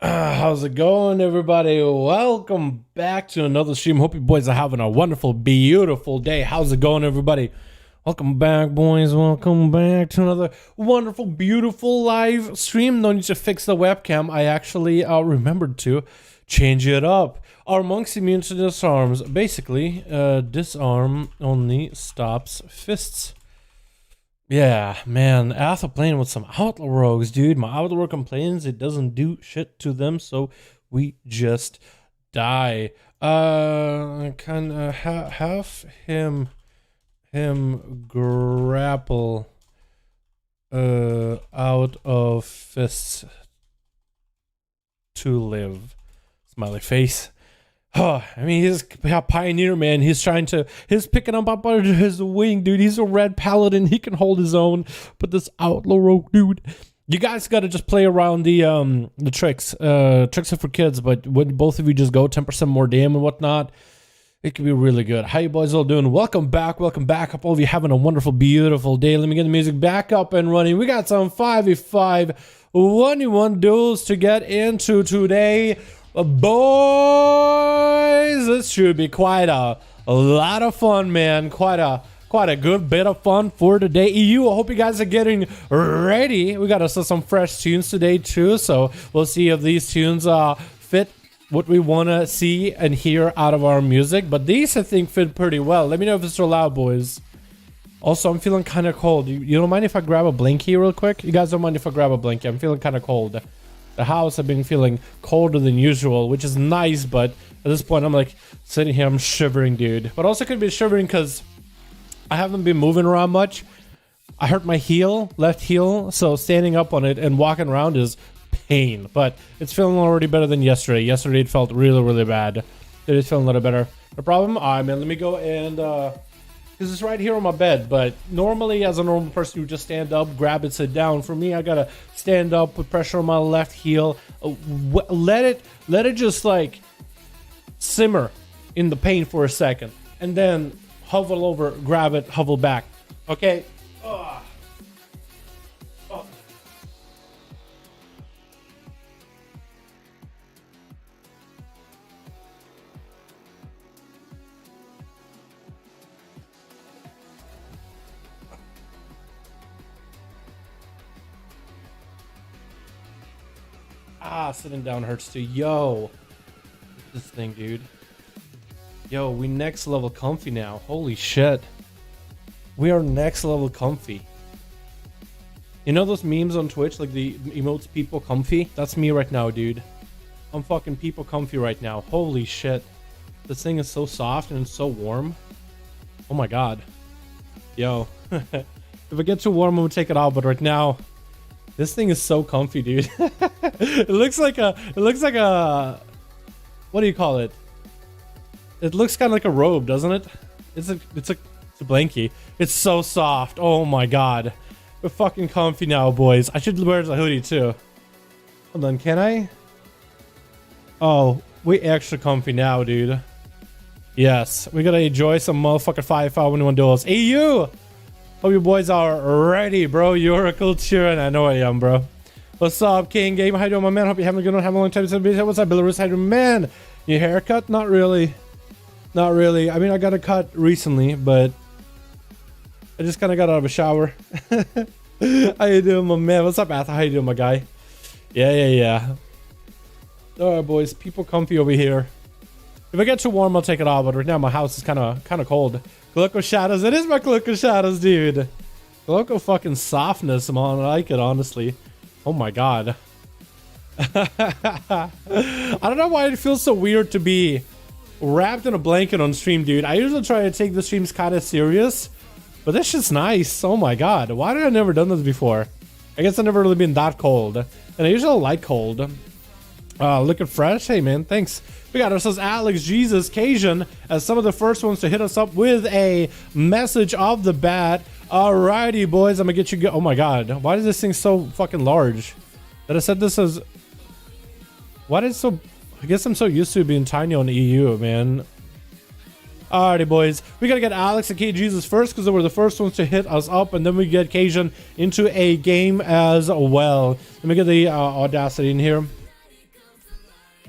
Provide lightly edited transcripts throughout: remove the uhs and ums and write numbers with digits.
How's it going, everybody? Welcome back to another stream. Hope you boys are having a wonderful, beautiful day. How's it going, everybody? Welcome back, boys. Welcome back to another wonderful, beautiful live stream. No need to fix the webcam. I actually remembered to change it up. Our monk's immune to disarms. Basically, disarm only stops fists. Yeah, man, after playing with some Outlaw Rogues, dude, my Outlaw Rogue complains it doesn't do shit to them, so we just die. Can have him grapple out of fists to live. Smiley face. Oh, I mean, he's a pioneer, man. He's picking up under his wing, dude. He's a red paladin. He can hold his own. But this Outlaw Rogue, dude, you guys got to just play around the tricks. Tricks are for kids, but when both of you just go 10% more damn and whatnot, it could be really good. How you boys all doing? Welcome back. Welcome back. Hope all of you having a wonderful, beautiful day. Let me get the music back up and running. We got some 5v5 1v1 duels to get into today. Boys, this should be quite a lot of fun, man. Quite a good bit of fun for today. EU, I hope you guys are getting ready. We got us some fresh tunes today too, so we'll see if these tunes fit what we want to see and hear out of our music. But these, I think, fit pretty well. Let me know if it's too loud, boys. Also, I'm feeling kind of cold. You don't mind if I grab a blankie real quick? You guys don't mind if I grab a blankie? I'm feeling kind of cold. The house, I've been feeling colder than usual, which is nice, but at this point, I'm like sitting here, I'm shivering, dude. But also could be shivering because I haven't been moving around much. I hurt my heel, left heel, so standing up on it and walking around is pain. But it's feeling already better than yesterday. Yesterday, it felt really, really bad. It is feeling a little better. No problem. All right, man, let me go and... because it's right here on my bed, but normally as a normal person you just stand up, grab it, sit down. For me, I gotta stand up, put pressure on my left heel, let it just like simmer in the pain for a second, and then hover over, grab it, hover back. Okay. Sitting down hurts too. Yo, this thing, dude. Yo, we next level comfy now. Holy shit. We are next level comfy. You know those memes on Twitch, like the emotes people comfy? That's me right now, dude. I'm fucking people comfy right now. Holy shit. This thing is so soft and it's so warm. Oh my god. Yo. If it gets too warm, I'm gonna take it off, but right now, this thing is so comfy, dude. It looks like a, what do you call it? It looks kind of like a robe, doesn't it? It's a blankie. It's so soft. Oh my god. We're fucking comfy now, boys. I should wear the hoodie too. Hold on, can I? Oh, we extra comfy now, dude. Yes, we gotta enjoy some motherfucking 5v5 1v1 duels. EU! Hope you boys are ready, bro. You're a cool cheer, and I know I am, bro. What's up, King Game? How you doing, my man? Hope you're having a good one. Having a long time. What's up, Belarus? How you doing, man? Your haircut? Not really. Not really. I mean, I got a cut recently, but I just kind of got out of a shower. How you doing, my man? What's up, Arthur? How you doing, my guy? Yeah. All right, boys. People comfy over here. If I get too warm, I'll take it off. But right now, my house is kind of cold. Cloak of Shadows. It is my Cloak of Shadows, dude. Cloak of fucking softness, man. I like it, honestly. Oh my god. I don't know why it feels so weird to be wrapped in a blanket on stream, dude. I usually try to take the streams kind of serious, but this shit's nice. Oh my god. Why did I never done this before? I guess I've never really been that cold. And I usually like cold. Looking fresh. Hey, man. Thanks. We got ourselves Alex, Jesus, Cajun as some of the first ones to hit us up with a message of the bat. Alrighty, boys. I'm gonna get you. Oh my god. Why is this thing so fucking large? That I said this as. Why is it so. I guess I'm so used to being tiny on EU, man. Alrighty, boys. We gotta get Alex and KJesus first because they were the first ones to hit us up, and then we get Cajun into a game as well. Let me get the Audacity in here.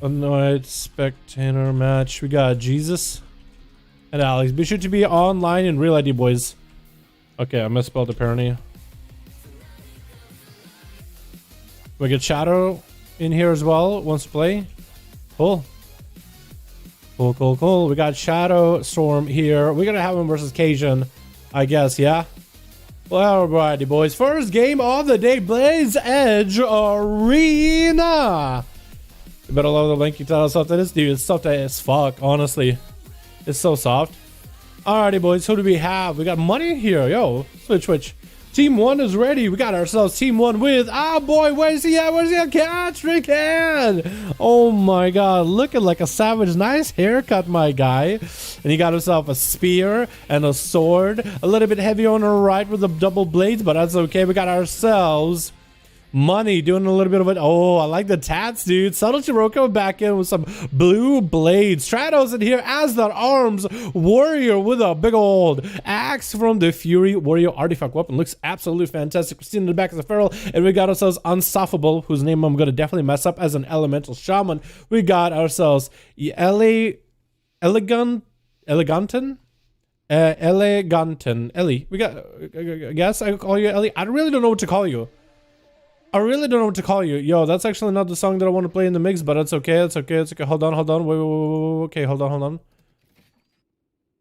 Annoyed spectator match. We got Jesus and Alex. Be sure to be online in real ID, boys. Okay, I misspelled apparently. We get Shadow in here as well. Wants to play. Cool. Cool. We got Shadow Storm here. We're gonna have him versus Cajun, I guess, yeah? Well, alrighty, boys. First game of the day, Blaze Edge Arena. You better love the link. You tell us something. This dude is soft as fuck, honestly. It's so soft. Alrighty, boys. Who do we have? We got money here. Yo, switch. Team 1 is ready. We got ourselves Team 1 with, boy, where's he at? Where's he at? Catch can. Oh my god, looking like a savage. Nice haircut, my guy. And he got himself a spear and a sword. A little bit heavy on the right with the double blades, but that's okay. We got ourselves money doing a little bit of it. Oh, I like the tats, dude. Subtle Chiro coming back in with some blue blades. Stratos in here as that arms warrior with a big old axe from the Fury Warrior artifact weapon. Looks absolutely fantastic. Christine in the back of the Feral. And we got ourselves Unstoppable, whose name I'm going to definitely mess up, as an elemental shaman. We got ourselves Eleganten. Ellie. We got, I guess I call you Ellie. I really don't know what to call you. Yo, that's actually not the song that I want to play in the mix, but it's okay. It's okay. Hold on. Wait. Okay, hold on.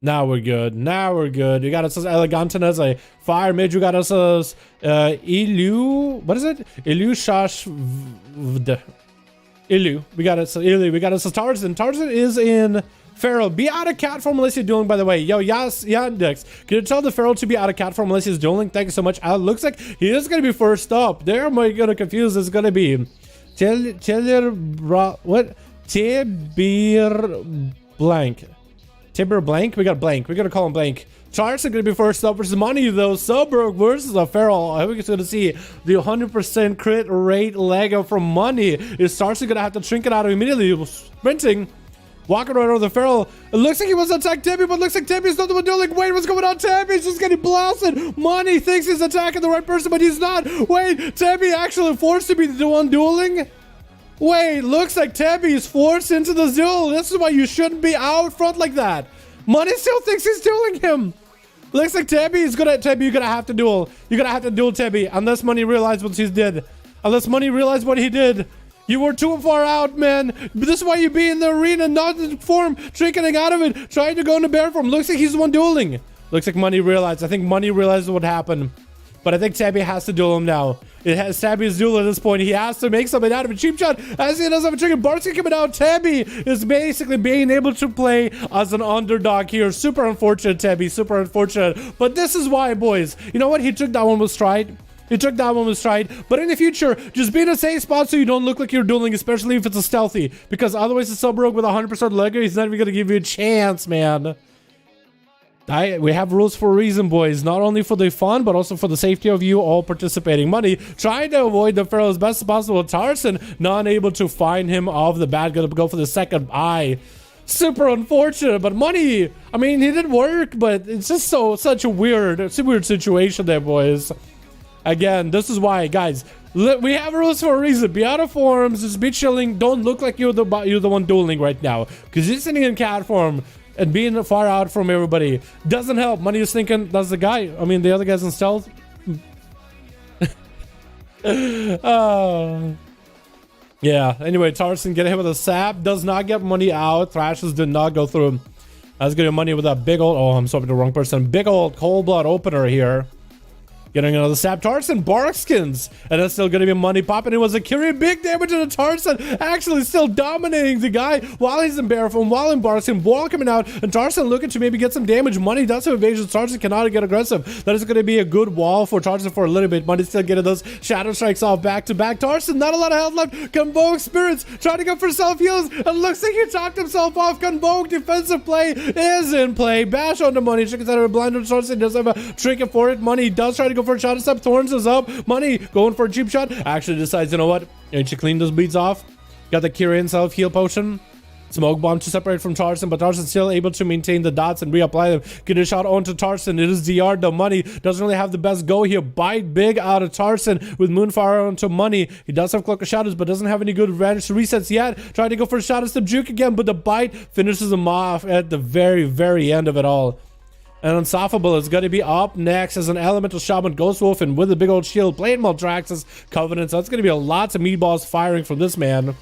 Now we're good. You got us as Eleganten as a fire mage. You got us as Ilu. What is it? Ilu Shash. Ilu. We got us as Tarzan. Tarzan is in Feral. Be out of cat form unless you're dueling, by the way. Yo, Yandex. Can you tell the Feral to be out of cat form unless he's dueling? Thank you so much. Looks like he is going to be first up. There am I going to confuse. It's going to be what? Tibber Blank? We got Blank. We're going to call him Blank. Charles are going to be first up versus Money, though. Suburb versus a Feral. I think it's going to see the 100% crit rate leg up from Money. Is Starks going to have to shrink it out immediately. Sprinting. Walking right over the Feral. It looks like he wants to attack Tebby, but looks like Tebby's not the one dueling. Wait, what's going on? Tebby's just getting blasted. Money thinks he's attacking the right person, but he's not. Wait, Tebby actually forced to be the one dueling? Wait, looks like Tebby is forced into the duel. This is why you shouldn't be out front like that. Money still thinks he's dueling him. Looks like Tebby, you're gonna have to duel. You're gonna have to duel Tebby, unless Money realized what he did. You were too far out, man. This is why you be in the arena, not in form, tricking out of it, trying to go into bear form. Looks like he's the one dueling. Looks like Money realized. I think Money realized what happened. But I think Tabby has to duel him now. Tabby's duel at this point. He has to make something out of a cheap shot. As he does have a trigger, Barsky coming out. Tabby is basically being able to play as an underdog here. Super unfortunate, Tabby. Super unfortunate. But this is why, boys. You know what? He took that one with stride. But in the future, just be in a safe spot so you don't look like you're dueling, especially if it's a stealthy. Because otherwise, the sub-rogue with 100% legger, he's not even going to give you a chance, man. We have rules for a reason, boys. Not only for the fun, but also for the safety of you all participating. Money trying to avoid the Feral as best as possible. Tarzan not able to find him off the bat. Gonna go for the second eye. Super unfortunate, but Money, I mean, he did work, but it's just such a weird situation there, boys. Again, this is why, guys, we have rules for a reason. Be out of forms, just be chilling. Don't look like you're the one dueling right now, because you're sitting in cat form and being far out from everybody doesn't help. Money is thinking that's the guy. I mean, the other guy's in stealth. Yeah. Anyway, Tarzan get hit with a sap. Does not get Money out. Thrashes did not go through. That's good Money with that big old. Oh, I'm swapping the wrong person. Big old cold blood opener here. Getting another sap. Tarzan Barkskins. And that's still going to be Money popping. It was a Curie. Big damage to the Tarzan. Actually still dominating the guy while he's in bear form, while in Barkskin. Ball coming out. And Tarzan looking to maybe get some damage. Money does have evasion. Tarzan cannot get aggressive. That is going to be a good wall for Tarzan for a little bit. Money still getting those shadow strikes off back to back. Tarzan, not a lot of health left. Convoke Spirits. Trying to go for self heals. And looks like he talked himself off. Convoke defensive play is in play. Bash on the Money. Chickens out of a blind. Tarzan does have a trinket for it. Money does try to go for a shot. It's up. Thorns is up. Money going for a cheap shot. Actually decides, you know what? I need to clean those beads off. Got the Kyrian self heal potion. Smoke bomb to separate from Tarzan, but Tarzan's still able to maintain the dots and reapply them. Get a shot onto Tarzan. It is DR. The money doesn't really have the best go here. Bite big out of Tarzan with Moonfire onto money. He does have Cloak of Shadows, but doesn't have any good advantage to resets yet. Trying to go for a shot at the juke again, but the bite finishes him off at the very end of it all. And Unstoppable is going to be up next as an Elemental Shaman Ghost Wolf and with a big old shield playing Maldraxxus Covenant. So that's going to be a lots of meatballs firing from this man.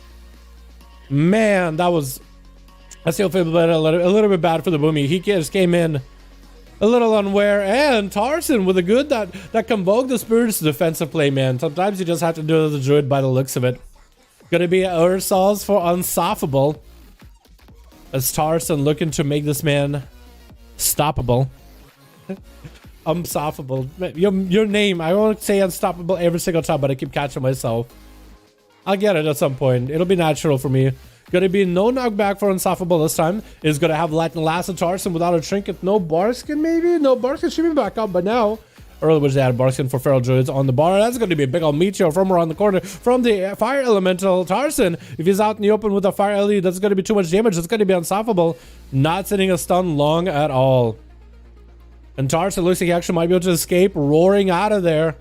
Man, I still feel a little bit bad for the Boomy. He just came in a little unaware, and Tarzan with a good that convoked the Spirit's defensive play, man. Sometimes you just have to do the Druid by the looks of it. Gonna be Ursols for Unstoppable, as Tarzan looking to make this man stoppable. Unstoppable. Your name, I won't say Unstoppable every single time, but I keep catching myself. I'll get it at some point. It'll be natural for me. Gonna be no knockback for Unstoppable this time. Is gonna have Lightning Last of Tarzan without a trinket. No Barskin, maybe? No, Barskin should be back up by now. Earlier was they had Barskin for Feral Druids on the bar. That's gonna be a big old meteor from around the corner from the Fire Elemental. Tarzan, if he's out in the open with a Fire LED, that's gonna be too much damage. It's gonna be Unstoppable. Not sitting a stun long at all. And Tarzan looks like he actually might be able to escape, roaring out of there.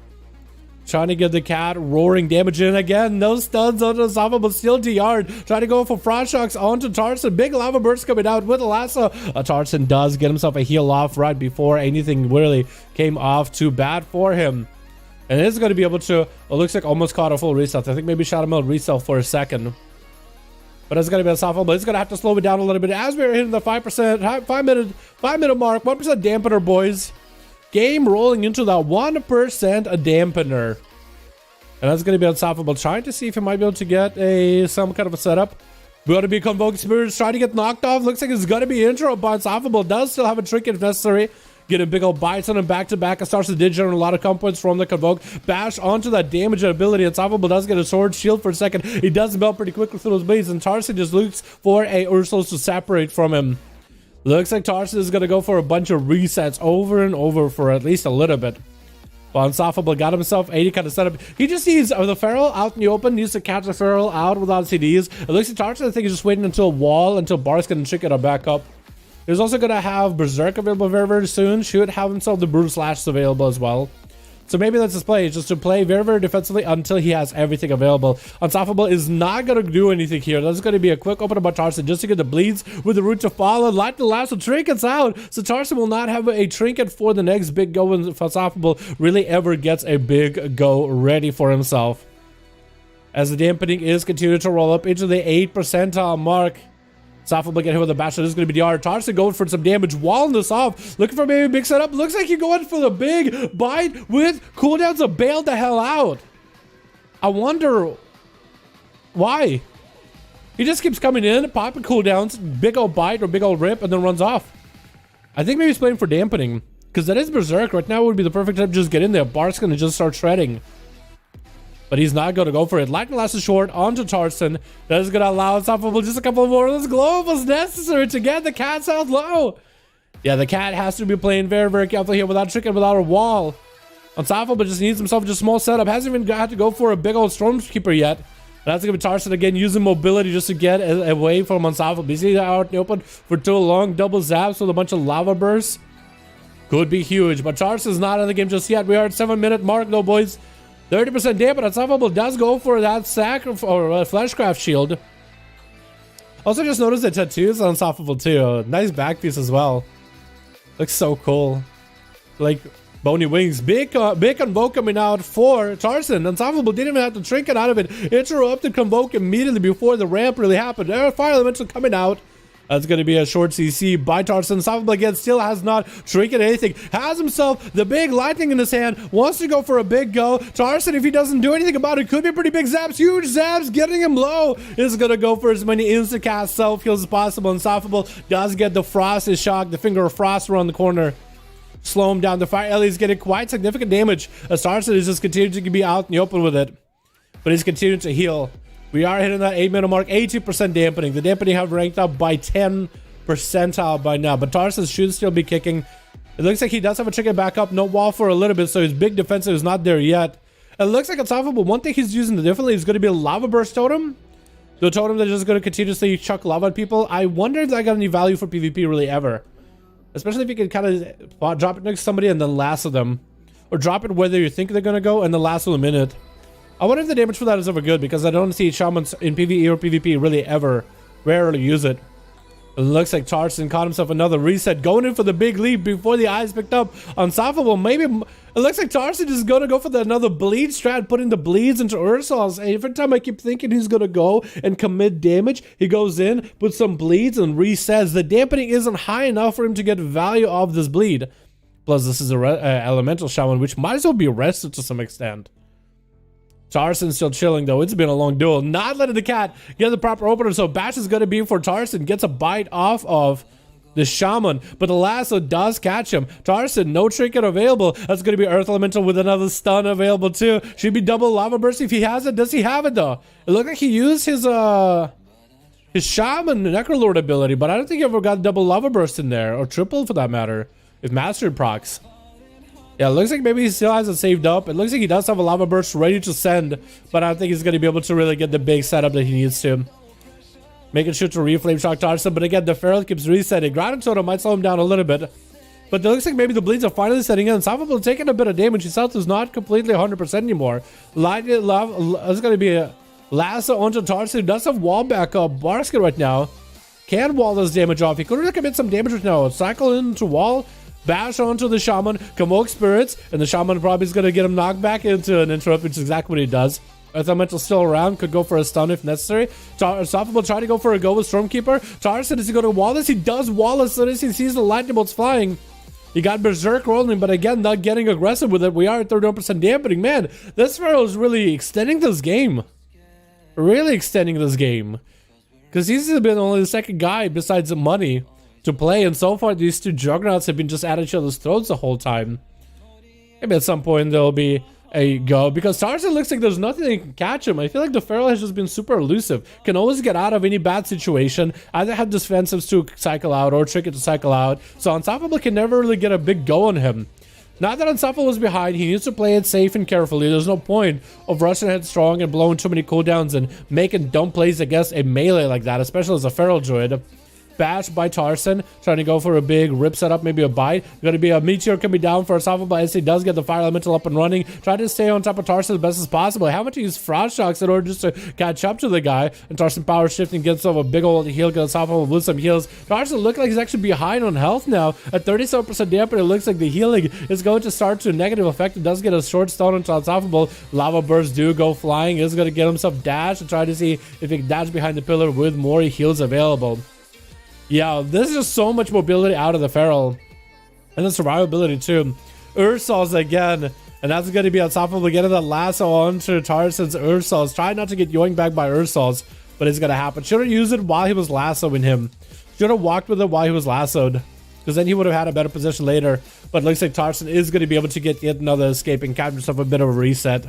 Trying to get the cat roaring damage in again. No stuns on Unstoppable, still DR'd. Trying to go for Frost Shocks onto Tarzan. Big lava burst coming out with a lasso. Tarzan does get himself a heal off right before anything really came off too bad for him. And it's going to be able to, it looks like almost caught a full reset. I think maybe Shadowlands reset for a second. But it's going to be Unstoppable. It's going to have to slow it down a little bit as we're hitting the 5%, 5 minute mark. 1% dampener, boys. Game rolling into that 1% a dampener. And that's going to be Unstoppable. Trying to see if he might be able to get some kind of a setup. We got to be Convoked Spirits. Trying to get knocked off. Looks like it's going to be intro, but Unstoppable does still have a trinket if necessary. Get a big old bites on him back to back. It starts to generate a lot of comp points from the Convoke. Bash onto that damage ability. Unstoppable does get a sword shield for a second. He does melt pretty quickly through those blades. And Tarzan just looks for a Ursos to separate from him. Looks like Tarzan is going to go for a bunch of resets over and over for at least a little bit. But Unstoppable got himself 80 kind of setup. He just needs the Feral out in the open. Needs to catch the Feral out without CDs. It looks like Tarzan, I think, is just waiting until a wall, until Barskin and Chicken are back up. He's also going to have Berserk available very soon. Should have himself the Brutal Slash available as well. So maybe that's his play, just to play very defensively until he has everything available. Unstoppable is not going to do anything here. That's going to be a quick open by Tarzan just to get the bleeds with the Root to Follow. Light the last of trinkets out. So Tarzan will not have a trinket for the next big go when Unstoppable really ever gets a big go ready for himself. As the dampening is continuing to roll up into the 8% mark. Unstoppable get hit with a bash. This is going to be DR. Tarzan going for some damage, walling this off. Looking for maybe a big setup. Looks like you're going for the big bite with cooldowns to bail the hell out. I wonder why. He just keeps coming in, popping cooldowns, big old bite or big old rip, and then runs off. I think maybe he's playing for dampening, because that is Berserk. Right now would be the perfect time to just get in there. Bart's going to just start shredding. But he's not going to go for it. Lightning Last is short onto Tarzan. That is going to allow Unstoppable just a couple more of those globals necessary to get the cat's health low. Yeah, the cat has to be playing very carefully here without chicken, without a wall. Unstoppable just needs himself just a small setup. Hasn't even had to go for a big old Stormkeeper yet. That's going to be Tarzan again using mobility just to get away from Unstoppable. He's out in the open for too long. Double zaps with a bunch of lava bursts. Could be huge. But Tarzan's not in the game just yet. We are at 7-minute mark though, boys. 30% damage, but Unstoppable does go for that sack or Fleshcraft shield. Also just noticed the tattoos on Unstoppable too. Nice back piece as well. Looks so cool. Like bony wings. Big Convoke coming out for Tarzan. Unstoppable didn't even have to trinket out of it. Interrupted Convoke immediately before the ramp really happened. Fire Elemental coming out. That's going to be a short CC by Tarzan. Unstoppable again still has not trinket anything. Has himself the big lightning in his hand. Wants to go for a big go. Tarzan, if he doesn't do anything about it, could be pretty big zaps. Huge zaps getting him low. Is going to go for as many insta-cast self-kills as possible. Unstoppable does get the Frost is shocked. The Finger of Frost around the corner. Slow him down. The Fire Ellie is getting quite significant damage. As Tarzan is just continuing to be out in the open with it. But he's continuing to heal. We are hitting that 8-minute mark, 80% dampening. The dampening have ranked up by 10 percentile by now, but Tarzan should still be kicking. It looks like he does have a chicken back up, no wall for a little bit, so his big defensive is not there yet. It looks like Unstoppable. One thing he's using differently is going to be a Lava Burst Totem. The totem that's just going to continuously chuck lava at people. I wonder if that got any value for PvP really ever. Especially if you can kind of drop it next to somebody and then lasso them. Or drop it where you think they're going to go and then lasso them in it. I wonder if the damage for that is ever good, because I don't see shamans in PvE or PvP really ever rarely use it. It looks like Tarstan caught himself another reset, going in for the big leap before the eyes picked up Unstoppable. Maybe it looks like Tarstan is going to go for another bleed strat, putting the bleeds into Ursols. And every time I keep thinking he's going to go and commit damage, he goes in, puts some bleeds, and resets. The dampening isn't high enough for him to get value of this bleed. Plus, this is a elemental shaman, which might as well be arrested to some extent. Tarstan still chilling though. It's been a long duel. Not letting the cat get the proper opener, so Bash is going to be for Tarstan. Gets a bite off of the shaman, but the lasso does catch him. Tarstan, no trinket available. That's going to be Earth Elemental with another stun available too. Should be double Lava Burst if he has it. Does he have it though? It looked like he used his shaman Necrolord ability, but I don't think he ever got double Lava Burst in there, or triple for that matter, if mastered procs. Yeah, it looks like maybe he still has it saved up. It looks like he does have a Lava Burst ready to send, but I don't think he's going to be able to really get the big setup that he needs to. Making sure to reflame shock Tarstan, but again, the Feral keeps resetting. Grounded Totem might slow him down a little bit, but it looks like maybe the bleeds are finally setting in. Unstoppable taking a bit of damage. His health is not completely 100% anymore. Lightning Love is going to be a lasso onto Tarstan. Does have wall backup. Barskin right now can wall this damage off. He could really commit some damage right now. Cycle into wall. Bash onto the shaman, convoke spirits, and the shaman probably is going to get him knocked back into an interrupt, which is exactly what he does. Earth Elemental still around, could go for a stun if necessary. Unstoppable trying to go for a go with Stormkeeper. Tarstan, is he going to wall this? He does wall as soon as he sees the lightning bolts flying. He got Berserk rolling, but again, not getting aggressive with it. We are at 31% dampening. Man, this Pharaoh is really extending this game. Really extending this game. Because he's been only the second guy besides the money to play, and so far these two juggernauts have been just at each other's throats the whole time. Maybe at some point there'll be a go, because Tarstan looks like there's nothing that can catch him. I feel like the Feral has just been super elusive, can always get out of any bad situation, either have defensives to cycle out or trinket to cycle out, so Unstoppable can never really get a big go on him. Now that Unstoppable is behind, he needs to play it safe and carefully. There's no point of rushing headstrong and blowing too many cooldowns and making dumb plays against a melee like that, especially as a Feral Druid. Bash by Tarstan, trying to go for a big rip setup, maybe a bite. Going to be a meteor coming down for Unstoppable as he does get the fire elemental up and running. Trying to stay on top of Tarstan as best as possible. Having to use frost shocks in order just to catch up to the guy. And Tarstan power shifting, gets over a big old heal, gets Unstoppable with some heals. Tarstan looks like he's actually behind on health now. At 37% dampen, it looks like the healing is going to start to negative effect. It does get a short stone into Unstoppable. Lava bursts do go flying. Is going to get himself dash and try to see if he can dash behind the pillar with more heals available. Yeah, this is just so much mobility out of the Feral. And the survivability too. Ursols again. And that's going to be Unstoppable getting that lasso onto Tarstan's Ursols. Try not to get yoinked back by Ursols, but it's going to happen. Should have used it while he was lassoing him. Should have walked with it while he was lassoed, because then he would have had a better position later. But it looks like Tarstan is going to be able to get yet another escape and catch himself a bit of a reset.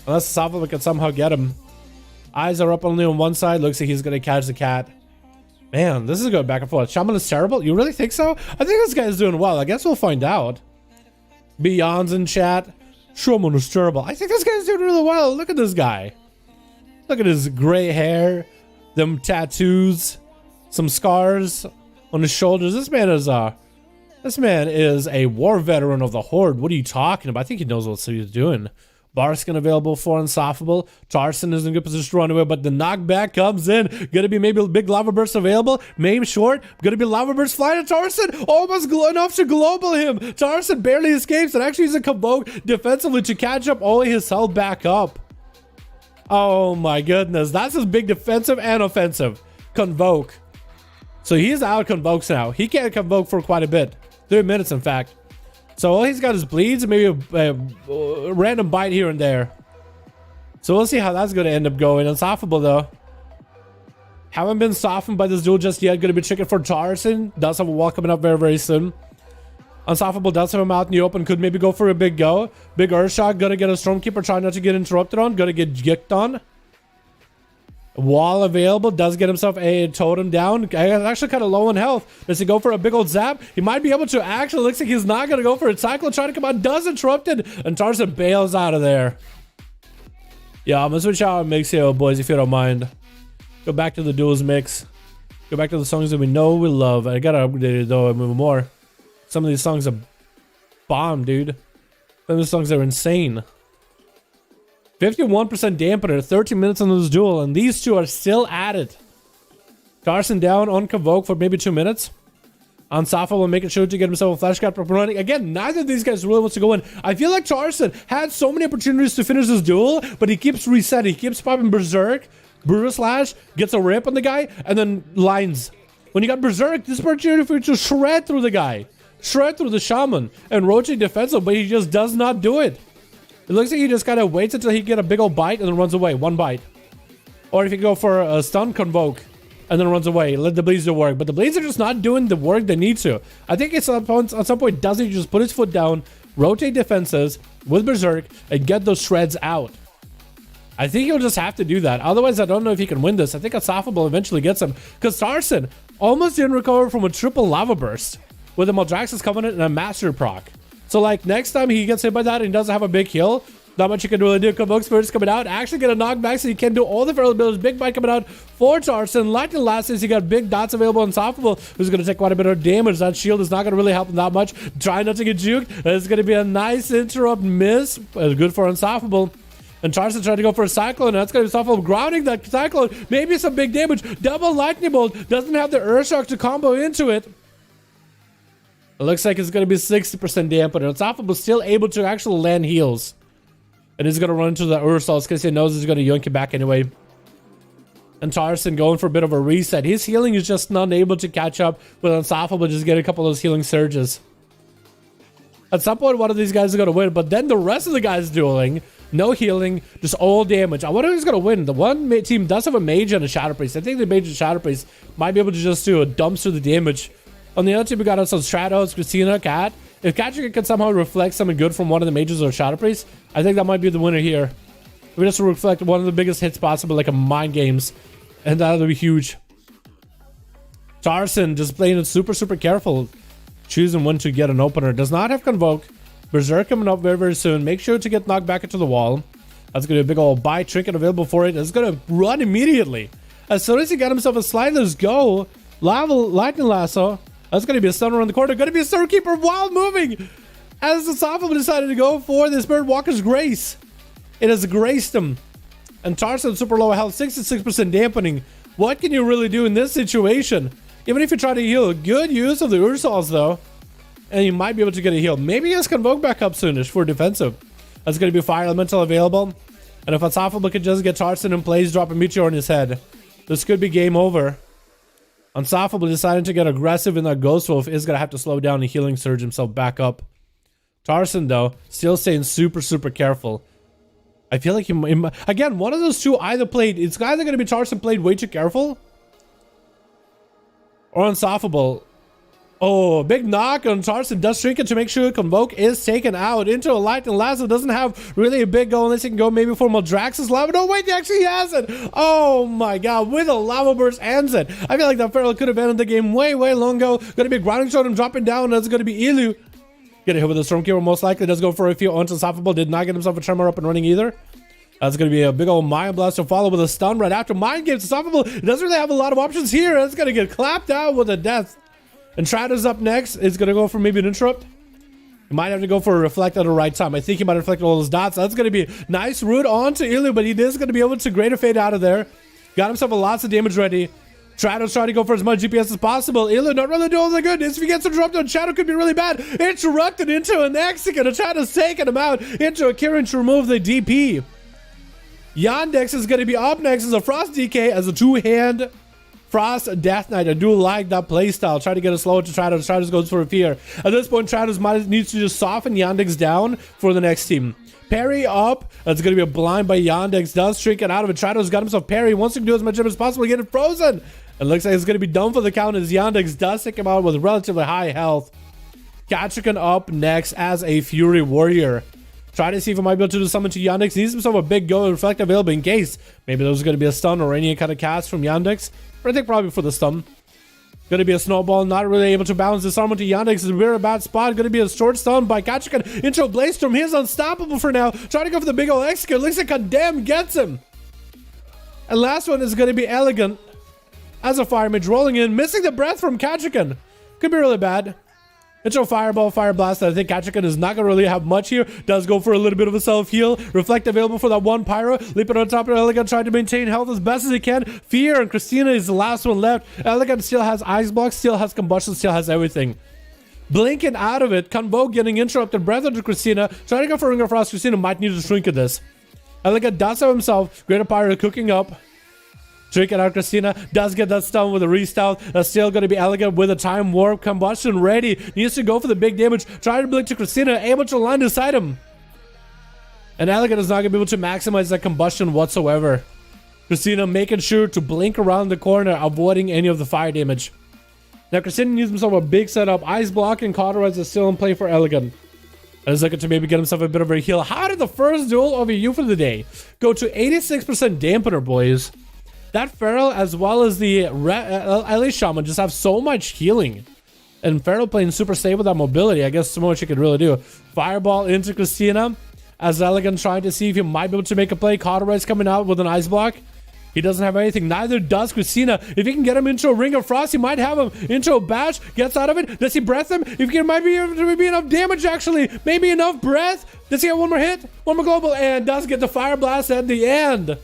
Unless Unstoppable can somehow get him. Eyes are up only on one side. Looks like he's going to catch the cat. Man, this is going back and forth. Shaman is terrible? You really think so? I think this guy is doing well. I guess we'll find out. Beyond's in chat. Shaman is terrible. I think this guy's doing really well. Look at this guy. Look at his gray hair. Them tattoos. Some scars on his shoulders. This man is a war veteran of the Horde. What are you talking about? I think he knows what he's doing. Barskin available for Unstoppable. Tarstan is in good position to run away, but the knockback comes in. Gonna be maybe a big Lava Burst available. Maim short. Gonna be Lava Burst flying to Tarstan. Almost enough to global him. Tarstan barely escapes and actually uses a convoke defensively to catch up all his health back up. Oh my goodness. That's his big defensive and offensive. Convoke. So he's out convokes now. He can't convoke for quite a bit. 3 minutes, in fact. So all he's got is bleeds and maybe a random bite here and there. So we'll see how that's going to end up going. Unstoppable though. Haven't been softened by this duel just yet. Going to be checking for Tarstan. Does have a wall coming up very, very soon. Unstoppable does have him out in the open. Could maybe go for a big go. Big Earth Shock. Going to get a Stormkeeper. Trying not to get interrupted on. Going to get gicked on. Wall available. Does get himself a totem down. Actually kind of low on health. Does he go for a big old zap? He might be able to. Actually looks like he's not going to go for a cyclone. Trying to come out. Does interrupted. And Tarstan bails out of there. Yeah, I'm going to switch out and mix here, boys, if you don't mind. Go back to the duels mix. Go back to the songs that we know we love. I gotta update it though and move more. Some of these songs are bomb, dude. Some of these songs are insane. 51% dampener, 13 minutes on this duel, and these two are still at it. Carson down on Convoke for maybe 2 minutes. Unsufferable making sure to get himself a flash cap up and running. Again, neither of these guys really wants to go in. I feel like Carson had so many opportunities to finish this duel, but he keeps resetting. He keeps popping Berserk, Brutal Slash, gets a rip on the guy, and then lines. When you got Berserk, this opportunity for you to shred through the guy. Shred through the Shaman and rotate defensive, but he just does not do it. It looks like he just kind of waits until he get a big old bite and then runs away. One bite. Or if you go for a stun Convoke and then runs away, let the Bleeds do work. But the Bleeds are just not doing the work they need to. I think it's at some point doesn't he just put his foot down, rotate defenses with Berserk, and get those shreds out. I think he'll just have to do that. Otherwise, I don't know if he can win this. I think Unsufferable eventually gets him. Because Tarson almost didn't recover from a triple lava burst with a Maldraxxus Covenant and a Master proc. So like next time he gets hit by that and doesn't have a big heal, not much you can really do. Convoke Spirits coming out. Actually get a knockback so you can do all the feral abilities. Big bite coming out for Tarson. Lightning Lasses, you got big dots available on Unsufferable, who's going to take quite a bit of damage. That shield is not going to really help him that much. Try not to get juked. It's going to be a nice interrupt miss. Good for Unsufferable. And Tarson trying to go for a Cyclone. That's going to be Unsufferable grounding that Cyclone. Maybe some big damage. Double Lightning Bolt. Doesn't have the Earthshock to combo into it. It looks like it's going to be 60% dampener. Unsufferable still able to actually land heals. And he's going to run into the Ursols because he knows he's going to yoink it back anyway. And Tarson going for a bit of a reset. His healing is just not able to catch up with Unsufferable. Just get a couple of those healing surges. At some point, one of these guys is going to win. But then the rest of the guys dueling. No healing, just all damage. I wonder who's going to win. The one team does have a mage and a Shadow Priest. I think the mage and Shadow Priest might be able to just do a dumpster the damage. On the other team, we got some Stratos, Christina, Cat. If Katrika can somehow reflect something good from one of the mages or Shadow Priest, I think that might be the winner here. We just reflect one of the biggest hits possible, like a Mind Games, and that would be huge. Tarson just playing it super, super careful, choosing when to get an opener. Does not have Convoke. Berserk coming up very, very soon. Make sure to get knocked back into the wall. That's going to be a big old buy trinket available for it. It's going to run immediately. As soon as he got himself a slide, let's go. Lightning Lasso. That's going to be a stun around the corner. Going to be a Stormkeeper while moving. As the Unsufferable decided to go for the Spirit Walker's Grace. It has graced him. And Tarson super low health, 66% dampening. What can you really do in this situation? Even if you try to heal, good use of the Ursols though. And you might be able to get a heal. Maybe he has Convoke back up soonish for defensive. That's going to be Fire Elemental available. And if Unsufferable can just get Tarson in place, drop a Meteor on his head, this could be game over. Unsufferable deciding to get aggressive in that Ghost Wolf is going to have to slow down and healing surge himself back up. Tarson, though, still staying super, super careful. I feel like he again, one of those two either played, it's either going to be Tarson played way too careful, or Unsufferable. Oh, big knock on Tarson. Does Trinket to make sure Convoke is taken out into a Lightning Lasso. Doesn't have really a big go unless he can go maybe for Maldraxxus Lava. No, wait, he actually has it. Oh my god, with a Lava Burst ends it. I feel like that Feral could have ended the game way, way long ago. Going to be grounding shot him dropping down. That's going to be Ilu. Get a hit with the Stormkeeper most likely. Does go for a few onto Unsufferable. Did not get himself a Tremor up and running either. That's going to be a big old Mind Blast to follow with a stun right after. Mind Games. Unsufferable doesn't really have a lot of options here. That's going to get clapped out with a death. And Trados up next. Is going to go for maybe an interrupt. He might have to go for a reflect at the right time. I think he might reflect all those dots. That's going to be nice root onto Ilu, but he is going to be able to Greater Fade out of there. Got himself a lots of damage ready. Trados trying to go for as much GPS as possible. Ilu not really doing the good. If he gets interrupted, Shadow could be really bad. Interrupted into an Execute. And Trados taking him out into a Kirin to remove the DP. Yandex is going to be up next as a Frost DK as a two-hand Frost Death Knight. I do like that playstyle. Try to get a slow to Trados. Trados goes for a fear. At this point, Trados needs to just soften Yandex down for the next team. Parry up. That's going to be a blind by Yandex. Does shrink it out of it. Trados got himself parry. Wants to do as much damage as possible. Get it frozen. It looks like it's going to be done for the count as Yandex does take him out with relatively high health. Katrikan up next as a Fury Warrior. Try to see if I might be able to do something to Yandex. Needs himself a big go and reflect available in case. Maybe there's going to be a stun or any kind of cast from Yandex. But I think probably for the stun. Going to be a snowball. Not really able to balance this armor to Yandex. Is a very bad spot. Going to be a short stun by Katrikan into a Blaze Storm. He is unstoppable for now. Trying to go for the big old execute. Looks like Condemn gets him. And last one is going to be Elegant as a fire mage rolling in, missing the breath from Kachikan. Could be really bad. Intro Fireball, Fire Blast. I think Kachikan is not going to really have much here. Does go for a little bit of a self-heal. Reflect available for that one Pyro. Leaping on top of Elegant, trying to maintain health as best as he can. Fear and Christina is the last one left. Elegant still has Ice Block, still has Combustion, still has everything. Blinking out of it. Convo getting interrupted. Breath into Christina. Trying to go for Ring of Frost. Christina might need to shrink at this. Elegant does have himself. Greater Pyro cooking up. Drinking out Christina, does get that stun with a restart. That's still going to be Elegant with a time warp. Combustion ready. Needs to go for the big damage. Trying to blink to Christina, able to land inside him. And Elegant is not going to be able to maximize that combustion whatsoever. Christina making sure to blink around the corner, avoiding any of the fire damage. Now Christina needs himself a big setup. Ice Block and Cauterize is still in play for Elegant. And is looking to maybe get himself a bit of a heal. How did the first duel of EU for the day go to 86% dampener, boys? That Feral as well as the LA Shaman just have so much healing. And Feral playing super safe with that mobility. I guess so much you could really do. Fireball into Christina. As Elegant trying to see if he might be able to make a play. Cauterize coming out with an Ice Block. He doesn't have anything. Neither does Christina. If he can get him into a Ring of Frost, he might have him into a bash. Gets out of it. Does he breath him? If he might be able to be enough damage, actually. Maybe enough breath. Does he have one more hit? One more global. And does get the Fire Blast at the end.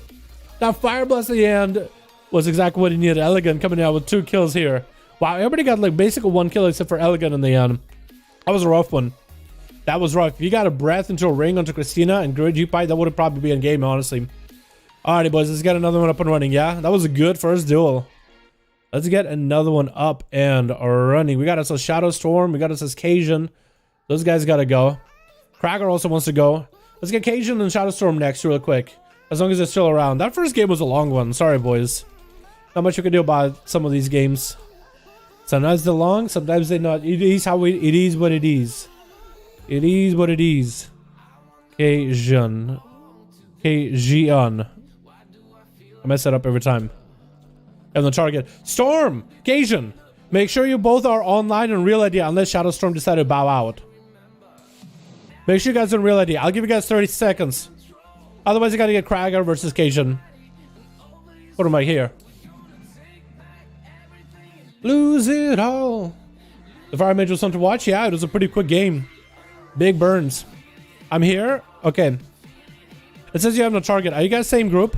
That Fire Blast at the end was exactly what he needed. Elegant coming out with 2 kills here. Wow, everybody got like basically 1 kill except for Elegant in the end. That was a rough one. That was rough. If you got a breath into a ring onto Christina and Grid G-Pipe, that would have probably been in game, honestly. Alrighty, boys, let's get another one up and running. Yeah, that was a good first duel. Let's get another one up and running. We got us a Shadow Storm. We got us a Cajun. Those guys got to go. Cracker also wants to go. Let's get Cajun and Shadow Storm next real quick. As long as it's still around. That first game was a long one. Sorry, boys. Not much you can do about some of these games. Sometimes they're long, sometimes they're not. It is how it is what it is. It is what it is. Cajun. Cajun. I mess that up every time. And the target. Storm! Cajun! Make sure you both are online in real ID unless Shadow Storm decided to bow out. Make sure you guys are in real ID. I'll give you guys 30 seconds. Otherwise, you gotta get Krager versus Cajun. What am I here? Lose it all. The Fire Mage was something to watch? Yeah, it was a pretty quick game. Big burns. I'm here. Okay. It says you have no target. Are you guys same group?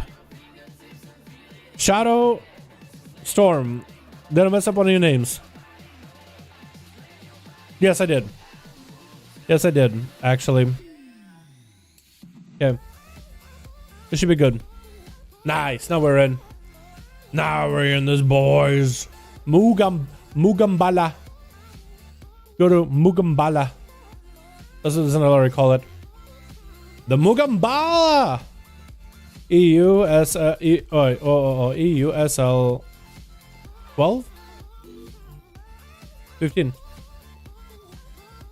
Shadow Storm. Did I mess up one of your names? Yes, I did. Yes, I did, actually. Okay. This should be good. Nice. Now we're in. Now we're in this, boys. Mugambala. Go to Mugambala. That's what I already call it. The Mugambala. EUSL 12? 15.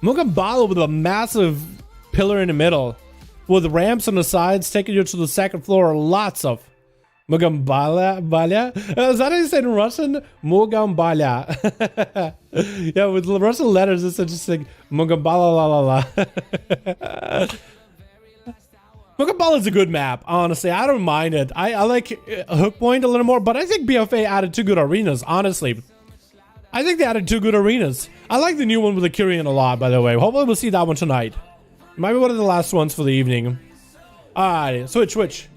Mugambala with a massive pillar in the middle. With ramps on the sides taking you to the second floor. Lots of Mugambala. Is that how you say it in Russian? Mugambala. Yeah, with Russian letters, it's interesting. Mugambala la la la. Mugambala is a good map, honestly. I don't mind it. I like Hook Point a little more, but I think BFA added 2 good arenas, honestly. I think they added 2 good arenas. I like the new one with the Kyrian a lot, by the way. Hopefully we'll see that one tonight. It might be one of the last ones for the evening. Alright, switch.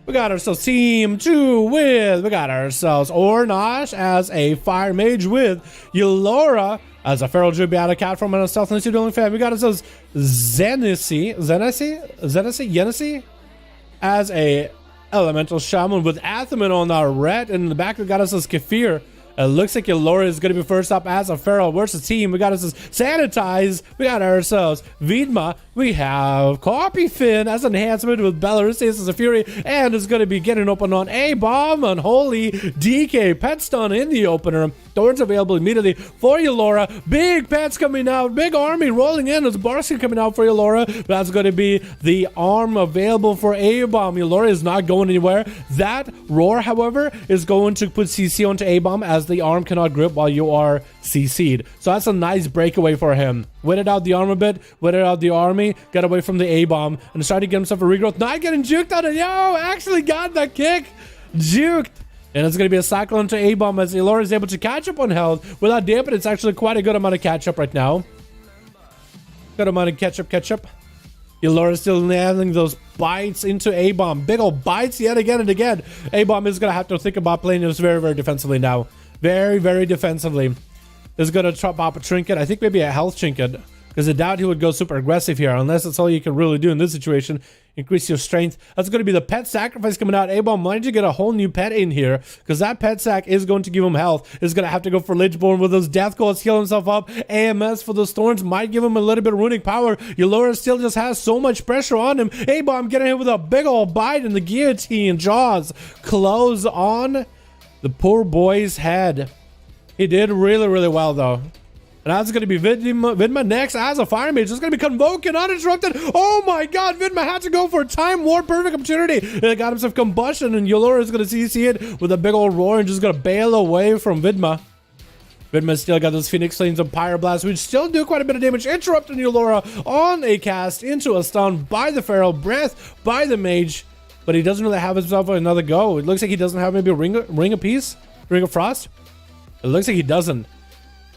We got ourselves Team 2 with... We got ourselves Ornash as a Fire Mage with Yulora as a Feral Druid Beata Cat from a Stealth and Dueling Fan. We got ourselves Zenisi as a Elemental Shaman with Athaman on our red. And in the back we got ourselves Kefir. It looks like Yulora is going to be first up as a Feral. Where's the team? We got ourselves Sanitize. We got ourselves Vidma. We have Copyfin as enhancement with Belarusius as a Fury. And is going to be getting open on A-Bomb. Unholy DK Pet Stun in the opener. Thorns available immediately for Yulora. Big pets coming out. Big army rolling in. It's Barsky coming out for Yulora. That's going to be the arm available for A-Bomb. Yulora is not going anywhere. That Roar, however, is going to put CC onto A-Bomb as the arm cannot grip while you are CC'd. So that's a nice breakaway for him. Waited out the arm a bit, waited out the army, got away from the A-Bomb, and started to get himself a regrowth. Not getting juked on it. Yo, actually got that kick. Juked. And it's going to be a cycle into A-bomb as Elora is able to catch up on health. Without dampen, it's actually quite a good amount of catch-up right now. Good amount of catch-up. Elora is still nailing those bites into A-bomb. Big old bites yet again and again. A-bomb is going to have to think about playing this very, very defensively now. Very, very defensively. Is going to chop up a trinket. I think maybe a health trinket. Because I doubt he would go super aggressive here. Unless that's all you can really do in this situation. Increase your strength. That's going to be the pet sacrifice coming out. A-bomb might you get a whole new pet in here. Because that pet sac is going to give him health. Is going to have to go for Lichborn with those death calls. Heal himself up. AMS for those thorns might give him a little bit of runic power. Elora still just has so much pressure on him. A-bomb getting hit with a big old bite in the guillotine. Jaws close on the poor boy's head. He did really, really well though. And that's going to be Vidma next as a fire mage. It's going to be Convoking uninterrupted. Oh my god, Vidma had to go for a time warp. Perfect opportunity. And it got himself combustion, and Elora is going to CC it with a big old roar and just going to bail away from Vidma. Vidma still got those Phoenix Flames and Pyroblast, which still do quite a bit of damage. Interrupting Elora on a cast into a stun by the Feral Breath by the mage. But he doesn't really have himself another go. It looks like he doesn't have maybe a ring of peace? Ring of Frost? It looks like he doesn't.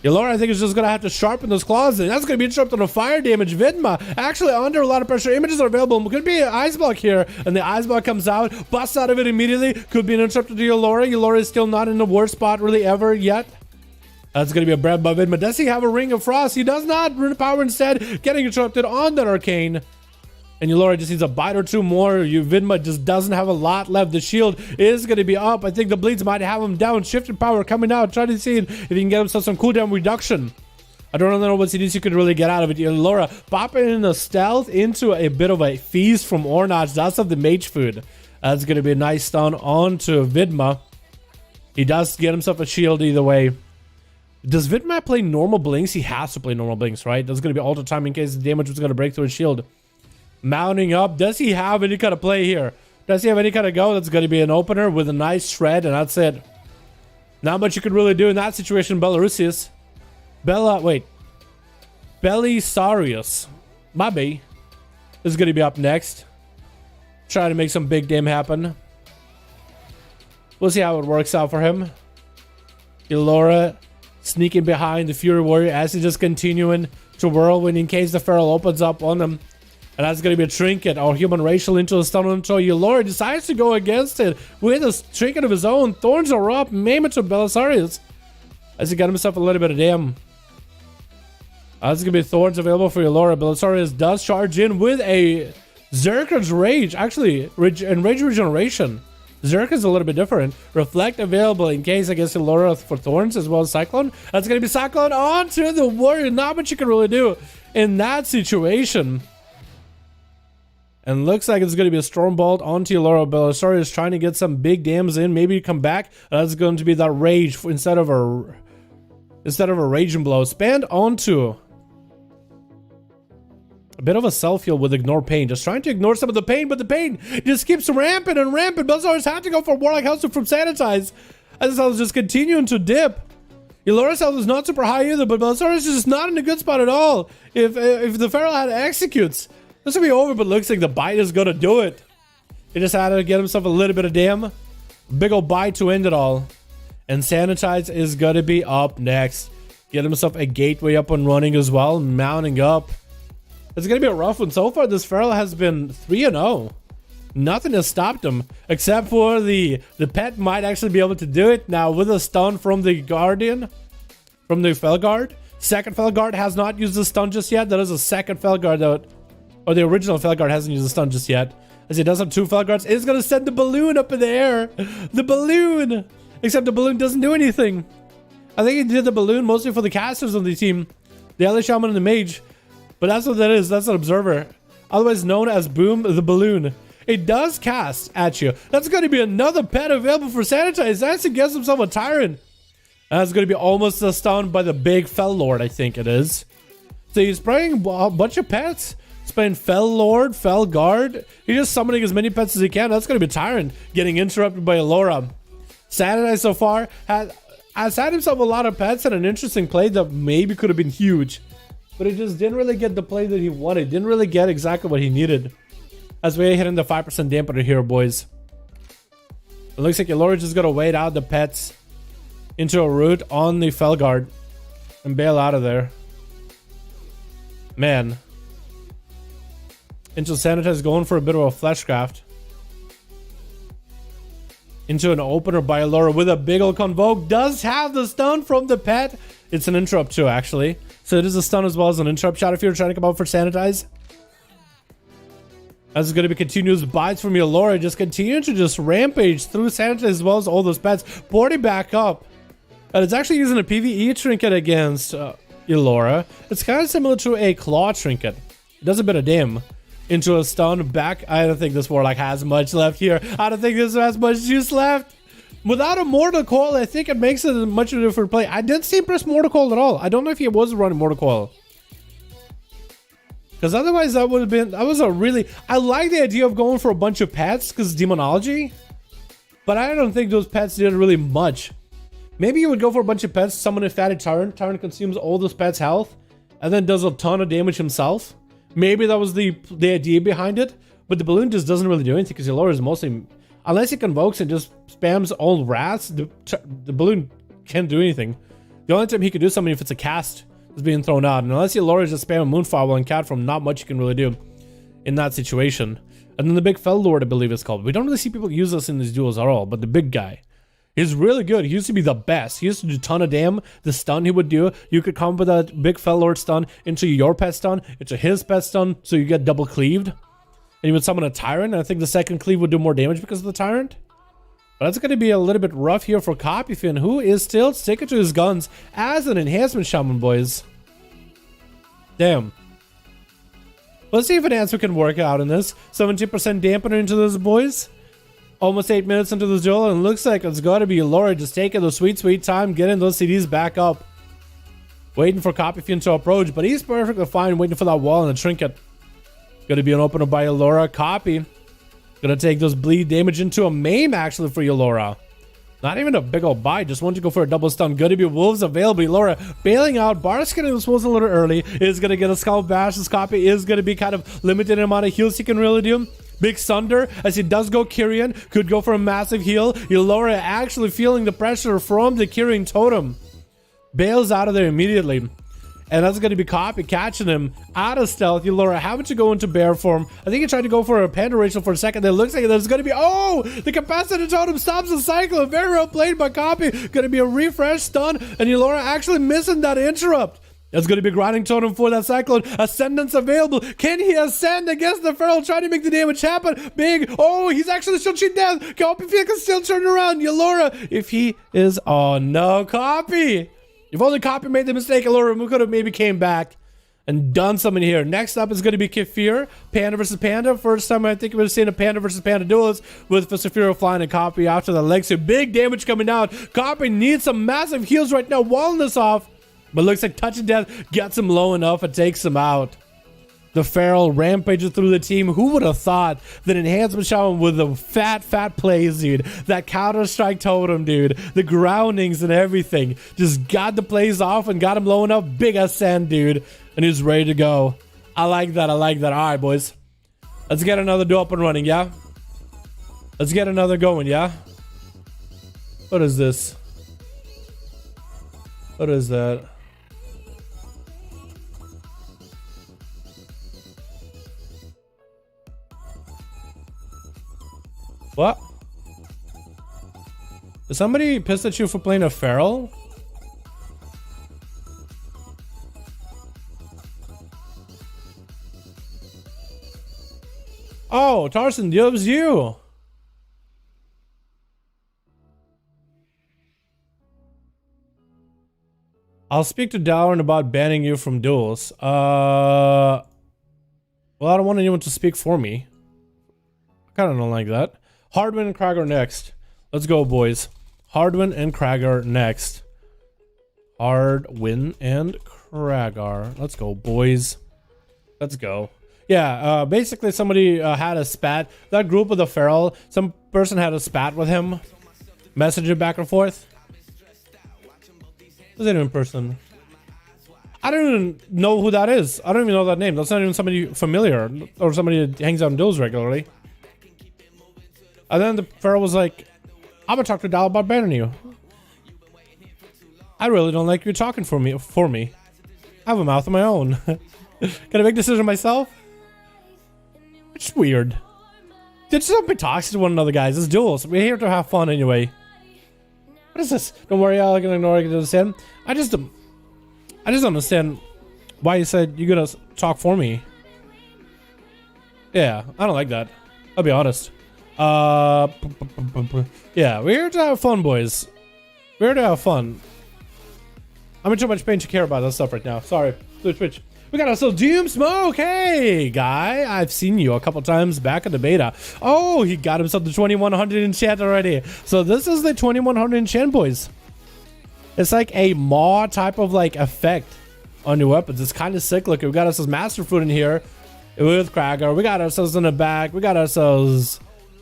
Elora, I think, is just going to have to sharpen those claws, and that's going to be interrupted on fire damage. Vidma, actually under a lot of pressure. Images are available. Could be an ice block here, and the ice block comes out, busts out of it immediately. Could be an interrupted to Elora. Elora is still not in the worst spot really ever yet. That's going to be a bread by Vidma. Does he have a Ring of Frost? He does not. Rune of Power instead, getting interrupted on that Arcane. And Elora just needs a bite or two more. Vidma just doesn't have a lot left. The shield is going to be up. I think the bleeds might have him down. Shifted power coming out. Trying to see if he can get himself some cooldown reduction. I don't really know what CDs you could really get out of it. Elora popping in a stealth into a bit of a feast from Ornach. That's of the mage food. That's going to be a nice stun onto Vidma. He does get himself a shield either way. Does Vidma play normal blinks? He has to play normal blinks, right? That's going to be all the time in case the damage was going to break through his shield. Mounting up. Does he have any kind of play here? Does he have any kind of go? That's going to be an opener with a nice shred, and that's it. Not much you could really do in that situation. Belarus's. Belisarius. Mabe is going to be up next. Trying to make some big damn happen. We'll see how it works out for him. Elora sneaking behind the Fury Warrior as he's just continuing to whirlwind in case the Feral opens up on him. And that's going to be a trinket or human racial into a stun until Elora decides to go against it with a trinket of his own. Thorns are up. Maim it to Belisarius as he got himself a little bit of damn. That's going to be thorns available for Elora. Belisarius does charge in with a Zerka's Rage. Actually, and Rage Regeneration. Zerk is a little bit different. Reflect available in case against Elora for thorns as well as Cyclone. That's going to be Cyclone onto the Warrior. Not much you can really do in that situation. And looks like it's going to be a Stormbolt onto Elora. Belisarius trying to get some big dams in. Maybe come back. That's going to be that Rage instead of a Raging Blow. Spanned onto a bit of a self-heal with Ignore Pain. Just trying to ignore some of the pain, but the pain just keeps rampant and rampant. Belisarius had to go for Warlock House from Sanitize. As I was just continuing to dip. Elora's health is not super high either, but Belisarius is just not in a good spot at all. If the Feral had executes, this will be over, but looks like the bite is going to do it. He just had to get himself a little bit of damn. Big old bite to end it all. And Sanitize is going to be up next. Get himself a gateway up and running as well. Mounting up. It's going to be a rough one. So far, this Feral has been 3-0. Nothing has stopped him. Except for the pet might actually be able to do it. Now, with a stun from the Guardian. From the Felguard. Second Felguard has not used the stun just yet. That is a second Felguard that... Or the original Felguard hasn't used the stun just yet. As he does have two Felguards. It's going to send the balloon up in the air. The balloon. Except the balloon doesn't do anything. I think he did the balloon mostly for the casters on the team. The Ellie Shaman and the Mage. But that's what that is. That's an Observer. Otherwise known as Boom the Balloon. It does cast at you. That's going to be another pet available for Sanitize. That's to get himself a Tyrant. That's going to be almost a stun by the big Fel Lord, I think it is. So he's spraying a bunch of pets. He's playing Fel Lord, Fel Guard. He's just summoning as many pets as he can. That's going to be Tyrant getting interrupted by Elora. Sanitize so far has had himself a lot of pets and an interesting play that maybe could have been huge. But he just didn't really get the play that he wanted. Didn't really get exactly what he needed. As we're hitting the 5% dampener here, boys. It looks like Elora just gonna wait out the pets into a root on the Felguard and bail out of there. Man. Into Sanita is going for a bit of a fleshcraft. Into an opener by Elora with a big ol' convoke. Does have the stun from the pet. It's an interrupt too, actually. So it is a stun as well as an interrupt shot if you're trying to come out for Sanitize. As it's going to be continuous bites from Elora. Just continue to just rampage through Sanitize as well as all those pets. Boarding back up. And it's actually using a PvE trinket against Elora. It's kind of similar to a claw trinket. It does a bit of damage. Into a stun back. I don't think this Warlock has much left here. I don't think this has much juice left. Without a Mortal Coil, I think it makes it a much different play. I didn't see him press Mortal Coil at all. I don't know if he was running Mortal Coil. Because otherwise that would have been... That was a really... I like the idea of going for a bunch of pets because demonology. But I don't think those pets did really much. Maybe you would go for a bunch of pets, summon a fatty Tyrant. Tyrant consumes all those pets' health. And then does a ton of damage himself. Maybe that was the idea behind it, but the balloon just doesn't really do anything because Elora is mostly, unless he convokes and just spams all rats, the balloon can't do anything. The only time he could do something if it's a cast is being thrown out, and unless Elora is just spamming Moonfire and Cat from, not much you can really do in that situation. And then the big Fell Lord, I believe it's called. We don't really see people use this in these duels at all, but the big guy. He's really good. He used to be the best. He used to do a ton of damage. The stun he would do, you could come with a big Fell Lord stun into your pet stun, into his pet stun, so you get double cleaved. And he would summon a Tyrant, and I think the second cleave would do more damage because of the Tyrant. But that's going to be a little bit rough here for Copyfin, who is still sticking to his guns as an enhancement shaman, boys. Damn. Let's see if an answer can work out in this. 17% dampener into those boys. Almost 8 minutes into this duel, and it looks like it's got to be Elora just taking the sweet time, getting those CDs back up. Waiting for Copyfiend to approach, but he's perfectly fine waiting for that wall and the trinket. Gonna be an opener by Elora. Copy. Gonna take those bleed damage into a maim actually for Elora. Not even a big old bite, just want to go for a double stun. Gonna be wolves available. Elora bailing out. Bar's getting this wolves a little early. Is gonna get a skull bash. This Copy is gonna be kind of limited amount of heals he can really do. Big Sunder, as he does go Kyrian, could go for a massive heal. Elora actually feeling the pressure from the Kyrian totem. Bails out of there immediately. And that's going to be Copy catching him out of stealth. Elora having to go into bear form. I think he tried to go for a Panda Rachel for a second. It looks like there's going to be... Oh! The Capacitor Totem stops the cycle. Very well played by Copy. Going to be a refresh stun. And Elora actually missing that interrupt. That's going to be grinding totem for that cyclone. Ascendance available. Can he ascend against the feral? Trying to make the damage happen. Big. Oh, he's actually still cheating death. Copy can still turn around. Elora, if he is... Oh, no. Copy. If only Copy made the mistake, Elora, we could have maybe came back and done something here. Next up is going to be Kefir. Panda versus Panda. First time I think we've seen a Panda versus Panda duels with Saphira flying and Copy after the legs. So big damage coming out. Copy needs some massive heals right now. Walling this off. But looks like Touch of Death gets him low enough and takes him out. The Feral rampages through the team. Who would have thought that Enhancement Shaman with the fat plays, dude. That Counter-Strike totem, dude. The groundings and everything. Just got the plays off and got him low enough. Big ascend, dude. And he's ready to go. I like that. I like that. All right, boys. Let's get another duel up and running, yeah? Let's get another going, yeah? What is this? What is that? What? Is somebody pissed at you for playing a feral? Oh, Tarson, it was you. I'll speak to Dalaran about banning you from duels. Well, I don't want anyone to speak for me. I kind of don't like that. Hardwin and Kragar next. Let's go, boys. Hardwin and Kragar next. Hardwin and Kragar. Let's go, boys. Let's go. Yeah, basically somebody had a spat. That group with the feral, some person had a spat with him. Messaging back and forth. Who's that even person? I don't even know who that is. I don't even know that name. That's not even somebody familiar or somebody that hangs out in duels regularly. And then the feral was like, I'm gonna talk to Dal about banning you. I really don't like you talking for me. I have a mouth of my own. Can I make a decision myself? It's weird. Just don't be toxic to one another, guys. It's duels. We're here to have fun anyway. What is this? Don't worry, I'll ignore it. I can understand. I just don't understand why you said you're gonna talk for me. Yeah, I don't like that. I'll be honest. Yeah, we're here to have fun, boys. We're here to have fun. I'm in too much pain to care about that stuff right now. Sorry. Switch. We got ourselves Doom Smoke. Hey, guy. I've seen you a couple times back in the beta. Oh, he got himself the 2100 enchant already. So this is the 2100 enchant, boys. It's like a maw type of like effect on your weapons. It's kind of sick looking. We got ourselves Master Fruit in here with Krager. We got ourselves in the back. We got ourselves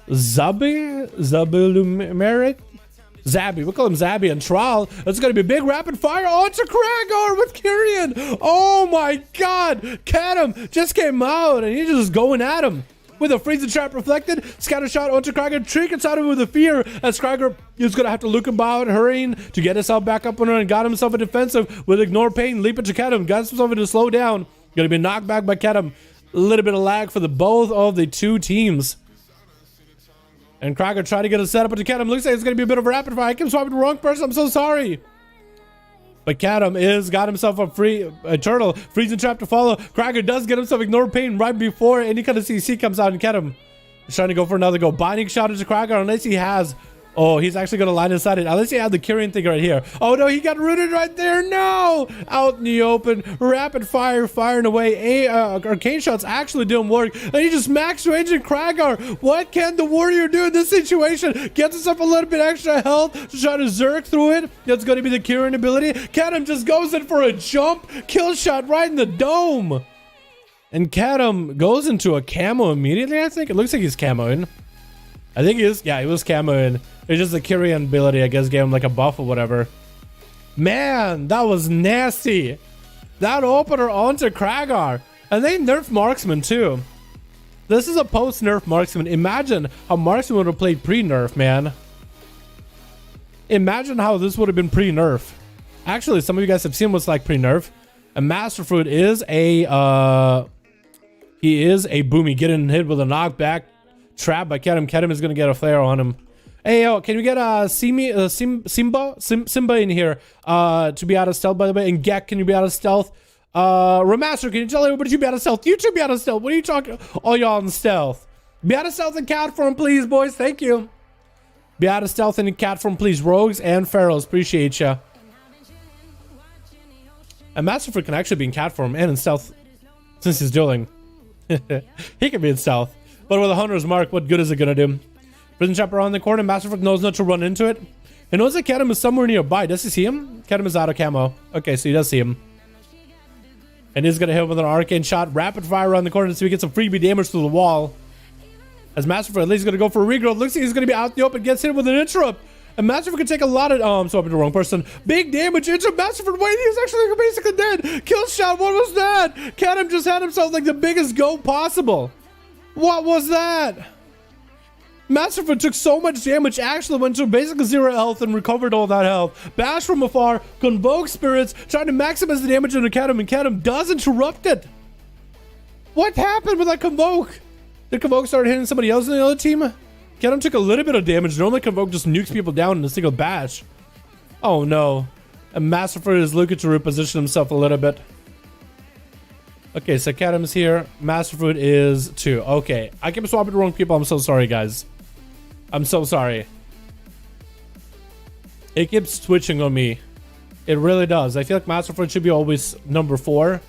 Zabby. We call him Zabby and Trial. It's gonna be a big rapid fire onto Kragar with Kyrian. Oh my god! Kadam just came out and he's just going at him with a freezing trap reflected. Scatter shot onto Kragar. Trick inside of him with a fear as Kragar is gonna have to look about, hurrying to get himself back up and got himself a defensive with ignore pain. Leap into Kadam. Got himself into slow down. Gonna be knocked back by Kadam. A little bit of lag for both of the two teams. And Krager tried to get a setup into Kadam. Looks like it's going to be a bit of a rapid fire. I keep swapping the wrong person. I'm so sorry. But Kadam got himself a turtle. Freezing trap to follow. Krager does get himself ignore pain right before any kind of CC comes out. And Kadam is trying to go for another go. Binding shot into Krager unless he has... Oh, he's actually going to line inside it. Unless he had the Kyrian thing right here. Oh, no, he got rooted right there. No! Out in the open. Rapid fire, firing away. Arcane shots actually didn't work. And he just max range in Kragar. What can the warrior do in this situation? Gets himself a little bit extra health to try to zerk through it. That's going to be the Kyrian ability. Kadam just goes in for a jump. Kill shot right in the dome. And Kadam goes into a camo immediately, I think. It looks like he's camoing. I think he is. Yeah, he was camoing. It's just the Kyrian ability, I guess, gave him like a buff or whatever. Man, that was nasty. That opener onto Kragar. And they nerfed Marksman too. This is a post-nerf Marksman. Imagine how Marksman would have played pre-nerf, man. Imagine how this would have been pre-nerf. Actually, some of you guys have seen what's like pre-nerf. And Master Fruit is a... he is a boomy. Getting hit with a knockback. Trap by Kadam. Kadam is going to get a flare on him. Hey, yo, can we get Simba in here to be out of stealth, by the way? And Gek, can you be out of stealth? Remaster, can you tell everybody to be out of stealth? You two be out of stealth. What are you talking? All y'all in stealth. Be out of stealth in cat form, please, boys. Thank you. Be out of stealth in cat form, please. Rogues and Pharaohs. Appreciate ya. And Masterford can actually be in cat form and in stealth since he's dueling. He can be in stealth. But with a Hunter's Mark, what good is it going to do? Prison Trap around the corner. Masterford knows not to run into it. He knows that Kadam is somewhere nearby. Does he see him? Kadam is out of camo. Okay, so he does see him. And he's going to hit him with an arcane shot. Rapid fire around the corner so he gets some freebie damage through the wall. As Masterford at least going to go for a regrowth. Looks like he's going to be out in the open. Gets hit with an interrupt. And Masterford can take a lot of... Oh, I'm swapping the wrong person. Big damage into Masterford. Wait, he's actually basically dead. Kill shot. What was that? Kadam just had himself like the biggest go possible. What was that? Masterford took so much damage, actually went to basically 0 health and recovered all that health. Bash from afar, convoke spirits, trying to maximize the damage on Kadam, and Kadam does interrupt it. What happened with that convoke? Did convoke start hitting somebody else in the other team? Kadam took a little bit of damage. Normally convoke just nukes people down in a single bash. Oh no. And Masterford is looking to reposition himself a little bit. Okay, so Kadam's here. Masterford is 2. Okay, I keep swapping the wrong people. I'm so sorry, guys. I'm so sorry. It keeps switching on me. It really does. I feel like Masterford should be always number 4,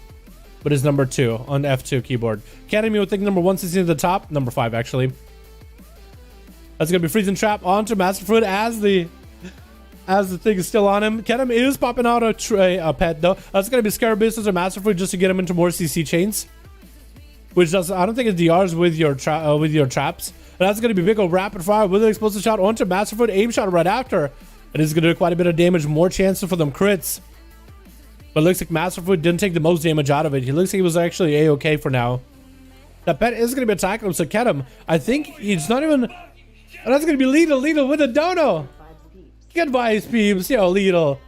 but it's number 2 on F2 keyboard. Academy would think number 116 at the top. Number 5, actually. That's gonna be freezing trap onto Masterford as the thing is still on him. Kadam is popping out a pet though. That's gonna be Scarabaeus or Masterford just to get him into more CC chains. Which does I don't think it DRs with your traps. And that's gonna be big old rapid fire with an explosive shot onto Masterford. Aim shot right after. And it's gonna do quite a bit of damage, more chances for them crits. But it looks like Masterford didn't take the most damage out of it. He looks like he was actually a-okay for now. That pet is gonna be attacking him, so Kadam, I think he's not even And that's gonna be Lidl with a dono. Good vibes, peeps. Yo, Lidl.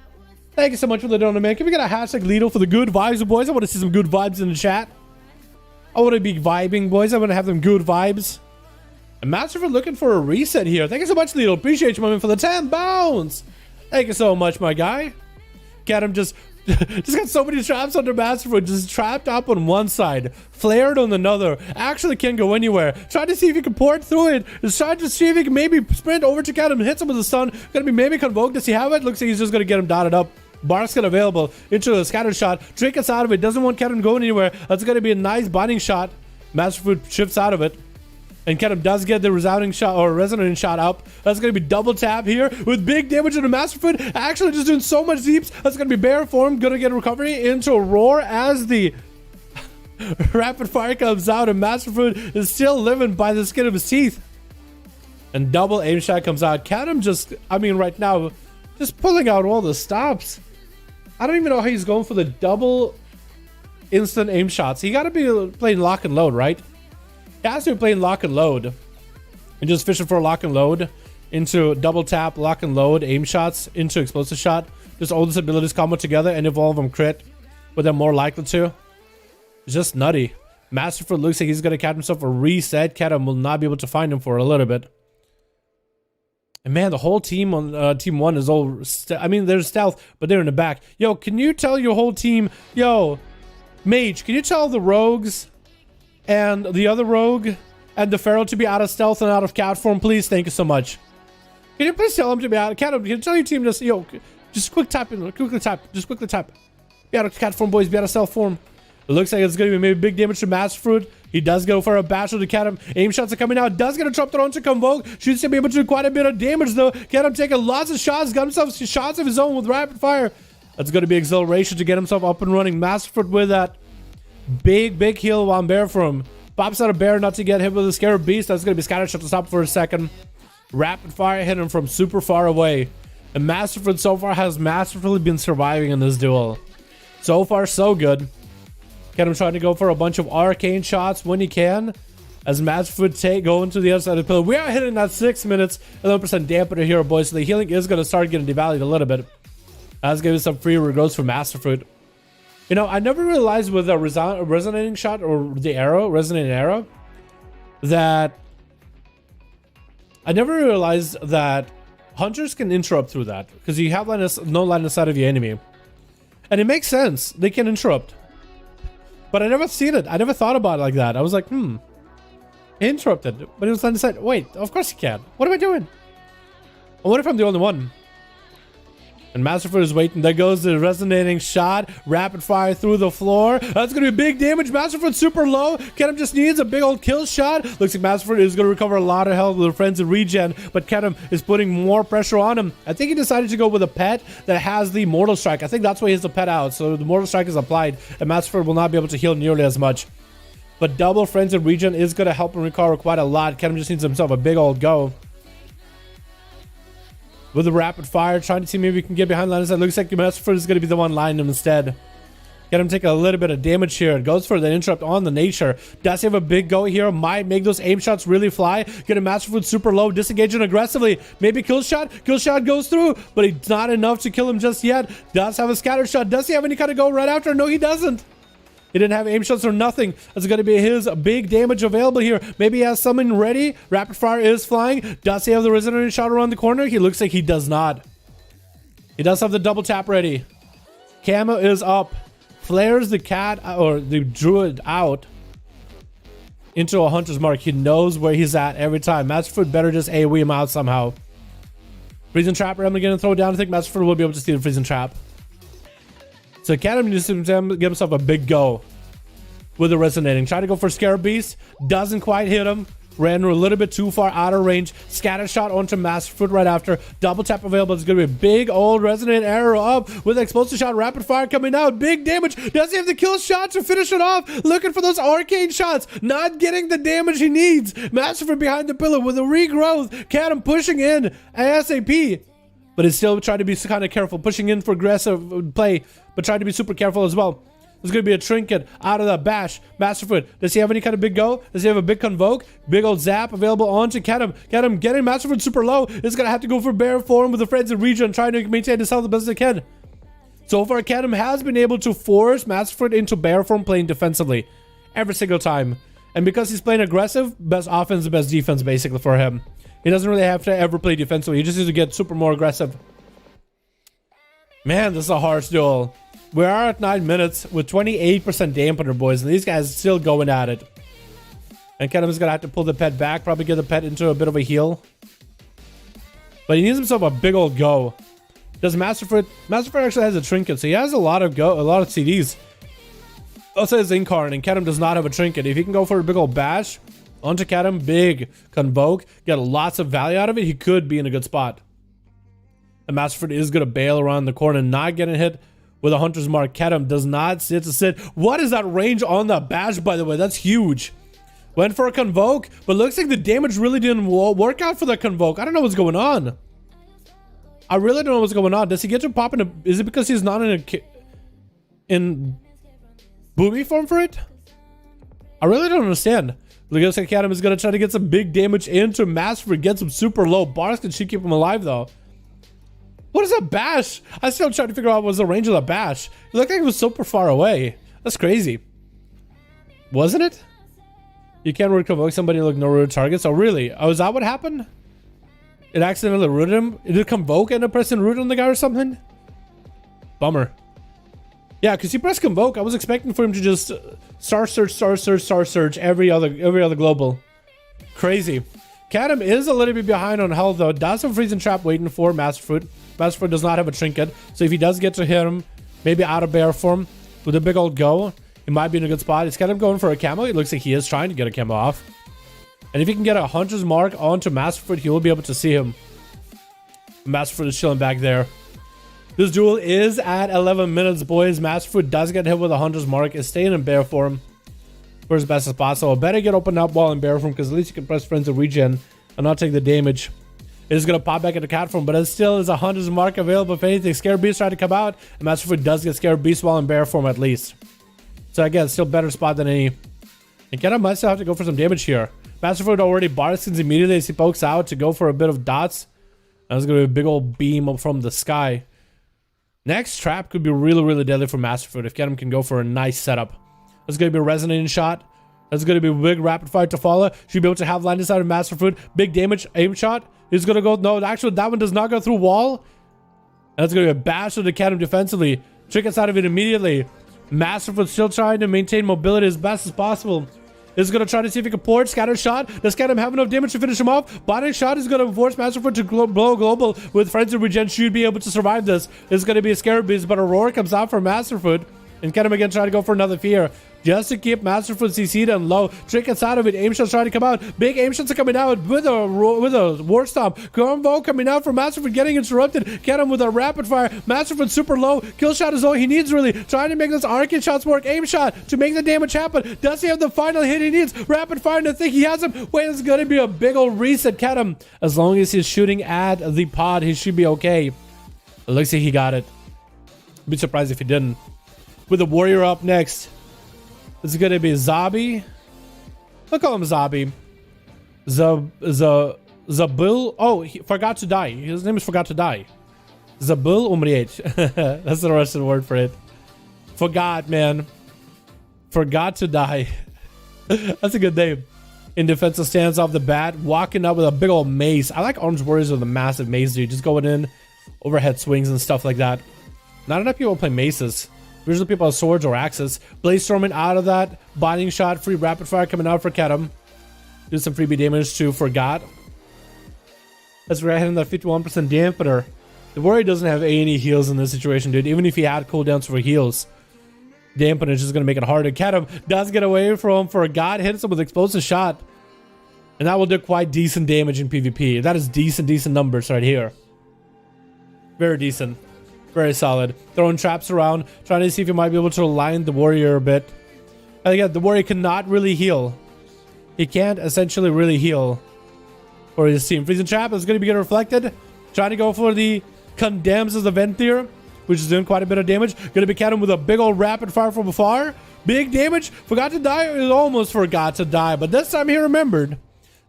Thank you so much for the dono, man. Can we get a hashtag Lidl for the good vibes, boys? I want to see some good vibes in the chat. I want to be vibing, boys. I want to have them good vibes. And Master for looking for a reset here. Thank you so much, Lidl. Appreciate you, my man, for the 10 bounds. Thank you so much, my guy. Get him just got so many traps under Masterfoot, just trapped up on one side, flared on another. Actually can't go anywhere. Trying to see if he can port through it. Just trying to see if he can maybe sprint over to Cat him, hits him with the stun. Gonna be maybe convoked. Does he have it? Looks like he's just gonna get him dotted up. Barskin available into a scatter shot. Drake gets out of it. Doesn't want Ketem going anywhere. That's gonna be a nice binding shot. Masterfoot shifts out of it. And Ketem does get the resounding shot or resonating shot up. That's going to be double tap here with big damage into Masterfoot. Actually just doing so much deeps. That's going to be bear form. Going to get a recovery into a roar as the rapid fire comes out. And Masterfoot is still living by the skin of his teeth. And double aim shot comes out. Ketem just, I mean, right now, just pulling out all the stops. I don't even know how he's going for the double instant aim shots. He got to be playing lock and load, right? He has to be playing lock and load and just fishing for a lock and load into double tap, lock and load, aim shots into explosive shot. Just all these abilities combo together and if all of them crit, but they're more likely to. It's just nutty. Masterfoot looks like he's going to catch himself a reset. Ketem will not be able to find him for a little bit. And man, the whole team on team 1 is all... I mean, they're stealth, but they're in the back. Yo, can you tell your whole team... Yo, Mage, can you tell the rogues... and the other rogue and the feral to be out of stealth and out of cat form, please? Thank you so much. Can you please tell them to be out of cat? Can you tell your team just, yo, just quickly tap, just quickly tap. Be out of cat form, boys. Be out of stealth form. It looks like it's going to be maybe big damage to Masterfruit. He does go for a bachelor to Ketem. Aim shots are coming out. Does get a trap thrown to Convoke. Shoots to be able to do quite a bit of damage though. Ketem taking lots of shots. Got himself shots of his own with rapid fire. That's going to be exhilaration to get himself up and running. Masterfruit with that. Big heal on bear from pops out a bear not to get hit with a scarab beast. That's gonna be scattered shot to stop for a second. Rapid fire hit him from super far away. And Masterfoot so far has masterfully been surviving in this duel. So far so good. Get him trying to go for a bunch of arcane shots when he can. As Masterfoot go into the other side of the pillar. We are hitting that 6 minutes, 11% dampener here, boys. So the healing is gonna start getting devalued a little bit. That's giving some free regrowths for Masterfoot. You know, I never realized with a resonating shot or the arrow, resonating arrow, that I never realized that hunters can interrupt through that because you have no line of sight of your enemy, and it makes sense. They can interrupt, but I never seen it. I never thought about it like that. I was like, he interrupted, but it was line of sight. Wait, of course he can. What am I doing? I wonder if I'm the only one. And Masterfoot is waiting. There goes the resonating shot. Rapid fire through the floor. That's going to be big damage. Masterfoot super low. Ketem just needs a big old kill shot. Looks like Masterfoot is going to recover a lot of health with the friends in regen. But Ketem is putting more pressure on him. I think he decided to go with a pet that has the Mortal Strike. I think that's why he has the pet out. So the Mortal Strike is applied. And Masterfoot will not be able to heal nearly as much. But double friends in regen is going to help him recover quite a lot. Ketem just needs himself a big old go. With the rapid fire, trying to see maybe we can get behind line of sight. Looks like Masterfoot is going to be the one lining him instead. Get him take a little bit of damage here. It goes for the interrupt on the nature. Does he have a big go here? Might make those aim shots really fly. Get a Masterfoot super low, disengaging aggressively. Maybe kill shot. Kill shot goes through, but it's not enough to kill him just yet. Does have a scatter shot. Does he have any kind of go right after? No, he doesn't. He didn't have aim shots or nothing. That's going to be his big damage available here. Maybe he has something ready. Rapid fire is flying. Does he have the resonating shot around the corner? He looks like he does not. He does have the double tap ready. Camo is up. Flares the cat or the druid out into a hunter's mark. He knows where he's at every time. Masterfoot better just AoE him out somehow. Freezing trap. I'm going to throw it down. I think Masterfoot will be able to steal the freezing trap. So Ketem needs to give himself a big go with the resonating. Try to go for Scarab Beast. Doesn't quite hit him. Ran a little bit too far out of range. Scatter shot onto Masterfoot right after. Double tap available. It's going to be a big old resonating arrow up with explosive shot. Rapid fire coming out. Big damage. Does he have the kill shot to finish it off? Looking for those arcane shots. Not getting the damage he needs. Masterfoot behind the pillar with a regrowth. Ketem pushing in ASAP. But it's still trying to be kind of careful. Pushing in for aggressive play. But trying to be super careful as well. There's going to be a trinket out of that bash. Masterfoot, does he have any kind of big go? Does he have a big convoke? Big old zap available onto Kedem. Kedem getting Masterfoot super low. Is going to have to go for bear form with the friends in region, trying to maintain his health the best they can. So far, Kedem has been able to force Masterfoot into bear form playing defensively every single time. And because he's playing aggressive, best offense, best defense basically for him. He doesn't really have to ever play defensively. He just needs to get super more aggressive. Man, this is a harsh duel. We are at 9 minutes with 28% dampener, boys. And these guys are still going at it. And Kedem is going to have to pull the pet back. Probably get the pet into a bit of a heal. But he needs himself a big old go. Does Masterfoot actually has a trinket, so he has a lot of CDs. Also his Incarn, and Kedem does not have a trinket. If he can go for a big old bash onto Kedem, big convoke, get lots of value out of it, he could be in a good spot. And Masterfoot is gonna bail around the corner, not getting hit with a Hunter's Mark. Kedem does not sit to sit. What is that range on that bash, by the way? That's huge. Went for a convoke, but looks like the damage really didn't work out for that convoke. I don't know what's going on. I really don't know what's going on. Does he get to pop in a... Is it because he's not in booby form for it? I really don't understand. Looks like Kedem is going to try to get some big damage into Masterfoot. Get some super low bars. Can she keep him alive, though? What is that bash? I still trying to figure out what was the range of that bash. It looked like it was super far away. That's crazy. Wasn't it? You can't root convoke somebody like no root targets. Oh, really? Oh, is that what happened? It accidentally rooted him? Did it convoke and a press and root on the guy or something? Bummer. Yeah, because he pressed convoke. I was expecting for him to just star search every other global. Crazy. Kedem is a little bit behind on health though. Does have freezing trap waiting for Masterfoot. Masterfoot does not have a trinket, so if he does get to hit him, maybe out of bear form with a big old go, he might be in a good spot. Is Kedem going for a camo? It looks like he is trying to get a camo off. And if he can get a Hunter's Mark onto Masterfoot, he will be able to see him. Masterfoot is chilling back there. This duel is at 11 minutes, boys. Masterfoot does get hit with a Hunter's Mark. Is staying in bear form for his best spot. So better get opened up while in bear form, because at least you can press friends to regen and not take the damage. It is going to pop back into cat form, but it still is a Hunter's Mark available if anything. Scared Beast tried to come out, and Masterfoot does get Scared Beast while in bear form at least. So again, still better spot than any. And Kedem might still have to go for some damage here. Masterfoot already barskins immediately as he pokes out to go for a bit of dots. And there's going to be a big old beam up from the sky. Next trap could be really, really deadly for Masterfoot if Kedem can go for a nice setup. There's going to be a resonating shot. There's going to be a big rapid fire to follow. Should be able to have line inside of Masterfoot. Big damage, aim shot. He's going to go... No, actually, that one does not go through wall. And that's going to be a bash to the Kedem defensively. Trick inside of it immediately. Masterfoot still trying to maintain mobility as best as possible. Is going to try to see if he can port. Scatter shot. Does Kedem have enough damage to finish him off? Body shot is going to force Masterfoot to blow global with Frenzy Regen. Should be able to survive this. This is going to be a Scarab Beast, but a roar comes out for Masterfoot. And Kedem again trying to go for another fear. Just to keep Masterfoot CC'd and low. Trick inside of it. Aim shots trying to come out. Big aim shots are coming out with a war stomp. Combo coming out for Masterfoot, getting interrupted. Kedem with a rapid fire. Masterfoot super low. Kill shot is all he needs really. Trying to make those arcade shots work. Aim shot to make the damage happen. Does he have the final hit he needs? Rapid fire to think he has him. Wait, it's going to be a big old reset. Kedem, as long as he's shooting at the pod, he should be okay. It looks like he got it. I'd be surprised if he didn't. With the warrior up next. This is going to be Zabi. I'll call him Zabi. Zabil. Oh, he forgot to die. His name is Forgot to Die. Zabil Umriet. That's the rest of the word for it. Forgot, man. Forgot to die. That's a good name. In defensive stance off the bat. Walking up with a big old mace. I like arms warriors with a massive mace, dude. Just going in. Overhead swings and stuff like that. Not enough people play maces. Usually people have swords or axes. Blaze storming out of that. Binding shot. Free rapid fire coming out for Kedem. Do some freebie damage to Forgot. That's right, hitting that 51% dampener. The warrior doesn't have any heals in this situation, dude. Even if he had cooldowns for heals, dampener is just going to make it harder. Kedem does get away from Forgot. Hits him with explosive shot. And that will do quite decent damage in PvP. That is decent numbers right here. Very decent. Very solid. Throwing traps around, trying to see if he might be able to align the warrior a bit. And again, the warrior cannot really heal. He can't essentially really heal for his team. Freezing trap is going to be getting reflected. Trying to go for the condemns as the vent here. which is doing quite a bit of damage. Gonna be catching with a big old rapid fire from afar. Big damage. Forgot to die. Almost forgot to die, but this time he remembered.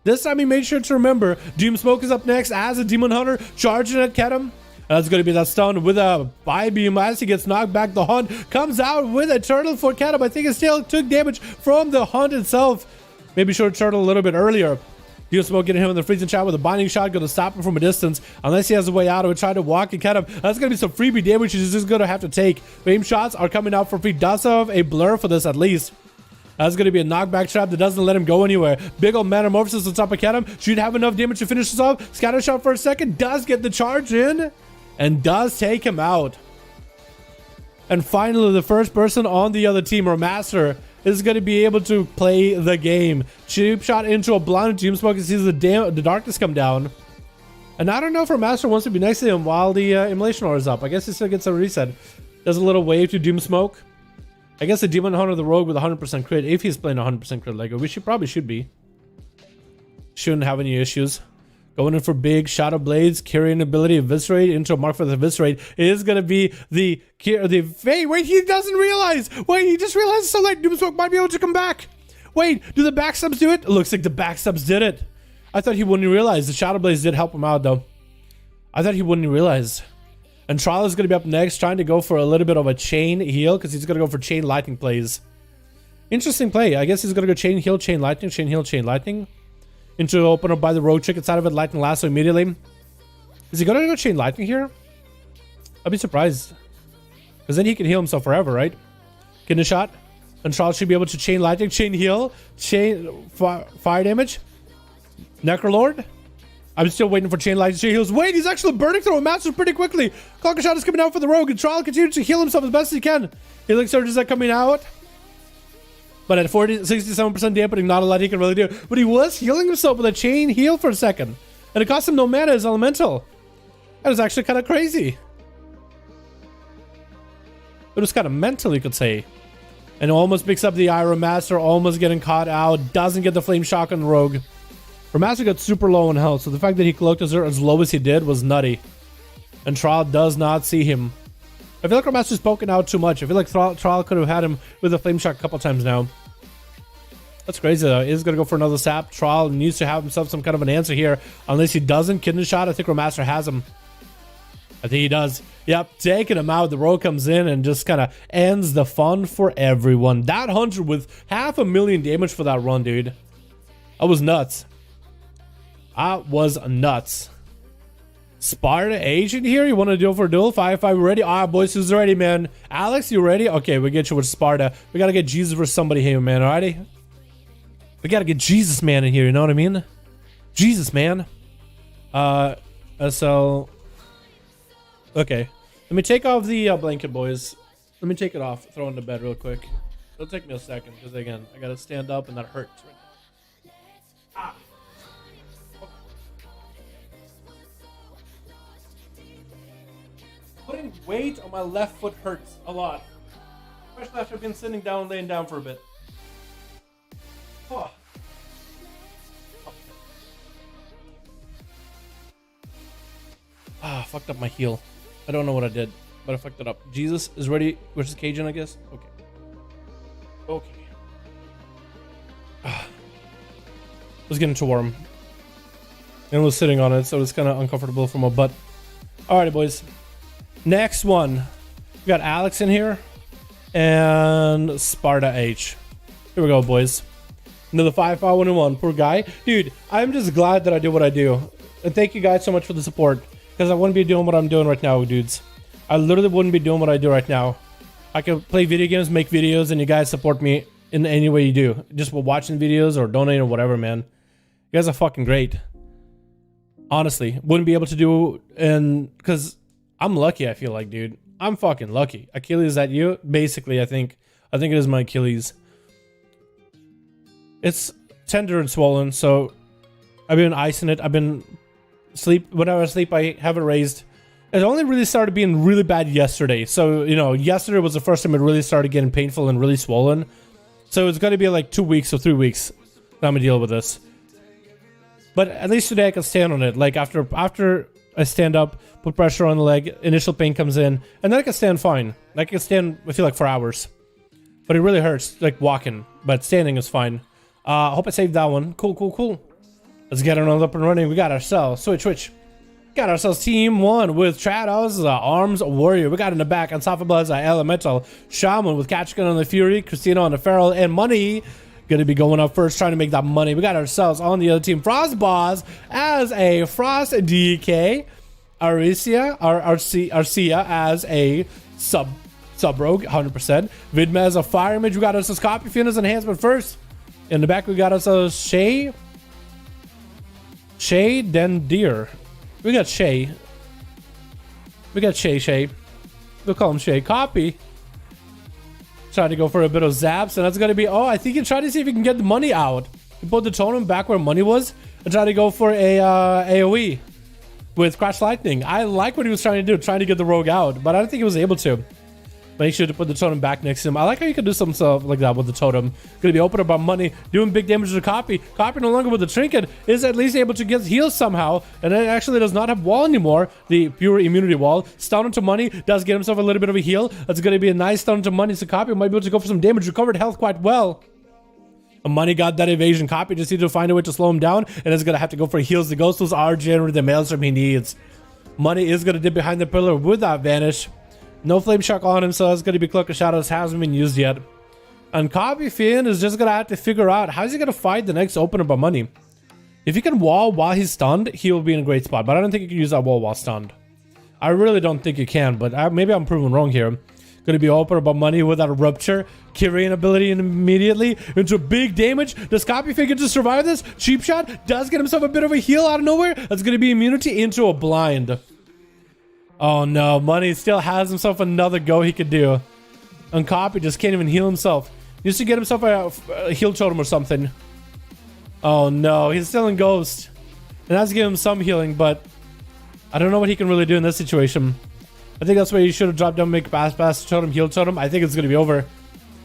This time he made sure to remember. Doom Smoke is up next as a Demon Hunter charging at Kedem. That's going to be that stun with a 5 as he gets knocked back. The Hunt comes out with a turtle for Kedem. I think it still took damage from the Hunt itself. Maybe short turtle a little bit earlier. Doom Smoke getting him in the freezing shot with a binding shot. Going to stop him from a distance unless he has a way out. Or try to walk and Kedem. That's going to be some freebie damage he's just going to have to take. Aim shots are coming out for free. Does have a blur for this at least. That's going to be a knockback trap that doesn't let him go anywhere. Big old Metamorphosis on top of Kedem. Should have enough damage to finish this off. Scatter shot for a second. Does get the charge in. And does take him out. And finally, the first person on the other team, or Master, is going to be able to play the game. Cheap shot into a blind. Doom Smoke sees the darkness come down. And I don't know if our Master wants to be next to him while the immolation aura is up. I guess he still gets a reset. Does a little wave to Doom Smoke. I guess the Demon Hunter, the Rogue with 100% crit, if he's playing 100% crit, like we probably should be. Shouldn't have any issues. Going in for big Shadow Blades, carrying ability, Eviscerate into a mark for the Eviscerate is going to be the wait, he doesn't realize. Wait, he just realized so late. Doom Smoke might be able to come back. Wait, do the backstabs do it? It looks like the backstabs did it. I thought he wouldn't realize. The Shadow Blades did help him out though. I thought he wouldn't realize. And Trial is going to be up next, trying to go for a little bit of a chain heal because he's going to go for chain lightning plays. Interesting play. I guess he's going to go chain heal, chain lightning, chain heal, chain lightning. Into open up by the Rogue Chick inside of it, lightning lasso immediately. Is he going to go chain lightning here? I'd be surprised. Because then he can heal himself forever, right? Getting a shot. And Trial should be able to chain lightning, chain heal, chain fire damage. Necrolord. I'm still waiting for chain lightning, chain heals. Wait, he's actually burning through a master pretty quickly. Clocker shot is coming out for the Rogue, and Trial continues to heal himself as best as he can. Healing surges are coming out. But at 67% dampening, not a lot he can really do. But he was healing himself with a chain heal for a second. And it cost him no mana as elemental. That was actually kind of crazy. It was kind of mental, you could say. And almost picks up the Iron Master, almost getting caught out. Doesn't get the Flame Shock on the Rogue. Master got super low in health, so the fact that he cloaked as low as he did was nutty. And Trial does not see him. I feel like our Master's poking out too much. I feel like Trial could have had him with a Flame Shock a couple times now. That's crazy though. He's going to go for another sap. Trial needs to have himself some kind of an answer here. Unless he doesn't. Kidney shot. I think our Master has him. I think he does. Yep, taking him out. The Rogue comes in and just kind of ends the fun for everyone. That Hunter with 500,000 damage for that run, dude. That was nuts. That was nuts. Sparta agent here. You want to do for a duel? 5v5 ready? Alright, boys, who's ready, man? Alex, you ready? Okay, we get you with Sparta. We gotta get Jesus for somebody here, man. Alrighty? We gotta get Jesus, man, in here. You know what I mean? Jesus, man. So okay. Let me take off the blanket, boys. Let me take it off. Throw it in the bed real quick. It'll take me a second because again, I gotta stand up and that hurts right now. Ah. Putting weight on my left foot hurts a lot. Especially after I've been sitting down, laying down for a bit. Oh. Ah, fucked up my heel. I don't know what I did, but I fucked it up. Jesus is ready versus Cajun, I guess. Okay. Okay. Ah. It was getting too warm. And I was sitting on it, so it's kind of uncomfortable for my butt. Alrighty, boys. Next one. We got Alex in here. And Sparta H. Here we go, boys. Another 5v5 1v1. Poor guy. Dude, I'm just glad that I do what I do. And thank you guys so much for the support. Because I wouldn't be doing what I'm doing right now, dudes. I literally wouldn't be doing what I do right now. I could play video games, make videos, and you guys support me in any way you do. Just watching videos or donating or whatever, man. You guys are fucking great. Honestly, wouldn't be able to do, and because I'm lucky, I feel like, dude. I'm fucking lucky. Achilles, is that you? Basically, I think it is my Achilles. It's tender and swollen, so I've been icing it. I've been whenever I sleep, I have it raised. It only really started being really bad yesterday. So, you know, yesterday was the first time it really started getting painful and really swollen. So it's going to be like 2 weeks or 3 weeks that I'm going to deal with this. But at least today I can stand on it. Like after I stand up, put pressure on the leg, initial pain comes in, and then I can stand fine. I can stand, I feel like, for hours. But it really hurts, like walking, but standing is fine. I hope I saved that one. Cool, cool, cool. Let's get it on up and running. We got ourselves, switch. Got ourselves team 1 with Trados, Arms Warrior. We got in the back, Unstoppable as Elemental, Shaman with Catchkin on the Fury, Christina on the Feral, and Money gonna be going up first, trying to make that money. We got ourselves on the other team, Frost Boss as a Frost DK, Arcia as a sub rogue, 100%. Vidma as a Fire Mage. We got ourselves Copy Fiend enhancement first. In the back, we got ourselves Shay, then Deer. We got Shay. Shay. We'll call him Shay. Copy. Trying to go for a bit of zaps, and that's gonna be, oh, I think he tried to see if he can get the money out. He put the totem back where money was and tried to go for a AoE with Crash Lightning. I like what he was trying to do, trying to get the rogue out, but I don't think he was able to. Make sure to put the totem back next to him. I like how you can do some stuff like that with the totem. Gonna be open about money, doing big damage to Copy. Copy no longer with the trinket is at least able to get heals somehow, and it actually does not have wall anymore. The pure immunity wall. Stun into money, does get himself a little bit of a heal. That's gonna be a nice stun into money, so Copy might be able to go for some damage. Recovered health quite well. Money got that evasion. Copy just needs to find a way to slow him down, and is gonna have to go for heals. The ghosts are generating the maelstrom he needs. Money is gonna dip behind the pillar with that vanish. No Flame Shock on him, so that's going to be Cloak of Shadows. Hasn't been used yet. And Copy Fiend is just going to have to figure out how's he going to fight the next opener by money. If he can wall while he's stunned, he will be in a great spot. But I don't think he can use that wall while stunned. I really don't think he can, but maybe I'm proven wrong here. Going to be opener by money with that Rupture. Kyrian ability immediately into big damage. Does Copy Fiend get to survive this? Cheap Shot does get himself a bit of a heal out of nowhere. That's going to be immunity into a blind. Oh no, Money still has himself another go he could do. And Copy just can't even heal himself. He needs to get himself a heal totem or something. Oh no, he's still in Ghost. And that's giving him some healing, but I don't know what he can really do in this situation. I think that's where you should have dropped down, make pass totem, heal totem. I think it's going to be over.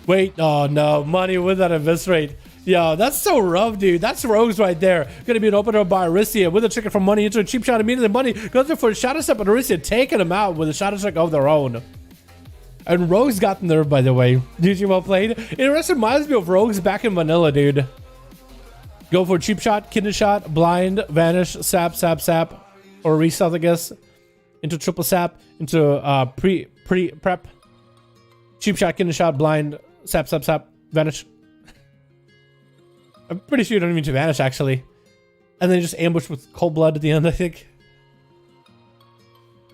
Wait, oh no, Money with that eviscerate. Yo, that's so rough, dude. That's rogues right there. Gonna be an opener by Arisia with a ticket from Money into a cheap shot immediately. Money goes there for a shadow step, and Arisia taking him out with a shadow step of their own. And Rogues got nerfed, by the way. GG, well played. It reminds me of Rogues back in vanilla, dude. Go for a cheap shot, kidney shot, blind, vanish, sap, or reset, I guess. Into triple sap, into prep. Cheap shot, kidney shot, blind, sap, vanish. I'm pretty sure you don't even need to vanish, actually. And then just ambush with cold blood at the end, I think.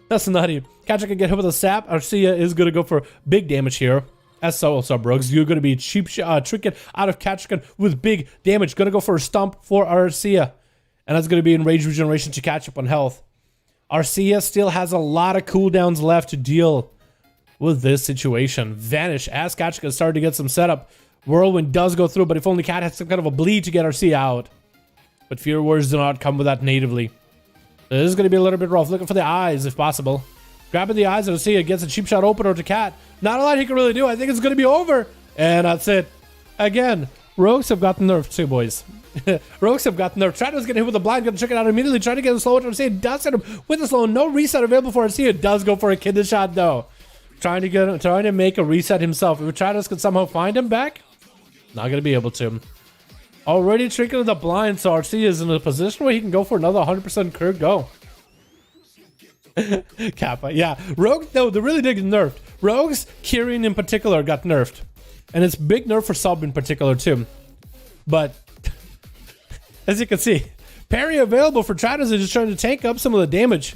That's nutty. Catcher can get hit with a sap. Arcia is going to go for big damage here. As so, Rogues. You're going to be cheap trinket out of Catcher with big damage. Going to go for a stomp for Arcia. And that's going to be in rage regeneration to catch up on health. Arcia still has a lot of cooldowns left to deal with this situation. Vanish as Catcher started to get some setup. Whirlwind does go through, but if only Cat has some kind of a bleed to get Arcia out. But Fear Words do not come with that natively. So this is going to be a little bit rough. Looking for the eyes, if possible. Grabbing the eyes, Arcia gets a cheap shot opener to Cat. Not a lot he can really do. I think it's going to be over. And that's it. Again, Rogues have gotten nerfed too, boys. Rogues have gotten nerfed. Trados getting hit with a blind, gonna check it out immediately. Trying to get a slow to Arcia. Does hit him with a slow. No reset available for Arcia. Does go for a kidney shot though. Trying to make a reset himself. If Trados could somehow find him back, not gonna be able to. Already tricking with the blind, so Arcia is in a position where he can go for another 100% curve go. Kappa, yeah. Rogue, no, they really did get nerfed. Rogues, Kyrian in particular, got nerfed. And it's big nerf for sub in particular too. But as you can see, parry available for Trados is just trying to tank up some of the damage.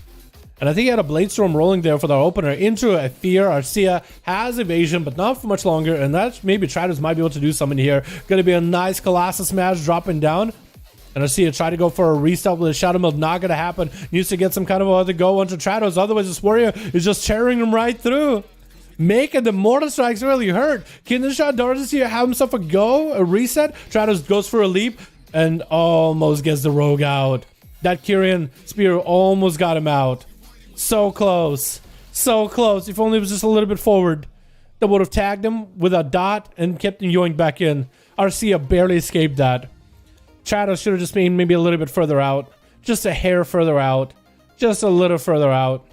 And I think he had a Blade Storm rolling there for the opener into a Fear. Arcia has evasion, but not for much longer. And that's maybe Trados might be able to do something here. Going to be a nice Colossus smash dropping down. And Arcia try to go for a restart with a Shadow Meld. Not going to happen. Needs to get some kind of other go onto Trados. Otherwise, this warrior is just tearing him right through. Making the Mortal Strikes really hurt. Kidney Shot does here have himself a go, a reset. Trados goes for a leap and almost gets the rogue out. That Kyrian Spear almost got him out. So close. So close. If only it was just a little bit forward. That would have tagged him with a dot and kept him yoinked back in. Arcia barely escaped that. Trados should have just been maybe a little bit further out. Just a hair further out. just a little further out.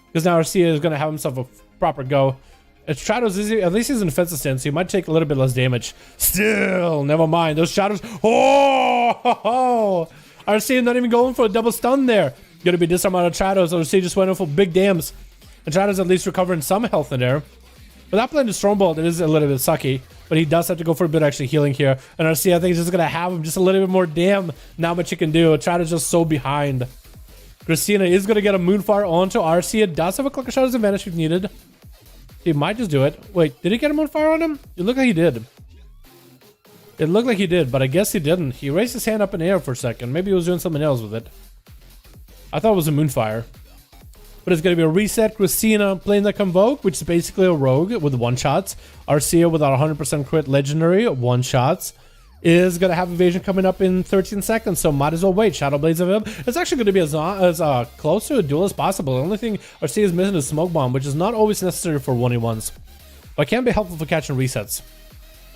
Because now Arcia is going to have himself a proper go. It's Shadows, at least he's in defensive stance, so he might take a little bit less damage. Still, never mind. Those Shadows. Oh! Arcia not even going for a double stun there. Gonna be disarmed out of Shadows. Arcia just went in for big dams. And Shadows at least recovering some health in there. But that playing the Stormbolt, it is a little bit sucky. But he does have to go for a bit actually healing here. And Arcia, I think, is just gonna have him just a little bit more dam. Not much you can do. Shadows just so behind. Christina is gonna get a Moonfire onto Arcia. Does have a Click of Shadows advantage if needed. He might just do it. Wait, did he get a Moonfire on him? It looked like he did. It looked like he did, but I guess he didn't. He raised his hand up in the air for a second. Maybe he was doing something else with it. I thought it was a Moonfire. But it's going to be a reset. Christina playing the Convoke, which is basically a rogue with one-shots. Arcia without 100% crit legendary, one-shots. Is going to have evasion coming up in 13 seconds, so might as well wait. Shadow Blades of him. It's actually going to be as close to a duel as possible. The only thing Arcia is missing is Smoke Bomb, which is not always necessary for 1v1s. But can be helpful for catching resets.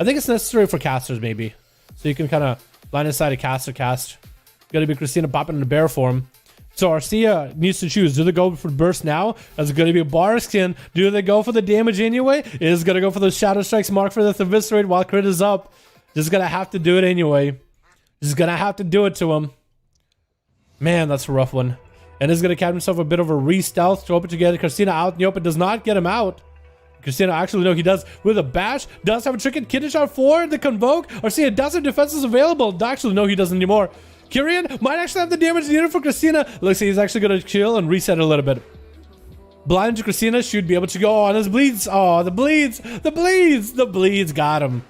I think it's necessary for casters, maybe. So you can kind of line aside a caster cast. Going to be Christina popping in the bear form. So Arcia needs to choose. Do they go for burst now? That's going to be a bar skin. Do they go for the damage anyway? Is going to go for the Shadow Strikes mark for the Eviscerate while crit is up. Just going to have to do it anyway. Just going to have to do it to him. Man, that's a rough one. And is going to catch himself a bit of a re-stealth to open to get Christina out in the open. Does not get him out. Christina actually, no, he does with a bash. Does have a trick and kidney shot for the Convoke. Arcia does have defenses available. Actually, no, he doesn't anymore. Kyrian might actually have the damage needed for Christina. Looks like he's actually going to chill and reset a little bit. Blind to Christina should be able to go on his bleeds. Oh, the bleeds. The bleeds. The bleeds got him.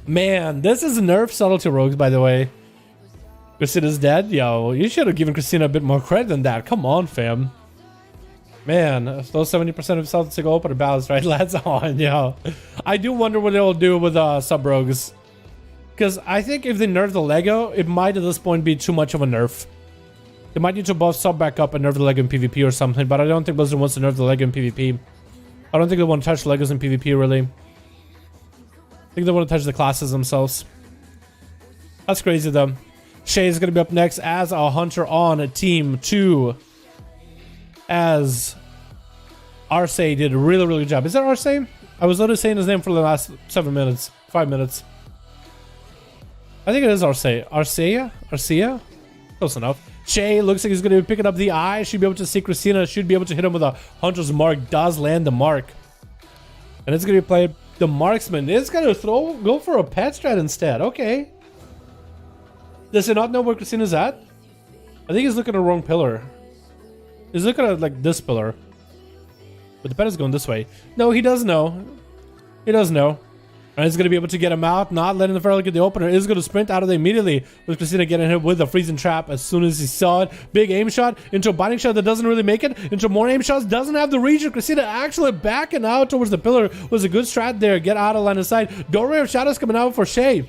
Man, this is nerf subtlety rogues, by the way. Christina's dead? Yo, you should have given Christina a bit more credit than that. Come on, fam. Man, those 70% of subtlety to go open a balance, right, lads? On, yo. I do wonder what they'll do with sub-rogues. Because I think if they nerf the Lego, it might at this point be too much of a nerf. They might need to buff sub back up and nerf the Lego in PvP or something, but I don't think Blizzard wants to nerf the Lego in PvP. I don't think they want to touch Legos in PvP, really. I think they want to touch the classes themselves. That's crazy, though. Shay is going to be up next as a hunter on a team 2. As Arce did a really, really good job. Is that Arce? I was literally saying his name for the last 7 minutes. 5 minutes. I think it is Arce. Arcea? Arcea? Close enough. Shay looks like he's going to be picking up the eye. Should be able to see Christina. Should be able to hit him with a Hunter's Mark. Does land the mark. And it's going to be played. The Marksman is going to go for a pet strat instead. Okay. Does he not know where Christina's at? I think he's looking at the wrong pillar. He's looking at like this pillar. But the pet is going this way. No, he does know. He does know. And he's going to be able to get him out, not letting the Feral get the opener. Is going to sprint out of there immediately with Christina getting hit with a freezing trap as soon as he saw it. Big aim shot into a binding shot that doesn't really make it. Into more aim shots, doesn't have the reach. Christina actually backing out towards the pillar was a good strat there. Get out of line of sight. Doorway of Shadows coming out for Shay.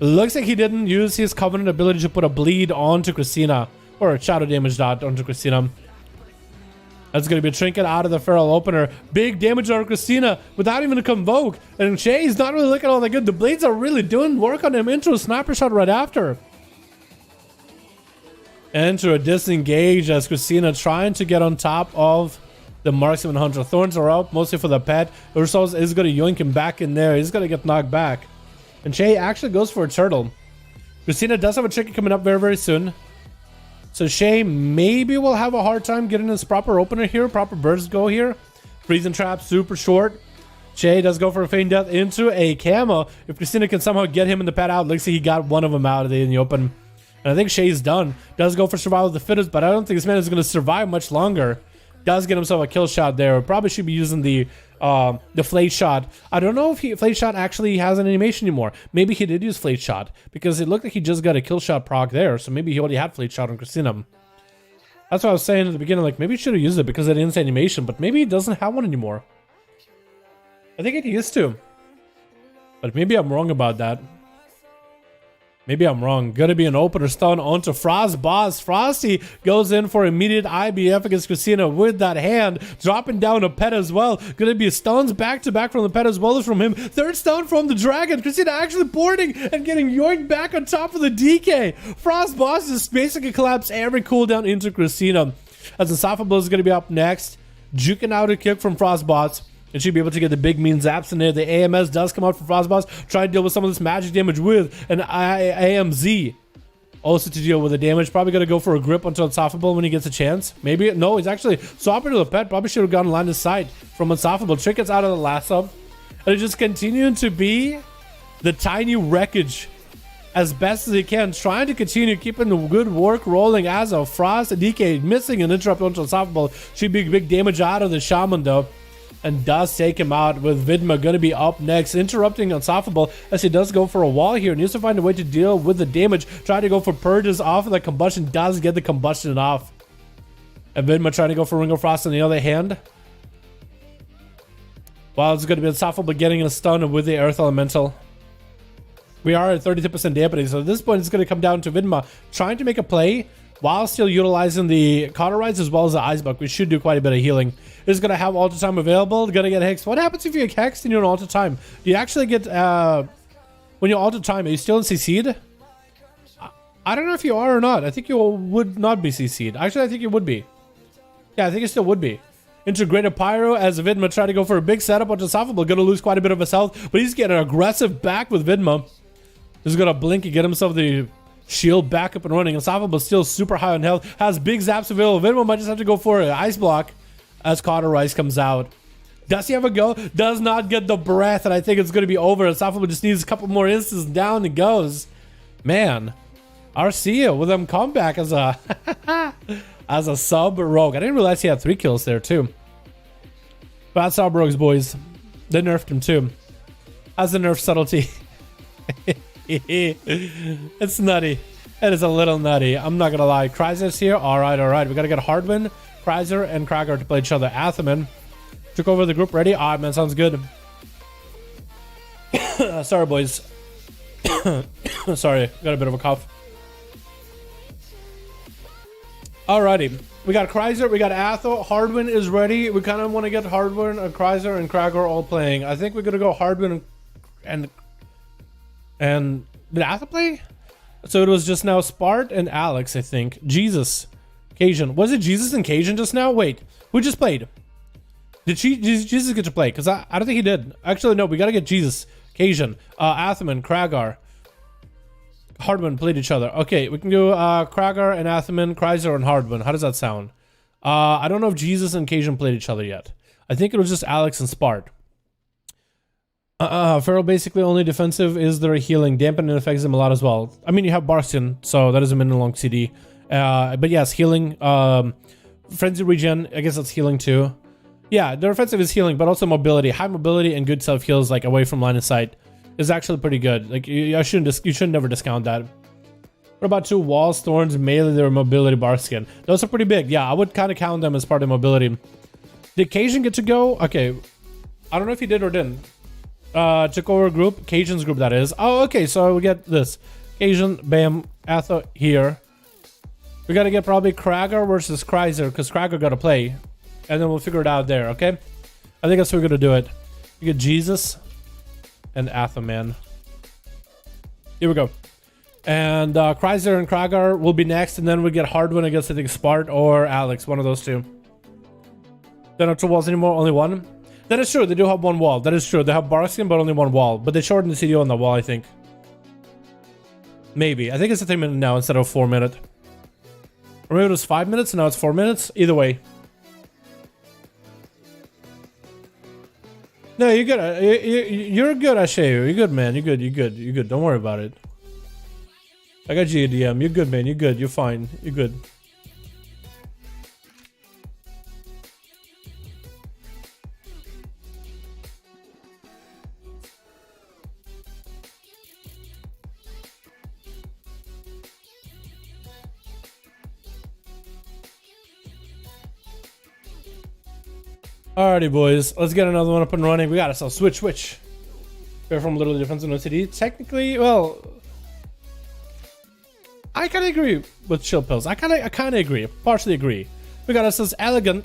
Looks like he didn't use his Covenant ability to put a bleed onto Christina. Or a shadow damage dot onto Christina. That's going to be a trinket out of the Feral opener. Big damage on Christina without even a Convoke. And Shay's not really looking all that good. The blades are really doing work on him into a sniper shot right after. Enter a disengage as Christina trying to get on top of the Marksman Hunter. Thorns are up, mostly for the pet. Ursos is going to yoink him back in there. He's going to get knocked back. And Shay actually goes for a turtle. Christina does have a trinket coming up very, very soon. So Shay maybe will have a hard time getting his proper opener here, proper burst go here. Freezing trap, super short. Shay does go for a feign death into a camo. If Christina can somehow get him in the pad out, looks like he got one of them out of in the open. And I think Shay's done. Does go for survival of the fittest, but I don't think this man is going to survive much longer. Does get himself a kill shot there. Probably should be using the Flate Shot. I don't know if Flate Shot actually has an animation anymore. Maybe he did use Flate Shot because it looked like he just got a kill shot proc there. So maybe he already had Flate Shot on Christina. That's what I was saying at the beginning. Like maybe he should have used it because it didn't animation, but maybe he doesn't have one anymore. I think it used to, but maybe I'm wrong about that. Maybe I'm wrong. Gonna be an opener stun onto Frost Boss. Frosty goes in for immediate IBF against Christina with that hand. Dropping down a pet as well. Gonna be stuns back to back from the pet as well as from him. Third stun from the dragon. Christina actually boarding and getting yoinked back on top of the DK. Frost Boss just basically collapsed every cooldown into Christina. as Insufferable is going to be up next, juking out a kick from Frostbots. It should be able to get the big mean zaps in there. The AMS does come out from Frostbots. Try to deal with some of this magic damage with an AMZ. Also to deal with the damage. Probably going to go for a grip until Insufferable when he gets a chance. Maybe. No, he's actually swapping to the pet. Probably should have gotten line of sight from Insufferable. Trick gets out of the lasso. And it's just continuing to be the tiny wreckage as best as he can. Trying to continue keeping the good work rolling as a Frost. A DK missing an interrupt onto Insufferable. Should be big damage out of the Shaman though. And does take him out, with Vidma going to be up next, interrupting Insufferable as he does go for a wall here. Needs to find a way to deal with the damage. Trying to go for purges off of the combustion, does get the combustion off. And Vidma trying to go for Ring of Frost on the other hand. Well, it's going to be Insufferable getting a stun with the Earth Elemental. We are at 32% dampening, so at this point it's going to come down to Vidma trying to make a play while still utilizing the Cauterize as well as the Ice Buck. We should do quite a bit of healing. Is going to have Alter Time available. Going to get Hexed. What happens if you get Hexed and you're in Alter Time? Do you actually get, when you Alter Time, are you still in CC'd? I don't know if you are or not. I think you would not be CC'd. Actually, I think you would be. Yeah, I think it still would be. Integrated Pyro as Vidma try to go for a big setup onto Insufferable. Going to lose quite a bit of his health, but he's getting aggressive back with Vidma. He's going to blink and get himself the shield back up and running. Insufferable still super high on health. Has big zaps available. Vidma might just have to go for an Ice Block as Cauterize comes out. Does he have a go? Does not get the breath, and I think it's going to be over. Insufferable just needs a couple more instances. Down he goes. Man, Arcia with him comeback as a as a sub rogue. I didn't realize he had 3 kills there too. But that's sub rogues, boys. They nerfed him too. How's the nerf subtlety? It's nutty. It is a little nutty. I'm not gonna lie. Cryzer's here. Alright. We gotta get Hardwin, Cryzer, and Krager to play each other. Athaman took over the group. Ready? Alright, man. Sounds good. Sorry, boys. Sorry. Got a bit of a cough. Alrighty. We got Cryzer. We got Athel. Hardwin is ready. We kind of want to get Hardwin, Cryzer, and Krager all playing. I think we're gonna go Hardwin and did Athel play? So it was just now Spart and Alex, I think. Jesus. Cajun. Was it Jesus and Cajun just now? Wait. Who just played? Did Jesus get to play? Because I don't think he did. Actually, no. We got to get Jesus. Cajun. Athaman. Kragar. Hardwin played each other. Okay. We can go Kragar and Athaman. Cryzer and Hardwin. How does that sound? I don't know if Jesus and Cajun played each other yet. I think it was just Alex and Spart. Feral basically only defensive. Is there a healing? Dampening affects him a lot as well. I mean, you have Barstin, so that is a minute long CD. But yes, healing. Frenzy regen, I guess that's healing too. Yeah, the offensive is healing, but also mobility. High mobility and good self heals, like away from line of sight, is actually pretty good. Like you should never discount that. What about 2 walls, thorns, melee, their mobility bar skin? Those are pretty big. Yeah, I would kind of count them as part of mobility. Did Cajun get to go? Okay, I don't know if he did or didn't. Took over group, Cajun's group that is. Oh, okay, so we get this. Cajun, bam, Atha here. We gotta get probably Krager versus Cryzer, because Krager gotta play. And then we'll figure it out there, okay? I think that's how we're gonna do it. We get Jesus and Atha, man. Here we go. And Cryzer and Krager will be next, and then we get Hardwin against, I think, Spart or Alex, one of those two. There are no 2 walls anymore, only 1. That is true, they do have 1 wall. That is true, they have Barskin, but only 1 wall. But they shortened the CDO on the wall, I think. Maybe. I think it's a 3 minute now instead of 4 minute. Or maybe it was 5 minutes and now it's 4 minutes. Either way. No, you're good. You're good, Ashayu. You're good, man. You're good. Don't worry about it. I got you, DM. You're good, man. You're good. You're fine. You're good. Alrighty, boys. Let's get another one up and running. We got ourselves switch. We're from literally different than OCD. Technically, well, I kind of agree with Chill Pills. I kind of agree. Partially agree. We got ourselves Elegant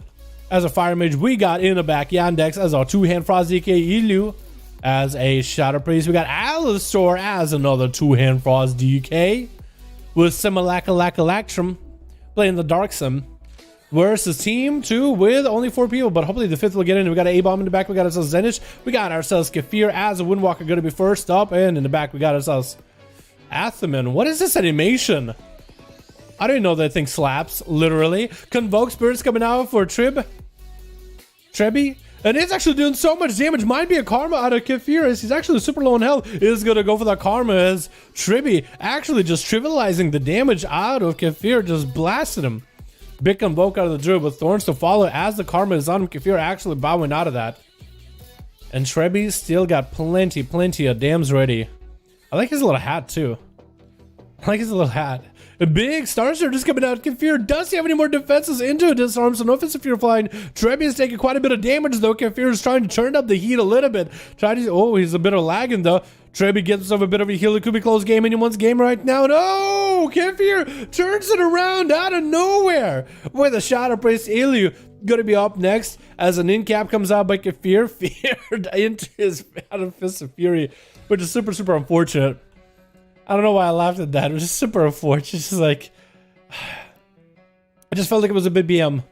as a Fire Mage. We got in the back Yandex as our 2-hand Frost DK. Ilu as a Shadow Priest. We got Alistor as another 2-hand Frost DK. With Simulacra playing the Dark Sim. versus team 2 with only 4 people, but hopefully the 5th will get in. We got an A-bomb in the back. We got ourselves Zenith. We got ourselves Kefir as a Windwalker going to be first up, and in the back we got ourselves Athaman. What is this animation? I don't even know that thing slaps, literally. Convoke Spirits coming out for Trebi. And it's actually doing so much damage. Might be a karma out of Kefir as he's actually super low in health. Is going to go for that karma as Trebi actually just trivializing the damage out of Kefir, just blasted him. Big Convoke out of the Druid with Thorns to follow as the karma is on him. Kefir actually bowing out of that. And Trebi still got plenty of dams ready. I like his little hat too. I like his little hat. A big Starster just coming out. Kefir, does he have any more defenses into a disarm? So no offensive fear flying. Trebi is taking quite a bit of damage though. Kefir is trying to turn up the heat a little bit. Oh, he's a bit of lagging though. Trebi gets himself a bit of a heal. It could be close game. Anyone's game right now. No! Kefir turns it around out of nowhere. With a shot of Praise Elu gonna be up next as an in-cap comes out by Kefir. Feared into his Battle Fist of Fury, which is super unfortunate. I don't know why I laughed at that. It was just super unfortunate. It's just like, I just felt like it was a bit BM.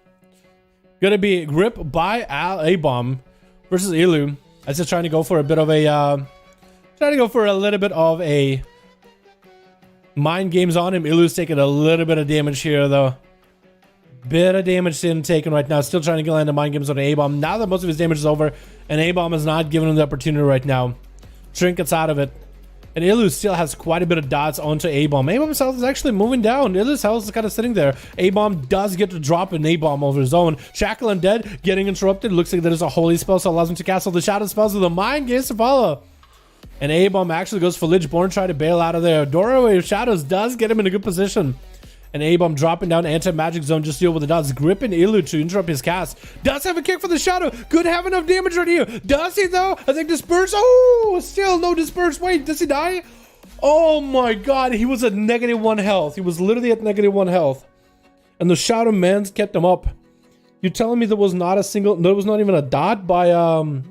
Gonna be Grip by A-Bomb versus Elu. I was just trying to go for a bit of a, little bit of a mind games on him. Elu's taking a little bit of damage here though. Bit of damage taken right now. Still trying to land the mind games on A-Bomb. Now that most of his damage is over, and A-Bomb is not giving him the opportunity right now. Trinkets out of it. And Elu still has quite a bit of dots onto A-Bomb. A-Bomb's health is actually moving down. Elu's health is kind of sitting there. A-Bomb does get to drop an A-Bomb over his own. Shackle Undead getting interrupted. Looks like there's a holy spell, so allows him to cast all the shadow spells with the mind games to follow. And A-Bomb actually goes for Lichborn, trying to bail out of there. Doorway of Shadows does get him in a good position. And A-Bomb dropping down anti-magic zone, just deal with the dots. Gripping Elu to interrupt his cast. Does have a kick for the shadow. Could have enough damage right here. Does he though? I think disperse. Oh, still no disperse. Wait, does he die? Oh my god, he was at -1 health. He was literally at -1 health. And the Shadow Mans kept him up. You're telling me there was not a single, there was not even a dot by, you're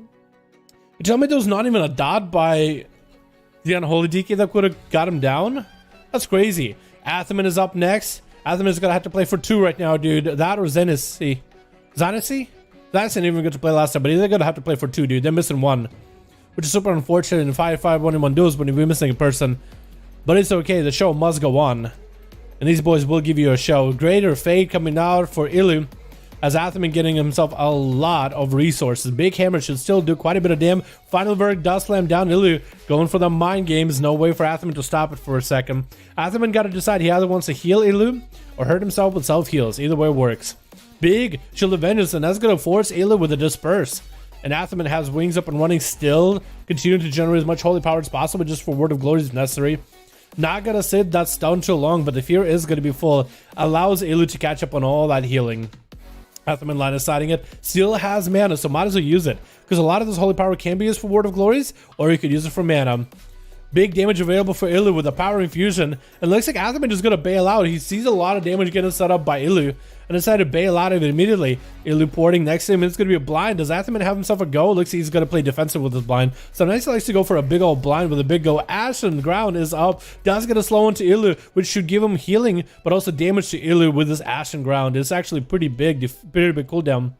telling me there was not even a dot by the Unholy DK that could have got him down? That's crazy. Athaman is up next. Athaman is gonna have to play for 2 right now, dude. That or Zenith. Zenith? That's not even good to play last time, but they're gonna have to play for 2, dude. They're missing 1. Which is super unfortunate in 5v5 1v1 DUELS when we're missing a person. But it's okay, the show must go on. And these boys will give you a show. Greater Fate coming out for Elu, as Athaman getting himself a lot of resources. Big Hammer should still do quite a bit of damage. Final Verdict does slam down Elu, going for the mind games. No way for Athaman to stop it for a second. Athaman got to decide he either wants to heal Elu or hurt himself with self-heals. Either way works. Big Shield of Vengeance, and that's going to force Elu with a Disperse. And Athaman has wings up and running still, continuing to generate as much holy power as possible just for Word of Glory if necessary. Not gonna sit that stun too long, but the fear is gonna be full. Allows Elu to catch up on all that healing. Athaman line deciding it. Still has mana, so might as well use it. Because a lot of this holy power can be used for Word of Glories, or you could use it for mana. Big damage available for Elu with a power infusion. And looks like Athaman is gonna bail out. He sees a lot of damage getting set up by Elu and decided to bail out of it immediately. Elu porting next to him. It's going to be a blind. Does Athaman have himself a go? Looks like he's going to play defensive with his blind. So nice likes to go for a big old blind with a big go. Ashen Ground is up. Does get a slow into Elu, which should give him healing, but also damage to Elu with this Ashen Ground. It's actually pretty big cooldown.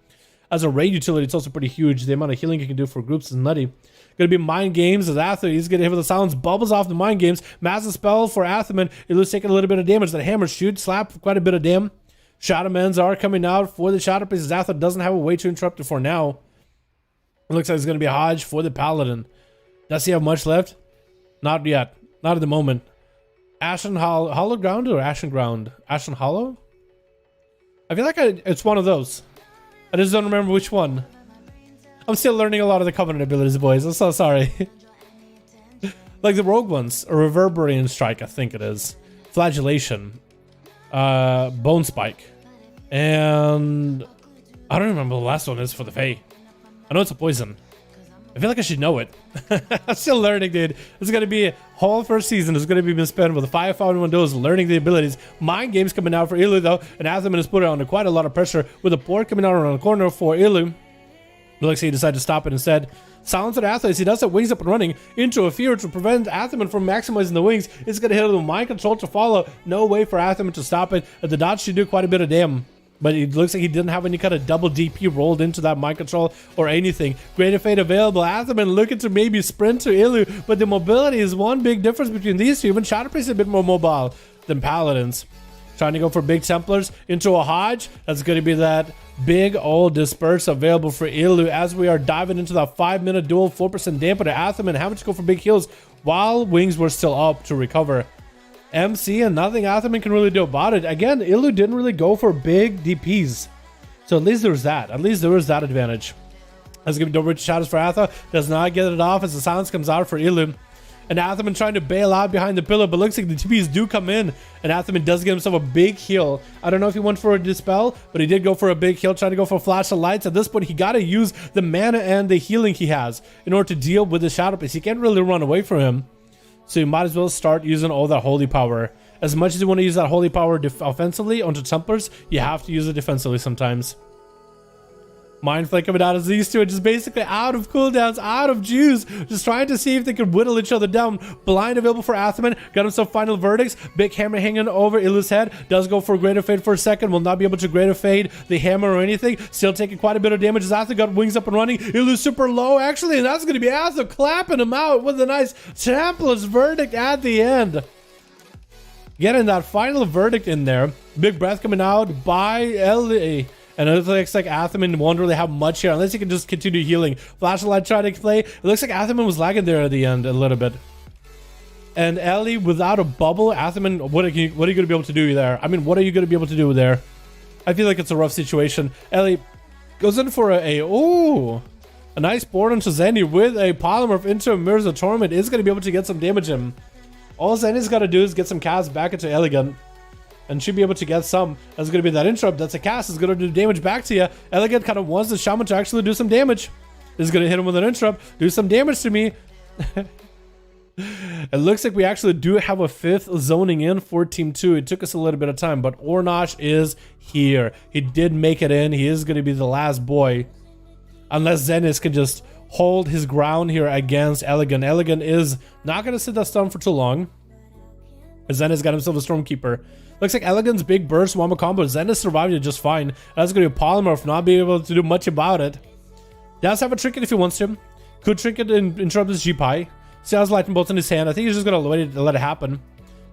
As a raid utility, it's also pretty huge. The amount of healing you can do for groups is nutty. Gonna be mind games as Athaman. He's gonna hit with the silence, bubbles off the mind games. Massive spell for Athaman. Elu's taking a little bit of damage. That hammer shoot, slap quite a bit of damage. Shadowlands are coming out for the Shadow Priest. Athaman doesn't have a way to interrupt it for now. It looks like it's gonna be a Hodge for the Paladin. Does he have much left? Not yet. Not at the moment. Ashen Hollow Ground or Ashen Ground? Ashen Hollow? I feel like it's one of those. I just don't remember which one. I'm still learning a lot of the Covenant abilities, boys. I'm so sorry. Like the rogue ones. A Reverberating Strike, I think it is. Flagellation. Bone Spike. And I don't remember the last one is for the Fae. I know it's a poison. I feel like I should know it. I'm still learning, dude. This is going to be a whole first season. It's going to be spent with the 5v5 1v1 DUELS, learning the abilities. Mind games coming out for Elu, though. And Athaman is put under quite a lot of pressure with a port coming out around the corner for Elu. Looks like he decided to stop it instead. Silence at Athaman. He does have wings up and running into a fear to prevent Athaman from maximizing the wings. It's going to hit him with mind control to follow. No way for Athaman to stop it. The dodge should do quite a bit of damage. But it looks like he didn't have any kind of double DP rolled into that mind control or anything. Greater Fate available. Atherman looking to maybe sprint to Illu, but the mobility is one big difference between these two. Even Shadowpriest is a bit more mobile than Paladins. Trying to go for big Templars into a Hodge. That's going to be that big old Disperse available for Illu as we are diving into that 5-minute duel. 4% dampener. Atherman having to go for big heals while Wings were still up to recover. MC and nothing Atherman can really do about it. Again, Illu didn't really go for big DPs. So at least there was that. At least there was that advantage. That's going to be Rich Shadows for Atha. Does not get it off as the silence comes out for Illu. And Atherman trying to bail out behind the pillar, but looks like the TPs do come in. And Atherman does get himself a big heal. I don't know if he went for a Dispel, but he did go for a big heal, trying to go for a Flash of Lights. At this point, he got to use the mana and the healing he has in order to deal with the Shadow Priest. He can't really run away from him. So you might as well start using all that holy power. As much as you want to use that holy power offensively onto Templars, you have to use it defensively sometimes. Mind Flake coming out as these two are just basically out of cooldowns, out of juice, just trying to see if they can whittle each other down. Blind available for Atherman, got himself final verdicts. Big hammer hanging over Illu's head, does go for a Greater Fade for a second, will not be able to Greater Fade the hammer or anything. Still taking quite a bit of damage as Ather got Wings up and running. Illu's super low actually, and that's going to be Ather clapping him out with a nice Templar's verdict at the end. Getting that final verdict in there. Big breath coming out by LA. And it looks like Atherman won't really have much here unless he can just continue healing. Flashlight trying to play. It looks like Atherman was lagging there at the end a little bit. And Ellie, without a bubble, Atherman, what are you going to be able to do there? I mean, what are you going to be able to do there? I feel like it's a rough situation. Ellie goes in for a nice board onto Zenny with a polymorph into a Mirrors of Torment. Is going to be able to get some damage in. All Zenny's got to do is get some casts back into Elegant. And should be able to get some. That's going to be that interrupt. That's a cast. It's going to do damage back to you. Elegant kind of wants the Shaman to actually do some damage. Is going to hit him with an interrupt. Do some damage to me. It looks like we actually do have a 5th zoning in for Team 2. It took us a little bit of time, but Ornosh is here. He did make it in. He is going to be the last boy. Unless Zenith can just hold his ground here against Elegant. Elegant is not going to sit that stun for too long. Zenith's got himself a Stormkeeper. Looks like Elegant's big burst wombo combo. Zenith survived it just fine. That's going to be a polymorph, not be able to do much about it. Does have a trinket if he wants to. Could trinket and interrupt his G-Pie. Still has lightning bolts in his hand. I think he's just going to let it happen.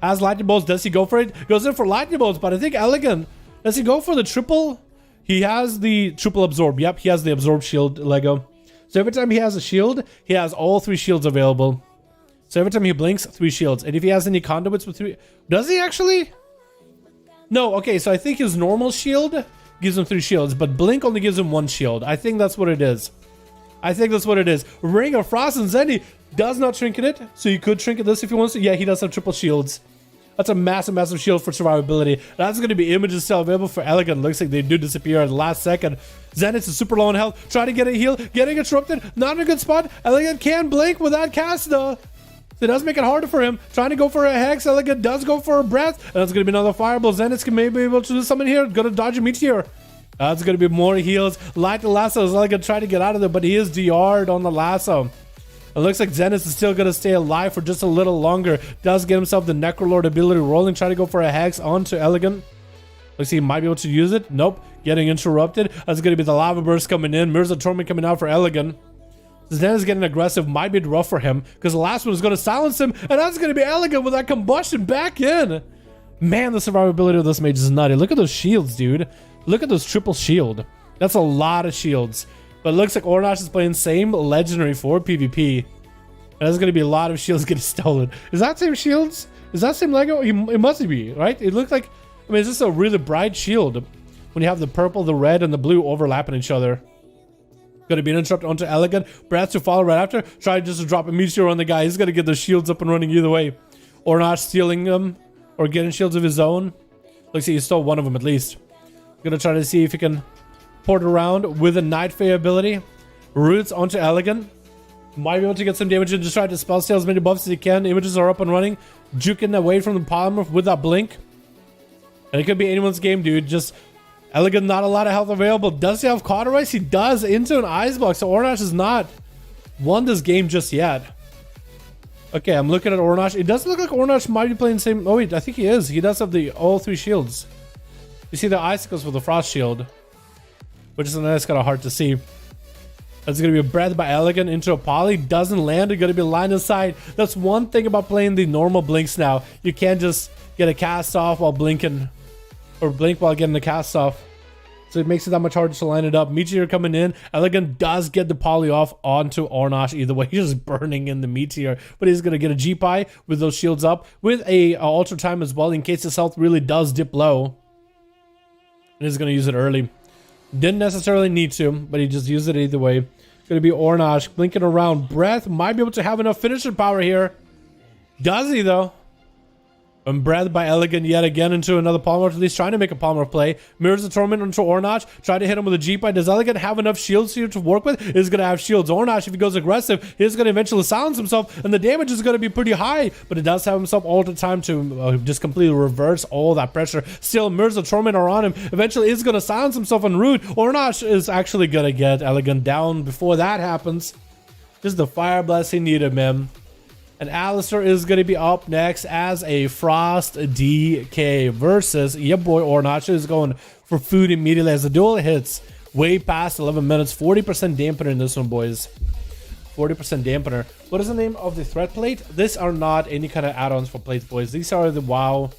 Has lightning bolts. Does he go for it? Goes in for lightning bolts, but I think Elegant, does he go for the triple? He has the triple absorb. Yep, he has the absorb shield Lego. So every time he has a shield, he has all 3 shields available. So every time he blinks, 3 shields. And if he has any conduits with 3... Does he actually? No, okay, so I think his normal shield gives him 3 shields, but Blink only gives him 1 shield. I think that's what it is. I think that's what it is. Ring of Frost and Zenny does not trinket it, so you could trinket this if he wants to. Yeah, he does have triple shields. That's a massive, massive shield for survivability. That's going to be images still available for Elegant. Looks like they do disappear at the last second. Zenith is super low on health. Trying to get a heal. Getting interrupted. Not in a good spot. Elegant can blink with that cast, though. So it does make it harder for him. Trying to go for a Hex. Elegant does go for a Breath. And that's going to be another Fireball. Zenith can maybe be able to do something here. Going to dodge a Meteor. That's going to be more heals. Light the Lasso is Elegant trying to get out of there, but he is DR'd on the Lasso. It looks like Zenith is still going to stay alive for just a little longer. Does get himself the Necrolord ability rolling. Trying to go for a Hex onto Elegant. Looks like he might be able to use it. Nope. Getting interrupted. That's going to be the Lava Burst coming in. Mirrors of Torment coming out for Elegant. Zenith is getting aggressive. Might be rough for him because the last one is going to silence him. And that's going to be Elegant with that combustion back in. Man, the survivability of this mage is nutty. Look at those shields, dude. Look at those triple shield. That's a lot of shields. But it looks like Ornosh is playing same legendary for PvP. And there's going to be a lot of shields getting stolen. Is that same shields? Is that same Lego? It must be, right? It looks like, I mean, it's just a really bright shield when you have the purple, the red, and the blue overlapping each other. Going to be an interrupt onto Elegant. Breath to follow right after. Try just to drop a Meteor on the guy. He's going to get the shields up and running either way. Ornosh stealing them or getting shields of his own. Looks like he stole one of them at least. Going to try to see if he can port around with a Night Fae ability. Roots onto Elegant. Might be able to get some damage and just try to spell steal as many buffs as he can. Images are up and running. Juking away from the polymorph with that blink. And it could be anyone's game, dude. Just Elegant, not a lot of health available. Does he have Cauterize? He does, into an Icebox. So Ornosh has not won this game just yet. Okay, I'm looking at Ornosh. It does look like Ornosh might be playing the same. Oh wait, I think he is. He does have the all 3 shields. You see the icicles with the frost shield, which is nice, kind of hard to see. That's going to be a breath by Elegant into a poly. Doesn't land. It's going to be line of sight. That's one thing about playing the normal blinks now. You can't just get a cast off while blinking, or blink while getting the cast off. So it makes it that much harder to line it up. Meteor coming in. Elegant does get the poly off onto Ornash either way. He's just burning in the Meteor. But he's going to get a G-Pie with those shields up. With a Ultra Time as well in case his health really does dip low. And he's going to use it early. Didn't necessarily need to, but he just used it either way. Going to be Ornash blinking around. Breath might be able to have enough finisher power here. Does he though? And Breath by Elegant yet again into another Polymorph. At least trying to make a Polymorph play. Mirrors the Torment into Ornash. Try to hit him with a G-Pie. Does Elegant have enough shields here to work with? He's going to have shields. Ornash, if he goes aggressive, he's going to eventually silence himself. And the damage is going to be pretty high. But it does have himself all the time to just completely reverse all that pressure. Still, Mirrors the Torment are on him. Eventually, he's going to silence himself on route. Ornash is actually going to get Elegant down before that happens. Just the Fire Blast he needed, man. And Alistair is going to be up next as a Frost DK versus your boy Ornash is going for food immediately as the duel hits way past 11 minutes. 40% dampener in this one, boys. 40% dampener. What is the name of the threat plate? These are not any kind of add-ons for plates, boys. These are the WoW.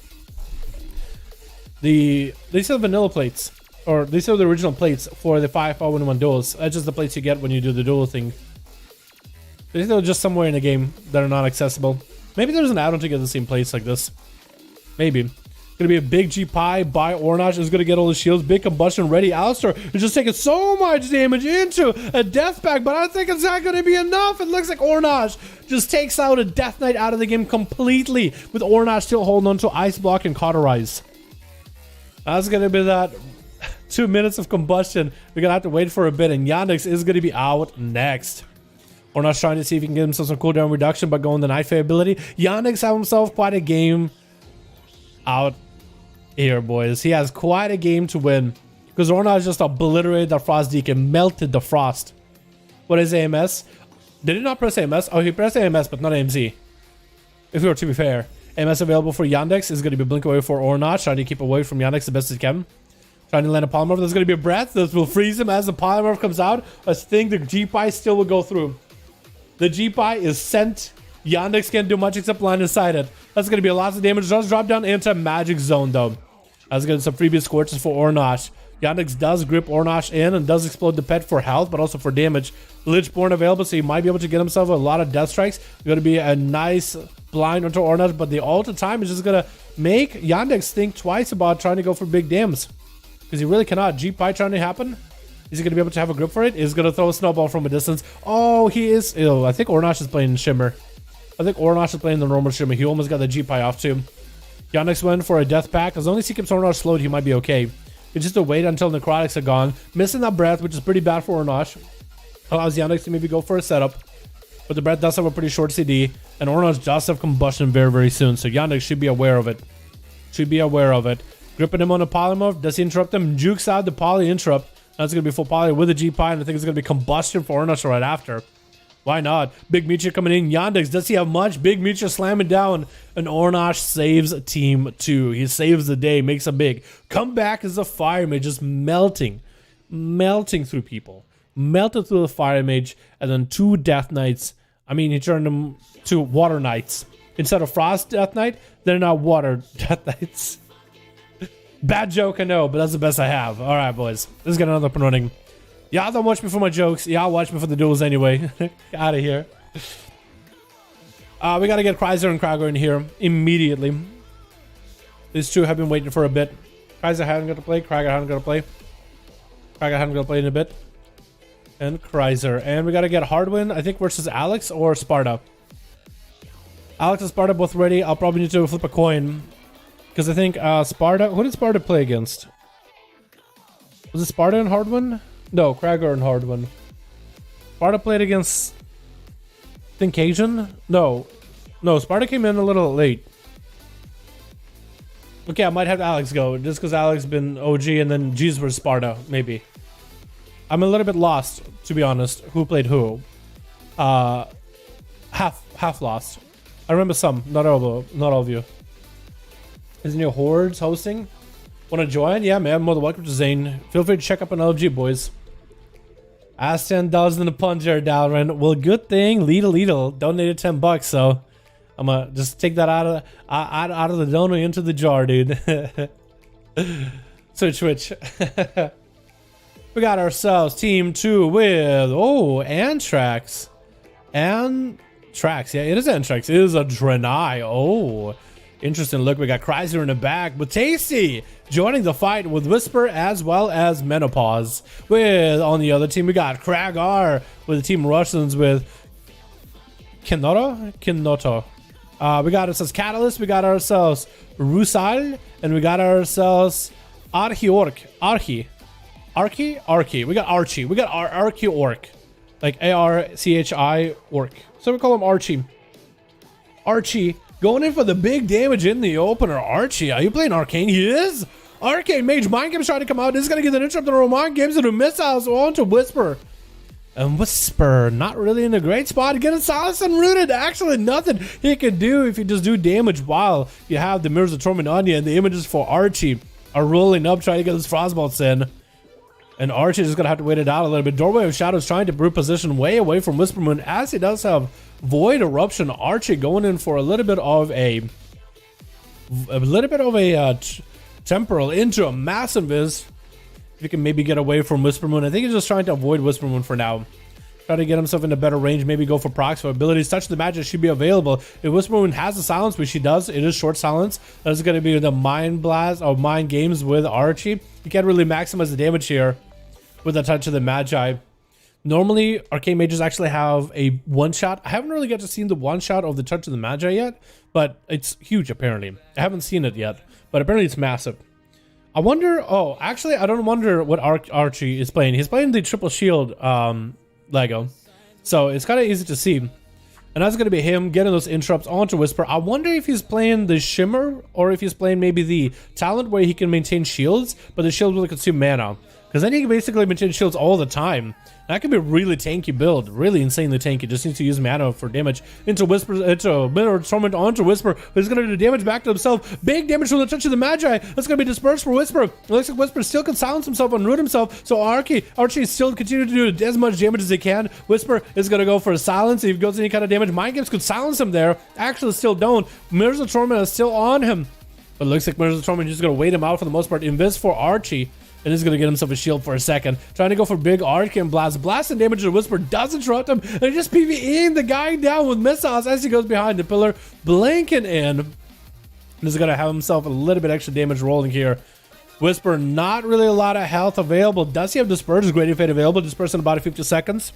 These are vanilla plates. Or these are the original plates for the 5V5 1v1 Duels. That's just the plates you get when you do the duel thing. They're just somewhere in the game that are not accessible. Maybe there's an add-on to get the same place like this. Maybe. Gonna be a big G-Pie by Ornash. Is gonna get all the shields. Big combustion ready. Alistair is just taking so much damage into a death pack, but I think it's not gonna be enough. It looks like Ornash just takes out a Death Knight out of the game completely, with Ornash still holding on to Ice Block and Cauterize. That's gonna be that 2 minutes of combustion. We're gonna have to wait for a bit, and Yandex is gonna be out next. Ornash trying to see if he can get himself some cooldown reduction by going the Night Fae ability. Yandex have himself quite a game out here, boys. He has quite a game to win because Ornash just obliterated the Frost Deacon and melted the Frost. What is AMS? Did he not press AMS? Oh, he pressed AMS, but not AMZ. If we were to be fair. AMS available for Yandex is going to be blink away for Ornash, trying to keep away from Yandex the best he can. Trying to land a Polymorph. There's going to be a Breath that will freeze him as the Polymorph comes out. I think the G-Pie still will go through. The G-Pie is sent. Yandex can't do much except line inside it. That's going to be a lot of damage. Does drop down into Magic Zone, though. That's getting some freebie scorches for Ornash. Yandex does grip Ornash in and does explode the pet for health, but also for damage. Lichborn available, so he might be able to get himself a lot of death strikes. Going to be a nice blind onto Ornash, but the ult time is just going to make Yandex think twice about trying to go for big dams. Because he really cannot. G-Pie trying to happen. Is he going to be able to have a grip for it? He's going to throw a snowball from a distance. Oh, he is. Ew, I think Ornash is playing Shimmer. I think Ornash is playing the normal Shimmer. He almost got the G-Pie off too. Yandex went for a death pack. As long as he keeps Ornash slowed, he might be okay. It's just to wait until necrotics are gone. Missing that breath, which is pretty bad for Ornash. Allows Yandex to maybe go for a setup. But the breath does have a pretty short CD. And Ornash does have combustion very, very soon. So Yandex should be aware of it. Should be aware of it. Gripping him on a polymorph. Does he interrupt him? Jukes out the poly interrupt. That's going to be full poly with a G-Pie, and I think it's going to be combustion for Ornash right after. Why not? Big Meteor coming in. Yandex, does he have much? Big Meteor slamming down, and Ornash saves team 2. He saves the day, makes a big comeback as a Fire Mage, just melting through people. Melted through the Fire Mage, and then 2 Death Knights. I mean, he turned them to Water Knights. Instead of Frost Death Knight, they're now Water Death Knights. Bad joke, I know, but that's the best I have. All right, boys. Let's get another up and running. Y'all don't watch me for my jokes. Y'all watch me for the duels anyway. Out of here. We got to get Chrysler and Krager in here immediately. These two have been waiting for a bit. Chrysler hadn't got to play. Krager hadn't got to play. Krager hadn't got to play in a bit. And Chrysler. And we got to get Hardwin, I think, versus Alex or Sparta. Alex and Sparta both ready. I'll probably need to flip a coin. Because I think Sparta... Who did Sparta play against? Was it Sparta and Hardwin? No, Krager and Hardwin. Sparta played against... I think Cajun? No. No, Sparta came in a little late. Okay, I might have Alex go. Just because Alex been OG and then G's versus Sparta. Maybe. I'm a little bit lost, to be honest. Who played who? Half lost. I remember some. Not all of you. Isn't your Hordes hosting? Want to join? Yeah, man. More than welcome to Zane. Feel free to check up on LG, boys. Ask 10,000 in the punch there, Dalaran. Well, good thing Lidl donated $10, so I'm gonna just take that out of the donut into the jar, dude. Switch. We got ourselves team 2 with Antrax. Antrax, yeah, it is Antrax. It is a Draenei. Oh, interesting look. We got Chrysler in the back, but Tasty joining the fight with Whisper as well as Menopause. With on the other team, we got Kragar with the team Russians with Kinoto. We got ourselves Catalyst, we got ourselves Rusal, and we got ourselves Archie. We got Archie. We got our Archie Orc. Like ARCHI Orc. So we call him Archie. Archie going in for the big damage in the opener. Archie, are you playing Arcane? He is. Arcane Mage Mind Games trying to come out. This is going to get an interrupt on Mind Games into missiles on to Whisper. And Whisper, not really in a great spot. Getting silenced and rooted. Actually, nothing he can do if you just do damage while you have the Mirrors of Torment on you. And the images for Archie are rolling up, trying to get his Frostbolts in. And Archie is going to have to wait it out a little bit. Doorway of Shadows trying to brew position way away from Whisper Moon, as he does have Void Eruption. Archie going in for a little bit of a temporal into a massive Viz. If you can maybe get away from Whisper Moon. I think he's just trying to avoid Whisper Moon for now. Try to get himself into better range. Maybe go for procs for abilities. Touch the Magic should be available. If Whisper Moon has a silence, which she does, it is short silence. That's going to be the Mind Blast or Mind Games with Archie. You can't really maximize the damage here with a touch of the Magi. Normally, Arcane Mages actually have a one-shot. I haven't really got to see the one-shot of the touch of the Magi yet, but it's huge apparently. I haven't seen it yet, but apparently it's massive. I wonder, actually, I don't wonder what Archie is playing. He's playing the Triple Shield Lego, so it's kind of easy to see. And that's going to be him getting those interrupts onto Whisper. I wonder if he's playing the Shimmer or if he's playing maybe the talent where he can maintain shields, but the shield will consume mana. Because then he can basically maintain shields all the time. That could be a really tanky build. Really insanely tanky. Just needs to use mana for damage. Into Whisper, into Mirror Torment onto Whisper. He's going to do damage back to himself. Big damage from the touch of the Magi. That's going to be dispersed for Whisper. It looks like Whisper still can silence himself and root himself. So Archie is still continuing to do as much damage as he can. Whisper is going to go for a silence. If he goes any kind of damage, Mind Games could silence him there. Actually still don't. Mirrors of Torment is still on him. But it looks like Mirrors of Torment is just going to wait him out for the most part. Invis for Archie. And he's going to get himself a shield for a second. Trying to go for big Arcane Blast. Blasting damage to Whisper does interrupt him. And just PvEing the guy down with missiles as he goes behind the pillar. Blinking in. And he's going to have himself a little bit extra damage rolling here. Whisper, not really a lot of health available. Does he have Disperse? Great Fate available. Disperse in about 50 seconds.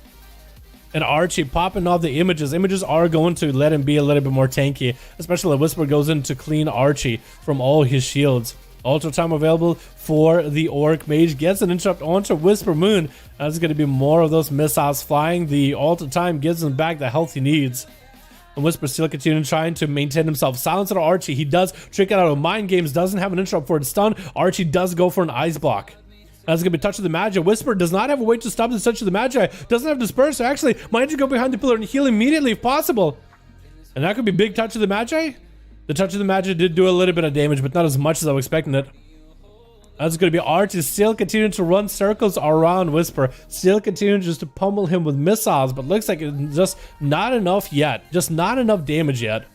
And Archie popping off the images. Images are going to let him be a little bit more tanky. Especially when Whisper goes in to clean Archie from all his shields. Ultra time available for the Orc Mage. Gets an interrupt onto Whisper Moon. That's going to be more of those missiles flying. The ultra time gives him back the health he needs. And Whisper still continuing trying to maintain himself. Silence on Archie. He does trick it out of Mind Games. Doesn't have an interrupt for the stun. Archie does go for an Ice Block. That's going to be Touch of the Magi. Whisper does not have a way to stop the Touch of the Magi. Doesn't have Disperse. So actually, might you go behind the pillar and heal immediately if possible. And that could be big Touch of the Magi. The Touch of the Magi did do a little bit of damage, but not as much as I was expecting it. That's going to be Archie still continuing to run circles around Whisper. Still continuing just to pummel him with missiles, but looks like it's just not enough yet. Just not enough damage yet.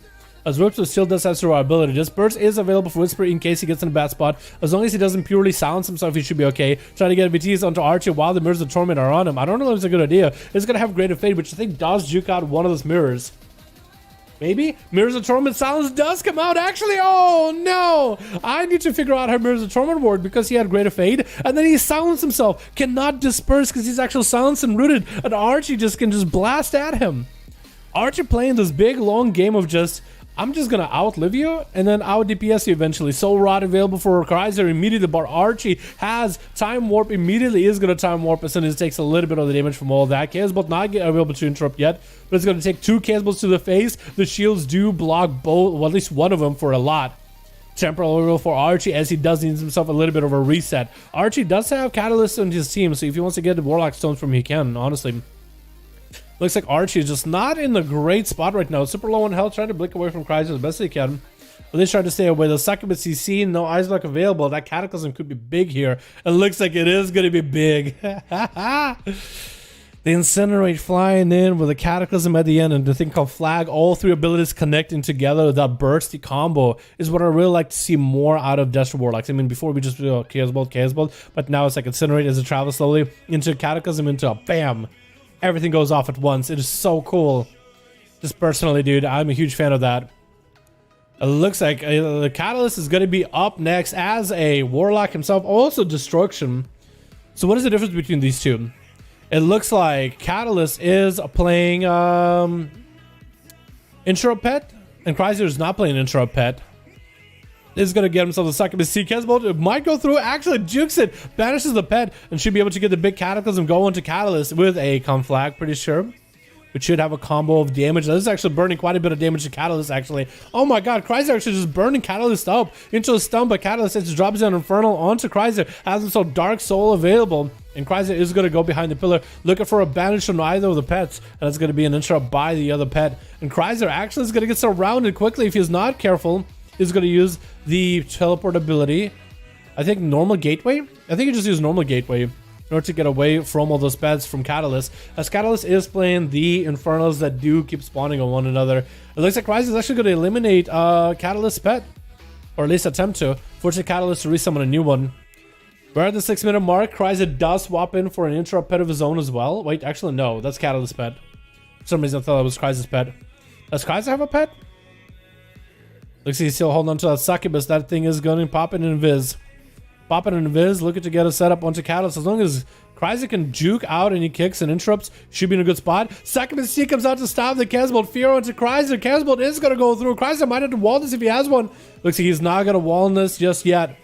As Whisper still does have survivability. Disperse is available for Whisper in case he gets in a bad spot. As long as he doesn't purely silence himself, he should be okay. Trying to get VTs onto Archie while the Mirrors of Torment are on him. I don't know if it's a good idea. It's going to have Greater Fate, which I think does juke out one of those mirrors. Maybe? Mirrors of Torment silence does come out, actually. Oh, no. I need to figure out how Mirrors of Torment work because he had Greater Fade. And then he silenced himself. Cannot disperse because he's actually silenced and rooted. And Archie just can just blast at him. Archie playing this big, long game of just, I'm just going to outlive you and then out DPS you eventually. Soul Rod available for Chrysler immediately, but Archie has Time Warp immediately, is going to Time Warp as soon as it takes a little bit of the damage from all that. Chaos Bolt not available to interrupt yet, but it's going to take 2 Chaos Bolts to the face. The shields do block both, well, at least one of them for a lot. Temporal Oil for Archie as he does need himself a little bit of a reset. Archie does have Catalyst on his team, so if he wants to get the Warlock Stones from him, he can, honestly. Looks like Archie is just not in a great spot right now. Super low on health, trying to blink away from Chrysler as best he can. But they try to stay away. The succubus CC, no eyes block available. That cataclysm could be big here. It looks like it is going to be big. The incinerate flying in with a cataclysm at the end and the thing called flag, all three abilities connecting together. That bursty combo is what I really like to see more out of Desert Warlocks. I mean, before we just do Chaos Bolt, but now it's like incinerate as it travels slowly into cataclysm, into a bam. Everything goes off at once. It is so cool. Just personally, dude, I'm a huge fan of that. It looks like the Catalyst is going to be up next as a Warlock himself. Also Destruction. So what is the difference between these two? It looks like Catalyst is playing Intro Pet, and Chrysler is not playing Intro Pet. Is going to get himself a succubus sea Bolt. It might go through, actually jukes it, banishes the pet, and should be able to get the big Cataclysm going to Catalyst with a conflag, pretty sure. Which should have a combo of damage. This is actually burning quite a bit of damage to Catalyst, actually. Oh my god, Chrysler actually just burning Catalyst up into a stun, but Catalyst just drops down Infernal onto Chrysler, has himself Dark Soul available, and Chrysler is going to go behind the pillar, looking for a banish from either of the pets, and it's going to be an interrupt by the other pet. And Chrysler actually is going to get surrounded quickly if he's not careful. He's going to use the teleport ability. I think normal gateway? I think he just used normal gateway in order to get away from all those pets from Catalyst, as Catalyst is playing the Infernals that do keep spawning on one another. It looks like Rise is actually going to eliminate Catalyst's pet, or at least attempt to, forcing Catalyst to resummon a new one. We're at the 6-minute mark. Chrysler does swap in for an interrupt pet of his own as well. Wait, actually no, that's Catalyst's pet. For some reason I thought it was Chrysler's pet. Does Chrysler have a pet? Looks like he's still holding on to that succubus. That thing is going to pop in invis. Pop it in invis, looking to get a setup onto Catalyst. As long as Chrysler can juke out any kicks and interrupts, should be in a good spot. Succubus C comes out to stop the Casbolt. Fear onto Chrysler. Casbolt is going to go through. Chrysler might have to wall this if he has one. Looks like he's not going to wall this just yet.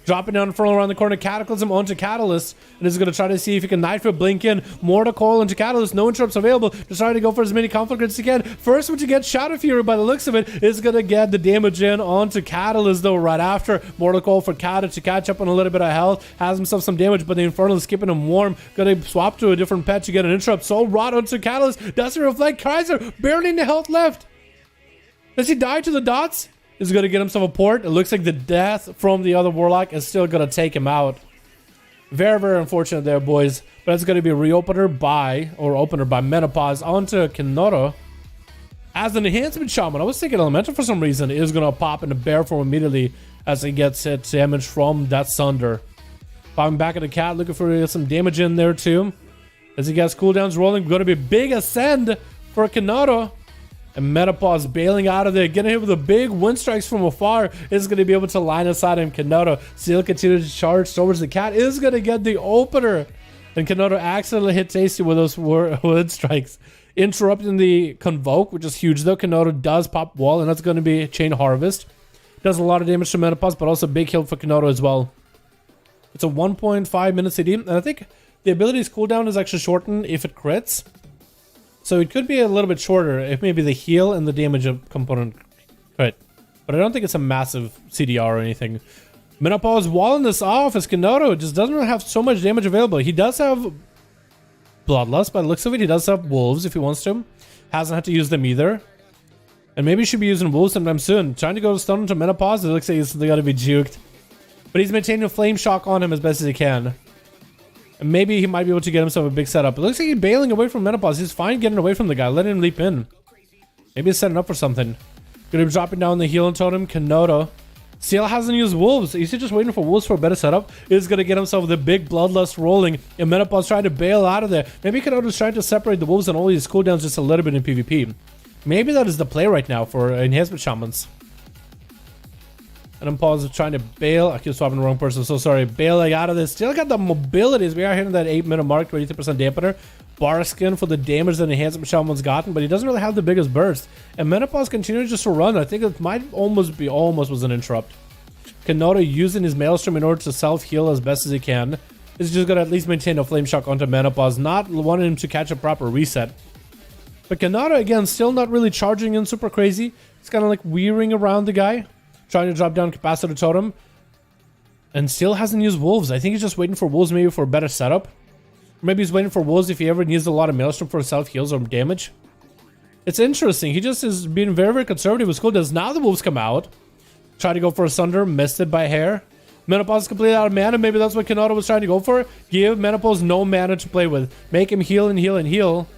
Dropping down Infernal around the corner. Cataclysm onto Catalyst. And is going to try to see if he can Knightfoot blink in. Mortal Coil into Catalyst. No interrupts available. Just trying to go for as many conflict as he can. First one to get Shadow Fury by the looks of it is going to get the damage in onto Catalyst though right after. Mortal Coil for Cata to catch up on a little bit of health. Has himself some damage, but the Infernal is keeping him warm. Going to swap to a different pet to get an interrupt. Soul Rot onto Catalyst. Doesn't reflect. Chrysler barely any health left. Does he die to the dots? Is going to get himself a port. It looks like the death from the other Warlock is still going to take him out. Very, very unfortunate there, boys. But it's going to be a opener by Menopause onto Kenoto. As an enhancement shaman, I was thinking Elemental for some reason is going to pop into bear form immediately as he gets hit damage from that Sunder. Popping back at the cat, looking for some damage in there too. As he gets cooldowns rolling, going to be a big ascend for Kenoto. And Menopause bailing out of there, getting hit with the big wind strikes from afar, is going to be able to line aside him. Kenoto still continues to charge towards the cat, is going to get the opener. And Kenoto accidentally hit Tasty with those wind strikes, interrupting the Convoke, which is huge though. Kenoto does pop wall, and that's going to be Chain Harvest. Does a lot of damage to Menopause, but also big heal for Kenoto as well. It's a 1.5 minute CD, and I think the ability's cooldown is actually shortened if it crits. So it could be a little bit shorter if maybe the heal and the damage component crit. But I don't think it's a massive CDR or anything. Menopause walling this off as Kenoto just doesn't really have so much damage available. He does have Bloodlust by the looks of it. He does have Wolves if he wants to. Hasn't had to use them either. And maybe he should be using Wolves sometime soon. Trying to go to stun into Menopause. It looks like he's got to be juked. But he's maintaining a Flame Shock on him as best as he can. And maybe he might be able to get himself a big setup. It looks like he's bailing away from Menopause. He's fine getting away from the guy. Let him leap in. Maybe he's setting up for something. Gonna be dropping down the healing totem. Kenoto still hasn't used Wolves. He's just waiting for Wolves for a better setup. He's gonna get himself the big Bloodlust rolling. And Menopause trying to bail out of there. Maybe Kenoto's trying to separate the Wolves and all these cooldowns just a little bit in PvP. Maybe that is the play right now for enhancement shamans. And I'm pausing trying to bail. I keep swapping the wrong person. So sorry. Bailing out of this. Still got the mobilities. We are hitting that 8-minute mark. 23% dampener. Bar skin for the damage that enhancement shaman's gotten. But he doesn't really have the biggest burst. And Menopause continues just to run. I think it might almost was an interrupt. Kenoto using his Maelstrom in order to self-heal as best as he can. Is just going to at least maintain a Flame Shock onto Menopause. Not wanting him to catch a proper reset. But Kenoto, again, still not really charging in super crazy. It's kind of like wearing around the guy. Trying to drop down Capacitor Totem. And still hasn't used Wolves. I think he's just waiting for Wolves maybe for a better setup. Or maybe he's waiting for Wolves if he ever needs a lot of Maelstrom for self-heals or damage. It's interesting. He just is being very, very conservative with cooldowns. Now the Wolves come out. Try to go for a Sunder, missed it by a hair. Menopause is completely out of mana. Maybe that's what Kenoto was trying to go for. Give Menopause no mana to play with. Make him heal and heal and heal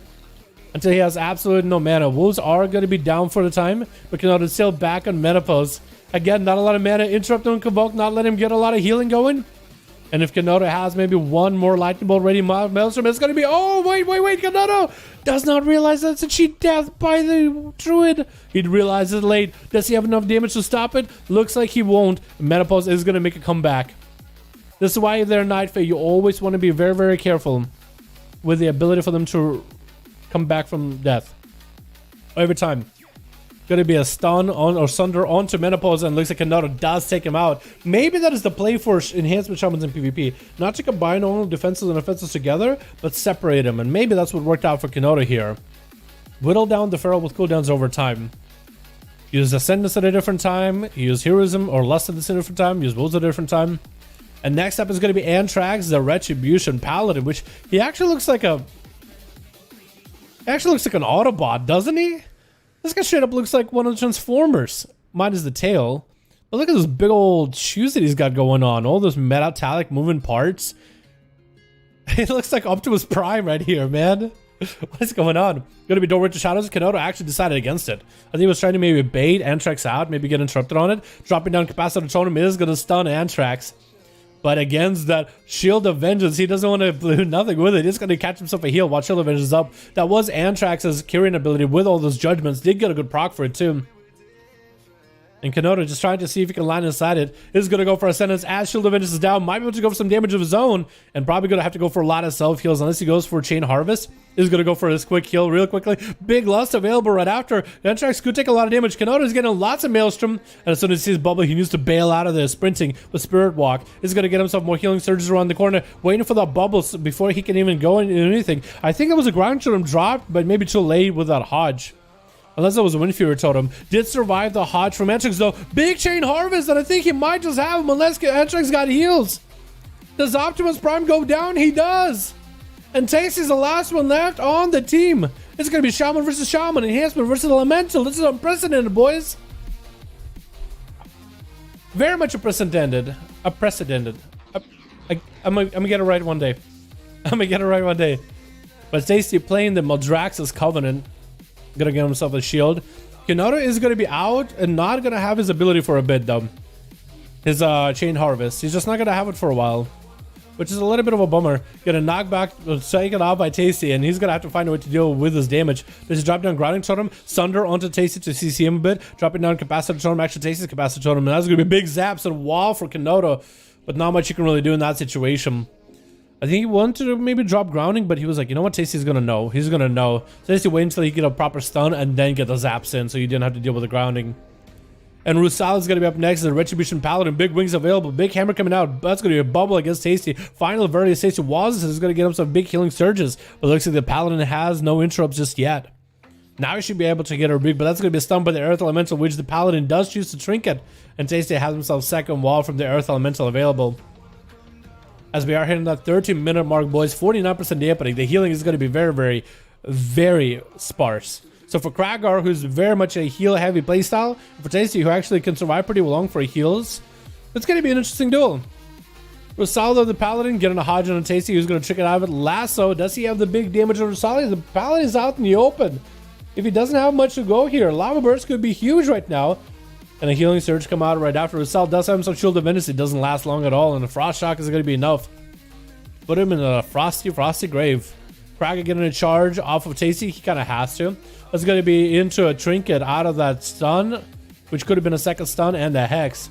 until he has absolutely no mana. Wolves are going to be down for the time, but Kenoto's still back on Menopause. Again, not a lot of mana. Interrupt and Convoke, not let him get a lot of healing going. And if Kenoto has maybe one more Lightning Bolt ready, Maelstrom, it's going to be... Oh, wait. Kenoto does not realize that's a cheat death by the Druid. He'd realize it late. Does he have enough damage to stop it? Looks like he won't. Menopause is going to make a comeback. This is why if they're Night Fae, you always want to be very, very careful with the ability for them to come back from death. Every time. Gonna be a stun on or Sunder onto Menopause, and looks like Kenoto does take him out. Maybe that is the play for enhancement shamans in PvP. Not to combine all defenses and offenses together, but separate them. And maybe that's what worked out for Kenoto here. Whittle down the Feral with cooldowns over time. Use Ascendance at a different time. Use Heroism or Lust at a different time. Use Wolves at a different time. And next up is going to be Antrax, the Retribution Paladin, which he actually looks like a... Actually looks like an Autobot, doesn't he? This guy straight up looks like one of the Transformers, minus the tail. But look at those big old shoes that he's got going on. All those metallic moving parts. It looks like Optimus Prime right here, man. What is going on? Gonna be Doorway to Shadows. Kenoto actually decided against it. I think he was trying to maybe bait Antrax out, maybe get interrupted on it. Dropping down Capacitor Totem is gonna stun Antrax. But against that Shield of Vengeance, he doesn't want to do nothing with it. He's going to catch himself a heal while Shield of Vengeance is up. That was Antrax's carrying ability with all those judgments. Did get a good proc for it too. And Kenoto just trying to see if he can line inside it. Is going to go for a sentence as Shield of Vengeance is down. Might be able to go for some damage of his own. And probably going to have to go for a lot of self-heals unless he goes for Chain Harvest. Is going to go for his quick heal real quickly. Big Lust available right after. Antrax could take a lot of damage. Kenoto is getting lots of Maelstrom. And as soon as he sees Bubble, he needs to bail out of there. Sprinting with Spirit Walk. Is going to get himself more healing surges around the corner. Waiting for that bubble before he can even go into anything. I think it was a Ground Totem dropped, but maybe too late with that Hodge. Unless it was a Windfury Totem. Did survive the Hodge from Antrax though. Big Chain Harvest, and I think he might just have him unless Antrax got heals. Does Optimus Prime go down? He does. And Tasty's the last one left on the team. It's going to be Shaman versus Shaman. Enhancement versus Elemental. This is unprecedented, boys. Very much unprecedented. I'm going to get it right one day. But Tasty playing the Maldraxxus Covenant. Gonna get himself a shield. Kenoto is gonna be out and not gonna have his ability for a bit though. His Chain Harvest. He's just not gonna have it for a while, which is a little bit of a bummer. Gonna knock back, taken out by Tasty, and he's gonna have to find a way to deal with his damage. Does he drop down Grounding Totem, Sunder onto Tasty to CC him a bit, dropping down Capacitor Totem, actually Tasty's Capacitor Totem, and that's gonna be big zaps and wall for Kenoto, but not much you can really do in that situation. I think he wanted to maybe drop Grounding, but he was like, you know what, Tasty's gonna know. He's gonna know. So Tasty wait until he get a proper stun and then get the zaps in, so you didn't have to deal with the Grounding. And Rusal is gonna be up next. The Retribution Paladin, big wings available, big hammer coming out. That's gonna be a bubble against Tasty. Final Verity, Tasty was is gonna get him some big healing surges, but it looks like the Paladin has no interrupts just yet. Now he should be able to get her big, but that's gonna be a stun by the Earth Elemental, which the Paladin does choose to trinket, and Tasty has himself second wall from the Earth Elemental available. As we are hitting that 13-minute mark, boys, 49% dampening. The healing is going to be very, very, very sparse. So for Kragar, who's very much a heal-heavy playstyle, for Tasty, who actually can survive pretty long for heals, it's going to be an interesting duel. Rosaldo, the Paladin, getting a Hodge on a Tasty, who's going to trick it out of it. Lasso, does he have the big damage on Rosaldo? The Paladin's out in the open. If he doesn't have much to go here, Lava Burst could be huge right now. And a healing surge come out right after. Rusal does have him some Shield of Vengeance. It doesn't last long at all. And a Frost Shock is going to be enough. Put him in a frosty grave. Kraga getting a charge off of Tasty. He kind of has to. That's going to be into a Trinket out of that stun, which could have been a second stun and a Hex.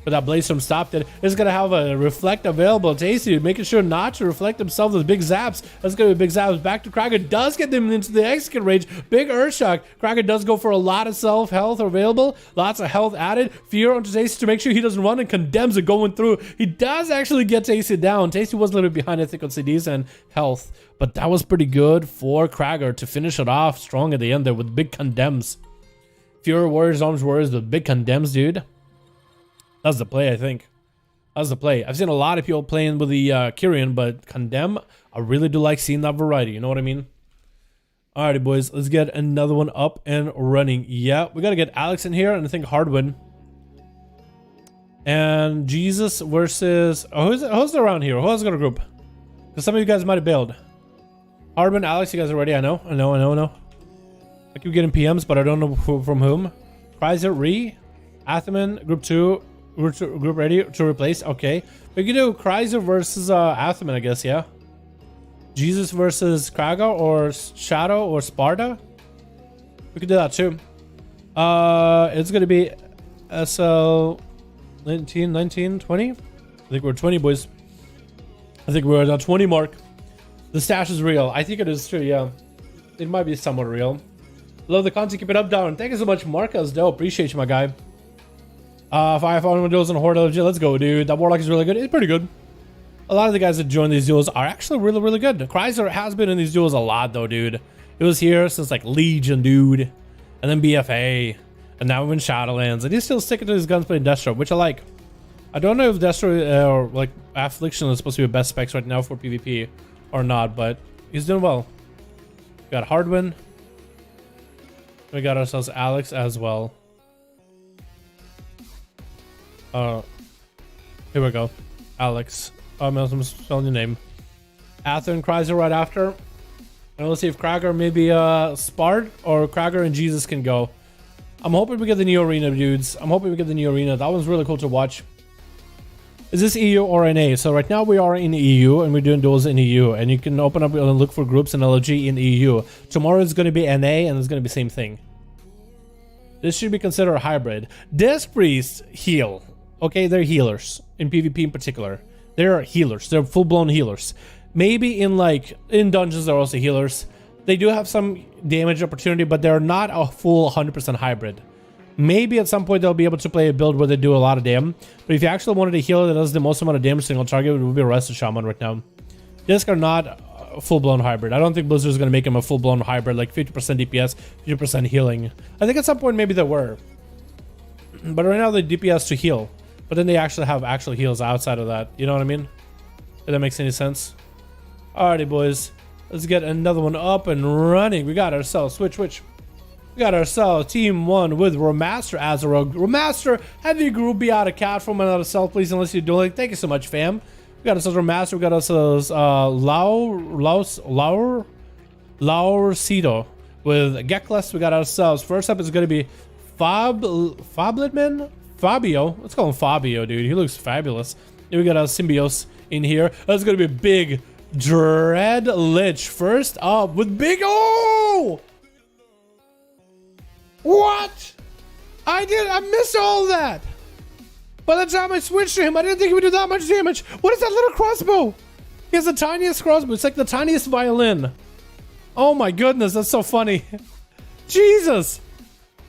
But that Bladestorm stopped it. It's going to have a Reflect available. Tasty making sure not to reflect himself with big zaps. That's going to be big zaps. Back to Kraga. Does get them into the execute range. Big Earthshock. Kraga does go for a lot of self-health available. Lots of health added. Fear onto Tasty to make sure he doesn't run and condemns it going through. He does actually get Tasty down. Tasty was a little bit behind, I think, on CDs and health. But that was pretty good for Kraga to finish it off strong at the end there with big condemns. Fear Warriors, Arms Warriors with big condemns, dude. That's the play, I think. That's the play. I've seen a lot of people playing with the Kyrian, but Condemn, I really do like seeing that variety. You know what I mean? Alrighty, boys. Let's get another one up and running. Yeah, we got to get Alex in here, and I think Hardwin. And Jesus versus... Oh, who's around here? Who else got a group? Because some of you guys might have bailed. Hardman, Alex, you guys are ready. I know. I keep getting PMs, but I don't know from whom. Kreiser, Ree, Atherman, group 2, group ready to replace. Okay. We can do Kreiser versus Atherman, I guess, yeah. Jesus versus Kraga or Shadow or Sparta. We could do that too. It's going to be SL 19, 20. I think we're 20, boys. I think we're at the 20 mark. The stash is real. I think it is true, yeah. It might be somewhat real. Love the content. Keep it up, down. Thank you so much, Marcus. Dope. Appreciate you, my guy. 5v5 1v1 Duels and Horde LG. Let's go, dude. That Warlock is really good. It's pretty good. A lot of the guys that join these duels are actually really, really good. Kreiser has been in these duels a lot, though, dude. It was here since, like, Legion, dude. And then BFA. And now we're in Shadowlands. And he's still sticking to his guns playing Destro, which I like. I don't know if Destro or, like, Affliction is supposed to be best specs right now for PvP or not, but he's doing well. We got Hardwin. We got ourselves Alex as well. Here we go. Alex. I'm spelling your name. Ather and Kreiser right after. And we'll see if Krager maybe Spart or Krager and Jesus can go. I'm hoping we get the new arena, dudes. I'm hoping we get the new arena. That one's really cool to watch. Is this EU or NA? So right now we are in EU and we're doing duels in EU. And you can open up and look for groups in LG in EU. Tomorrow is going to be NA and it's going to be same thing. This should be considered a hybrid. Death Priests heal. Okay, they're healers. In PvP in particular. They're healers. They're full-blown healers. Maybe in dungeons they're also healers. They do have some damage opportunity, but they're not a full 100% hybrid. Maybe at some point they'll be able to play a build where they do a lot of damage. But if you actually wanted a healer that does the most amount of damage to single target, it would be Arrested Shaman right now. Disc are not a full-blown hybrid. I don't think Blizzard is going to make him a full-blown hybrid, like 50% DPS, 50% healing. I think at some point maybe they were. But right now they DPS to heal. But then they actually have actual heals outside of that. You know what I mean? If that makes any sense. Alrighty, boys. Let's get another one up and running. We got ourselves, switch. We got ourselves Team 1 with Remaster as a rogue. Remaster, have your group be out of cat from another self, please, unless you're doing it. Thank you so much, fam. We got ourselves Remaster. We got ourselves Laurcito with Gekless. We got ourselves. First up is going to be Fablitman? Fabio. Let's call him Fabio, dude. He looks fabulous. Then we got our Symbios in here. That's going to be big Dread Lich. First up with big... Oh! What? I missed all that. By the time I switched to him, I didn't think he would do that much damage. What is that little crossbow? He has the tiniest crossbow. It's like the tiniest violin. Oh my goodness, that's so funny. Jesus.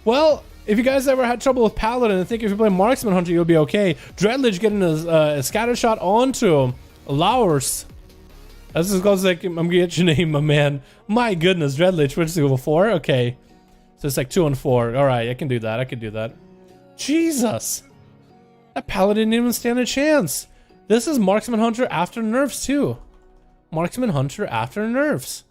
Well, if you guys ever had trouble with Paladin, I think if you play Marksman Hunter, you'll be okay. Dreadlich getting a scatter shot onto Laurs. That's just goes like, I'm gonna get your name, my man. My goodness, Dreadlich, which is level 4? Okay. So it's like 2 and 4. Alright, I can do that. Jesus. That Paladin didn't even stand a chance. This is Marksman Hunter after nerfs too. Marksman Hunter after nerfs.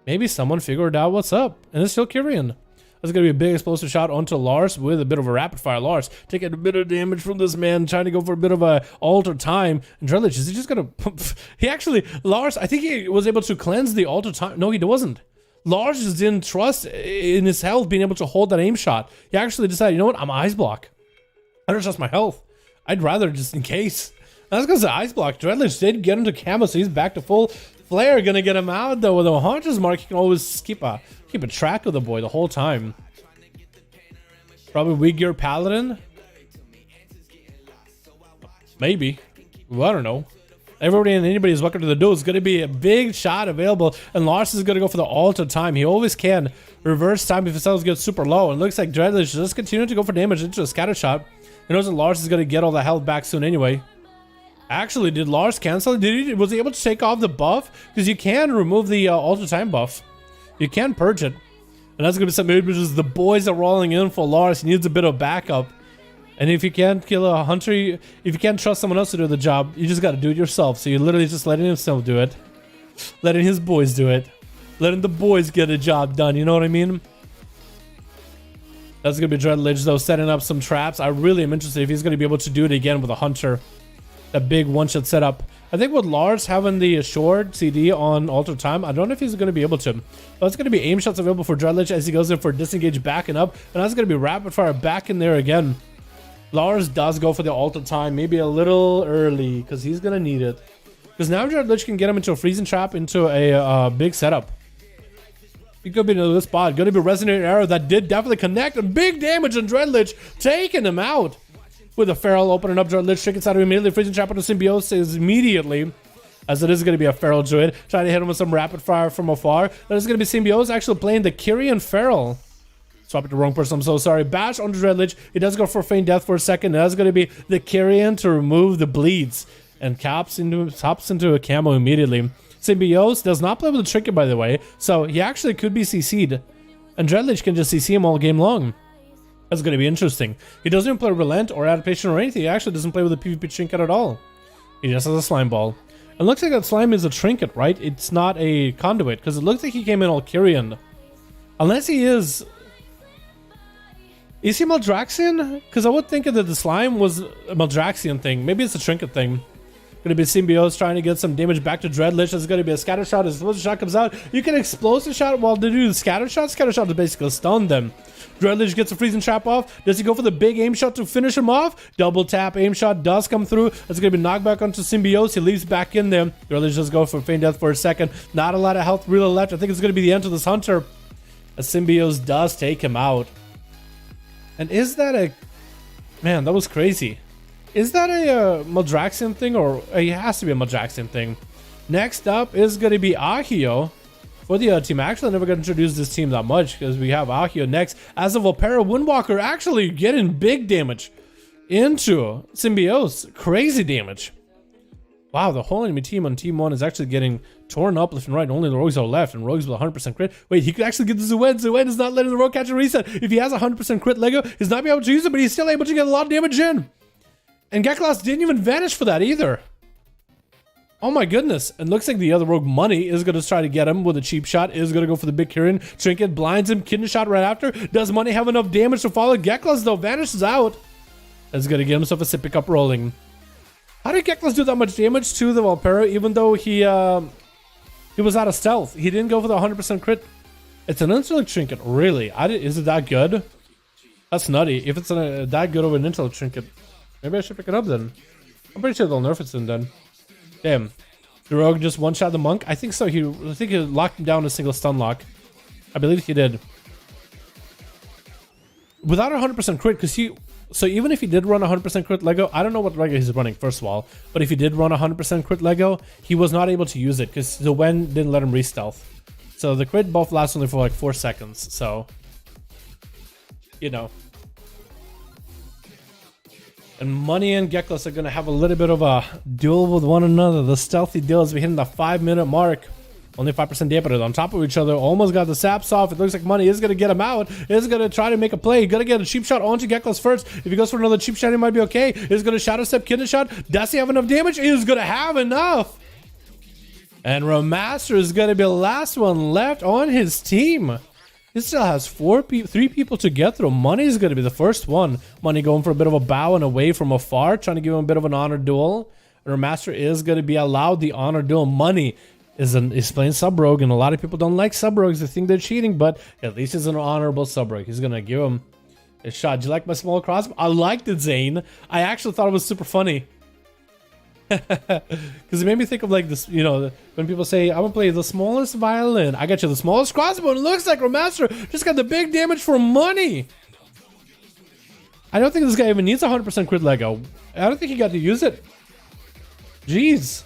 Maybe someone figured out what's up. And it's still Kyrian. That's going to be a big explosive shot onto Lars with a bit of a rapid fire. Lars taking a bit of damage from this man, trying to go for a bit of a alter time. And Drelich, is he just going to... He actually... Lars, I think he was able to cleanse the alter time. No, he wasn't. Lars just didn't trust in his health being able to hold that aim shot. He actually decided, you know what? I'm Ice Block. I don't trust my health. I'd rather just in case. That's because the Ice Block. Dreadlich did get him to camo, so he's back to full. Flare gonna get him out though with a Hunter's Mark. You can always keep a track of the boy the whole time. Probably weak gear Paladin. Maybe. Well, I don't know. Everybody and anybody is welcome to the duel. It's gonna be a big shot available, and Lars is gonna go for the alter time. He always can reverse time if his health gets super low. And it looks like Dreadlich just continue to go for damage into a scatter shot. He knows that Lars is gonna get all the health back soon anyway. Actually, did Lars cancel? Was he able to take off the buff? Because you can remove the alter time buff. You can purge it. And that's going to be something because the boys are rolling in for Lars. He needs a bit of backup. And if you can't kill a hunter, if you can't trust someone else to do the job, you just got to do it yourself. So you're literally just letting himself do it. Letting his boys do it. Letting the boys get a job done. You know what I mean? That's going to be Dreadledge, though, setting up some traps. I really am interested if he's going to be able to do it again with a Hunter. That big one-shot setup. I think with Lars having the short CD on Alter Time, I don't know if he's going to be able to. But it's going to be aim shots available for Dreadledge as he goes in for disengage backing up. And that's going to be rapid fire back in there again. Lars does go for the Alter Time, maybe a little early, because he's going to need it. Because now Dreadledge can get him into a freezing trap, into a big setup. He could be in a good spot. Going to be Resonating Arrow that did definitely connect. And big damage on Dreadledge, taking him out. With a Feral opening up, Dreadledge trick inside of him immediately. Freezing trap on the Symbiosis immediately. As it is going to be a Feral Druid. Trying to hit him with some rapid fire from afar. That is going to be Symbiosis actually playing the Kyrian Feral. Swapping the wrong person, I'm so sorry. Bash onto Dreadledge. He does go for Feign Death for a second. That's going to be the Kyrian to remove the bleeds. And hops into a camo immediately. Symbiosis does not play with the Trinket, by the way, so he actually could be CC'd. And Dreadledge can just CC him all game long. That's going to be interesting. He doesn't even play Relent or Adaptation or anything. He actually doesn't play with the PvP Trinket at all. He just has a Slime Ball. And looks like that Slime is a Trinket, right? It's not a Conduit, because it looks like he came in all Kyrian. Unless he is... Is he Maldraxian? Because I would think that the Slime was a Maldraxian thing. Maybe it's a Trinket thing. Going to be Symbiosis trying to get some damage back to Dreadledge. There's going to be a Scatter Shot. As the shot comes out, you can Explosive Shot while they do the Scatter Shot. Scatter Shot to basically stun them. Dreadledge gets a freezing trap off. Does he go for the big aim shot to finish him off? Double tap aim shot does come through. That's going to be knocked back onto Symbiosis. He leaves back in there. Dreadledge just go for Feign Death for a second. Not a lot of health really left. I think it's going to be the end of this Hunter. As Symbiosis does take him out. And is that a... Man, that was crazy. Is that a Maldraxian thing, or it has to be a Maldraxian thing? Next up is going to be Ahio for the team. Actually, I never got to introduce this team that much because we have Ahio next. As a Volpera Windwalker actually getting big damage into Symbiosis. Crazy damage. Wow, the whole enemy team on Team 1 is actually getting torn up left and right. Only the Rogues are left, and Rogues with 100% crit. Wait, he could actually get the Zuen. Zuen is not letting the Rogue catch a reset. If he has 100% crit Lego, he's not be able to use it, but he's still able to get a lot of damage in. And Geklas didn't even vanish for that either. Oh my goodness. And looks like the other Rogue Money is going to try to get him with a cheap shot. Is going to go for the big Kyrian. Trinket blinds him. Kidney shot right after. Does Money have enough damage to follow? Geklas though vanishes out. Is going to get himself a sip pick up rolling. How did Geklas do that much damage to the Volpera even though he was out of stealth? He didn't go for the 100% crit. It's an intellect trinket, really? Is it that good? That's nutty. If it's that good of an intellect trinket. Maybe I should pick it up then. I'm pretty sure they'll nerf it soon then. Damn. The Rogue just one-shot the Monk? I think so. I think he locked him down a single stun lock. I believe he did. Without a 100% crit, because so even if he did run 100% crit Lego, I don't know what Lego he's running, first of all. But if he did run 100% crit Lego, he was not able to use it, because the Wen didn't let him re-stealth. So the crit buff lasts only for like 4 seconds, so... You know. And Money and Geklas are going to have a little bit of a duel with one another. The stealthy duel as we hit the 5-minute mark. Only 5% dampened on top of each other. Almost got the saps off. It looks like Money is going to get him out. Is going to try to make a play. Going to get a cheap shot onto Geklas first. If he goes for another cheap shot, he might be okay. Is going to Shadow Step, Kidney shot. Does he have enough damage? He is going to have enough. And Remaster is going to be the last one left on his team. He still has 3 people to get through. Money is going to be the first one. Money going for a bit of a bow and away from afar, trying to give him a bit of an honor duel. Remaster is going to be allowed the honor duel. Money is playing sub-rogue, and a lot of people don't like sub-rogues. They think they're cheating, but at least he's an honorable sub-rogue. He's going to give him a shot. Do you like my small crossbow? I liked it, Zane. I actually thought it was super funny. Because it made me think of like this, you know, when people say I'm gonna play the smallest violin, I got you the smallest crossbow, and it looks like Remaster just got the big damage for Money. I don't think this guy even needs 100% crit Lego. I don't think he got to use it. Jeez,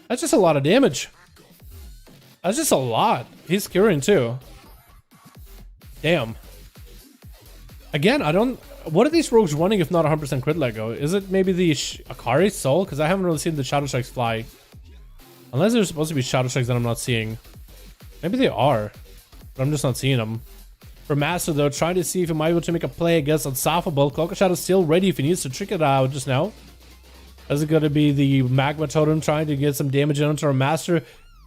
that's just a lot of damage. That's just a lot. He's curing too. Damn. Again, I don't... What are these rogues running if not 100% crit Lego? Is it maybe the Akari Soul? Because I haven't really seen the Shadow Strikes fly. Unless they're supposed to be Shadow Strikes that I'm not seeing. Maybe they are. But I'm just not seeing them. For Master though, trying to see if he might be able to make a play against Unstoppable. Cloak of Shadow still ready if he needs to trick it out just now. Is it going to be the Magma Totem trying to get some damage into our Master?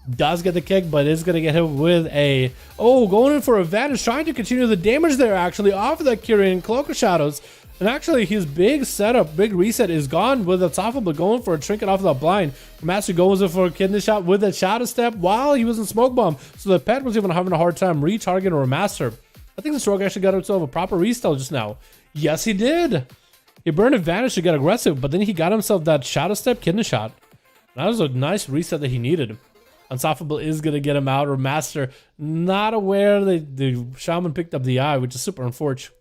Does get the kick, but is going to get hit with a... Oh, going in for advantage, trying to continue the damage there, actually, off of that Kyrian Cloak of Shadows. And actually, his big setup, big reset is gone with the Tasteful, but going for a trinket off of the blind. Master goes in for a kidney shot with a Shadow Step while he was in Smoke Bomb. So the pet was even having a hard time retargeting or Master. I think the Stroke actually got himself a proper restyle just now. Yes, he did. He burned advantage to get aggressive, but then he got himself that Shadow Step kidney shot. That was a nice reset that he needed. Unstoppable is going to get him out, or Master not aware that the Shaman picked up the eye, which is super unfortunate.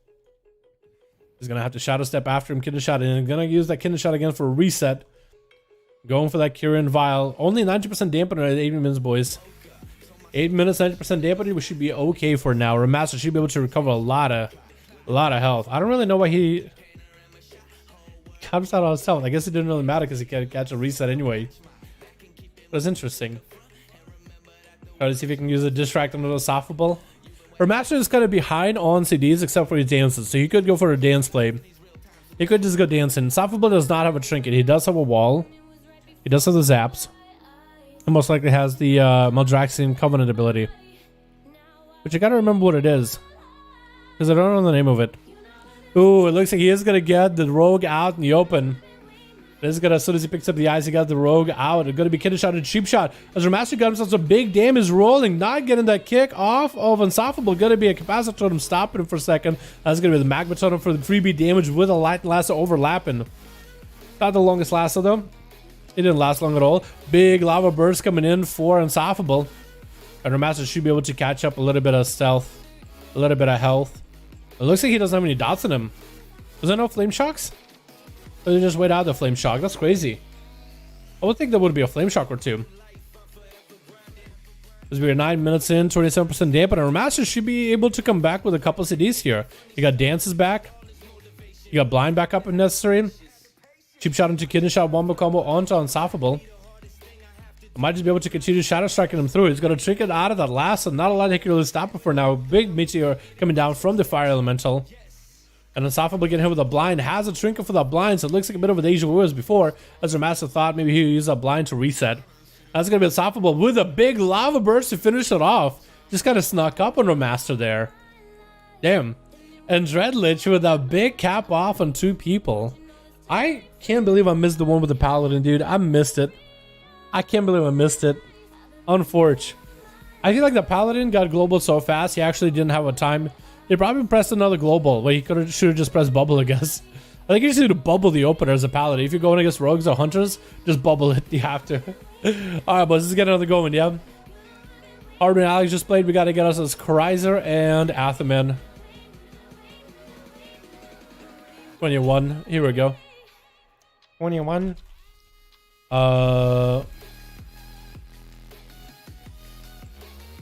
He's going to have to Shadow Step after him, kidney shot, and going to use that kidney shot again for a reset. Going for that Kyrian Vial. Only 90% dampener at 8 minutes, boys. 8 minutes, 90% dampener, we should be okay for now. Or Master should be able to recover a lot of health. I don't really know why he comes out on his health. I guess it didn't really matter because he can't catch a reset anyway. But it's interesting. Try to see if he can use a distract him with a softball. Her Master is kind of behind on CDs except for his dances, so he could go for a dance play. He could just go dancing. Softball does not have a trinket. He does have a wall. He does have the zaps. And most likely has the Maldraxian Covenant ability. Which I gotta remember what it is, because I don't know the name of it. Ooh, it looks like he is gonna get the rogue out in the open. This is gonna, as soon as he picks up the eyes, he got the rogue out. It's gonna be kidney shot and cheap shot. As our Master got himself some big damage rolling, not getting that kick off of Unstoppable. Gonna be a capacitor totem stopping him for a second. That's gonna be the magma totem for the 3B damage with a light lasso overlapping. Not the longest lasso though. It didn't last long at all. Big lava burst coming in for Unstoppable. And our Master should be able to catch up a little bit of stealth, a little bit of health. It looks like he doesn't have any dots in him. Was there no flame shocks? Or they just wait out the flame shock? That's crazy. I would think there would be a flame shock or two. As we are 9 minutes in, 27% dampen. Our Master should be able to come back with a couple CDs here. You got dances back. You got blind back up if necessary. Cheap shot into kidney shot, wombo combo onto Unstoppable. I might just be able to continue shadow striking him through. He's going to trick it out of that last, and not a lot he can really stop it for now. Big meteor coming down from the fire elemental. And Unstoppable getting hit with a blind. Has a trinket for that blind, so it looks like a bit of a deja vu as before. As our Master thought maybe he'll use that blind to reset. That's going to be Unstoppable with a big lava burst to finish it off. Just kind of snuck up on our Master there. Damn. And Dreadlich with a big cap off on 2 people. I can't believe I missed the one with the Paladin, dude. I missed it. I can't believe I missed it. Unfortunate. I feel like the Paladin got global so fast, he actually didn't have a time. He probably pressed another global. Well, he should have just pressed bubble, I guess. I think you just need to bubble the opener as a Paladin. If you're going against rogues or hunters, just bubble it. You have to. Alright, boys, let's get another going, yeah? Hardman Alex just played. We got to get us as Corsair and Athaman. 21. Here we go. 21.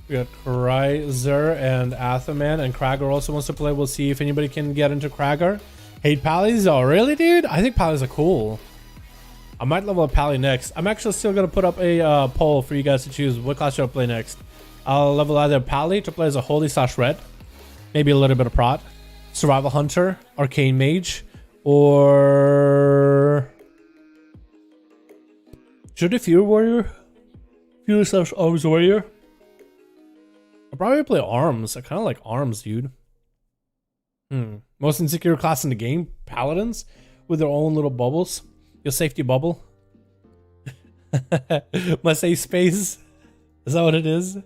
We got Corsair and Athaman, and Kragar also wants to play. We'll see if anybody can get into Kragar. Hate Pallies? Oh, really, dude? I think Pallies are cool. I might level up Pally next. I'm actually still going to put up a poll for you guys to choose what class should I play next. I'll level either Pally to play as a Holy/Red, maybe a little bit of Prot, Survival Hunter, Arcane Mage, or... should I Fury Warrior? Fury/Arms Warrior? I'll probably play Arms. I kind of like Arms, dude. Most insecure class in the game? Paladins? With their own little bubbles. Your safety bubble. My safe space. Is that what it is?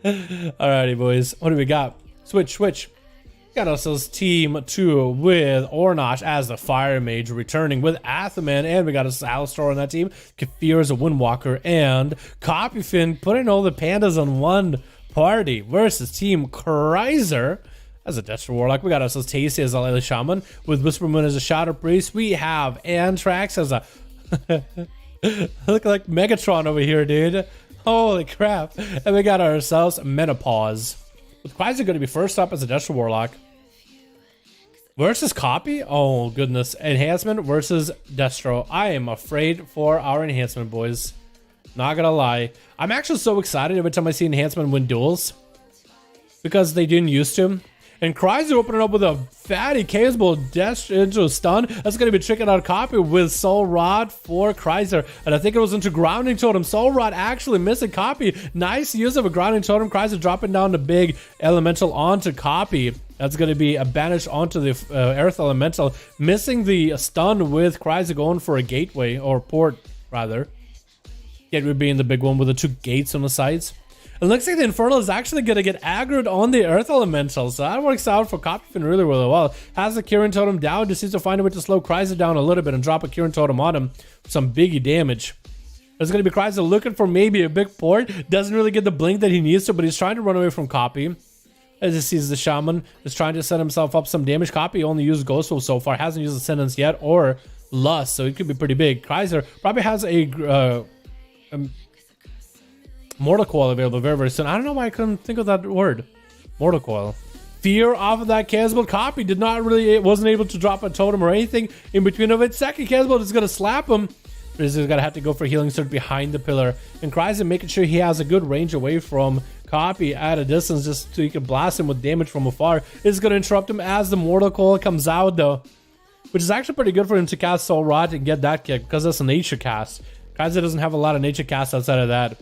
Alrighty, boys. What do we got? Switch. Got ourselves team 2 with Ornosh as the Fire Mage, returning with Athaman, and we got a Alistar on that team. Kefir as a Windwalker, and Copyfin putting all the pandas on one party versus Team Corsair as a Destro Warlock. We got ourselves Tasty as a Lily Shaman, with Whisper Moon as a Shadow Priest. We have Anthrax as a look like Megatron over here, dude. Holy crap. And we got ourselves Menopause, with Quasar going to be first up as a Destro Warlock. Versus Copy? Oh, goodness. Enhancement versus Destro. I am afraid for our Enhancement, boys. Not gonna lie. I'm actually so excited every time I see Enhancement win duels, because they didn't used to. And Chrysler opening up with a fatty Chaos Bolt dash into a stun. That's going to be tricking out Copy with Soul Rod for Chrysler. And I think it was into Grounding Totem. Soul Rod actually missing Copy. Nice use of a Grounding Totem. Chrysler dropping down the big Elemental onto Copy. That's going to be a banish onto the Earth Elemental. Missing the stun with Chrysler going for a gateway, or port rather. Gateway being the big one with the 2 gates on the sides. It looks like the Infernal is actually going to get aggroed on the Earth Elemental, so that works out for Copyfin really, really well. Has the Kirin Totem down, just needs to find a way to slow Chrysler down a little bit and drop a Kirin Totem on him for some biggie damage. There's going to be Chrysler looking for maybe a big port. Doesn't really get the blink that he needs to, but he's trying to run away from Copy. As he sees the Shaman, is trying to set himself up some damage. Copy only used Ghost Wolf so far, hasn't used Ascendance yet, or Lust, so it could be pretty big. Chrysler probably has a Mortal Coil available very, very soon. I don't know why I couldn't think of that word. Mortal Coil. Fear off of that Chaos Bolt. Copy did not really, wasn't able to drop a totem or anything in between of it. Second Chaos Bolt is going to slap him. But he's going to have to go for Healing Surge behind the pillar. And Chrysler making sure he has a good range away from Copy at a distance just so he can blast him with damage from afar. This is going to interrupt him as the Mortal Coil comes out though. Which is actually pretty good for him to cast Soul Rod and get that kick because that's a nature cast. Chrysler doesn't have a lot of nature casts outside of that.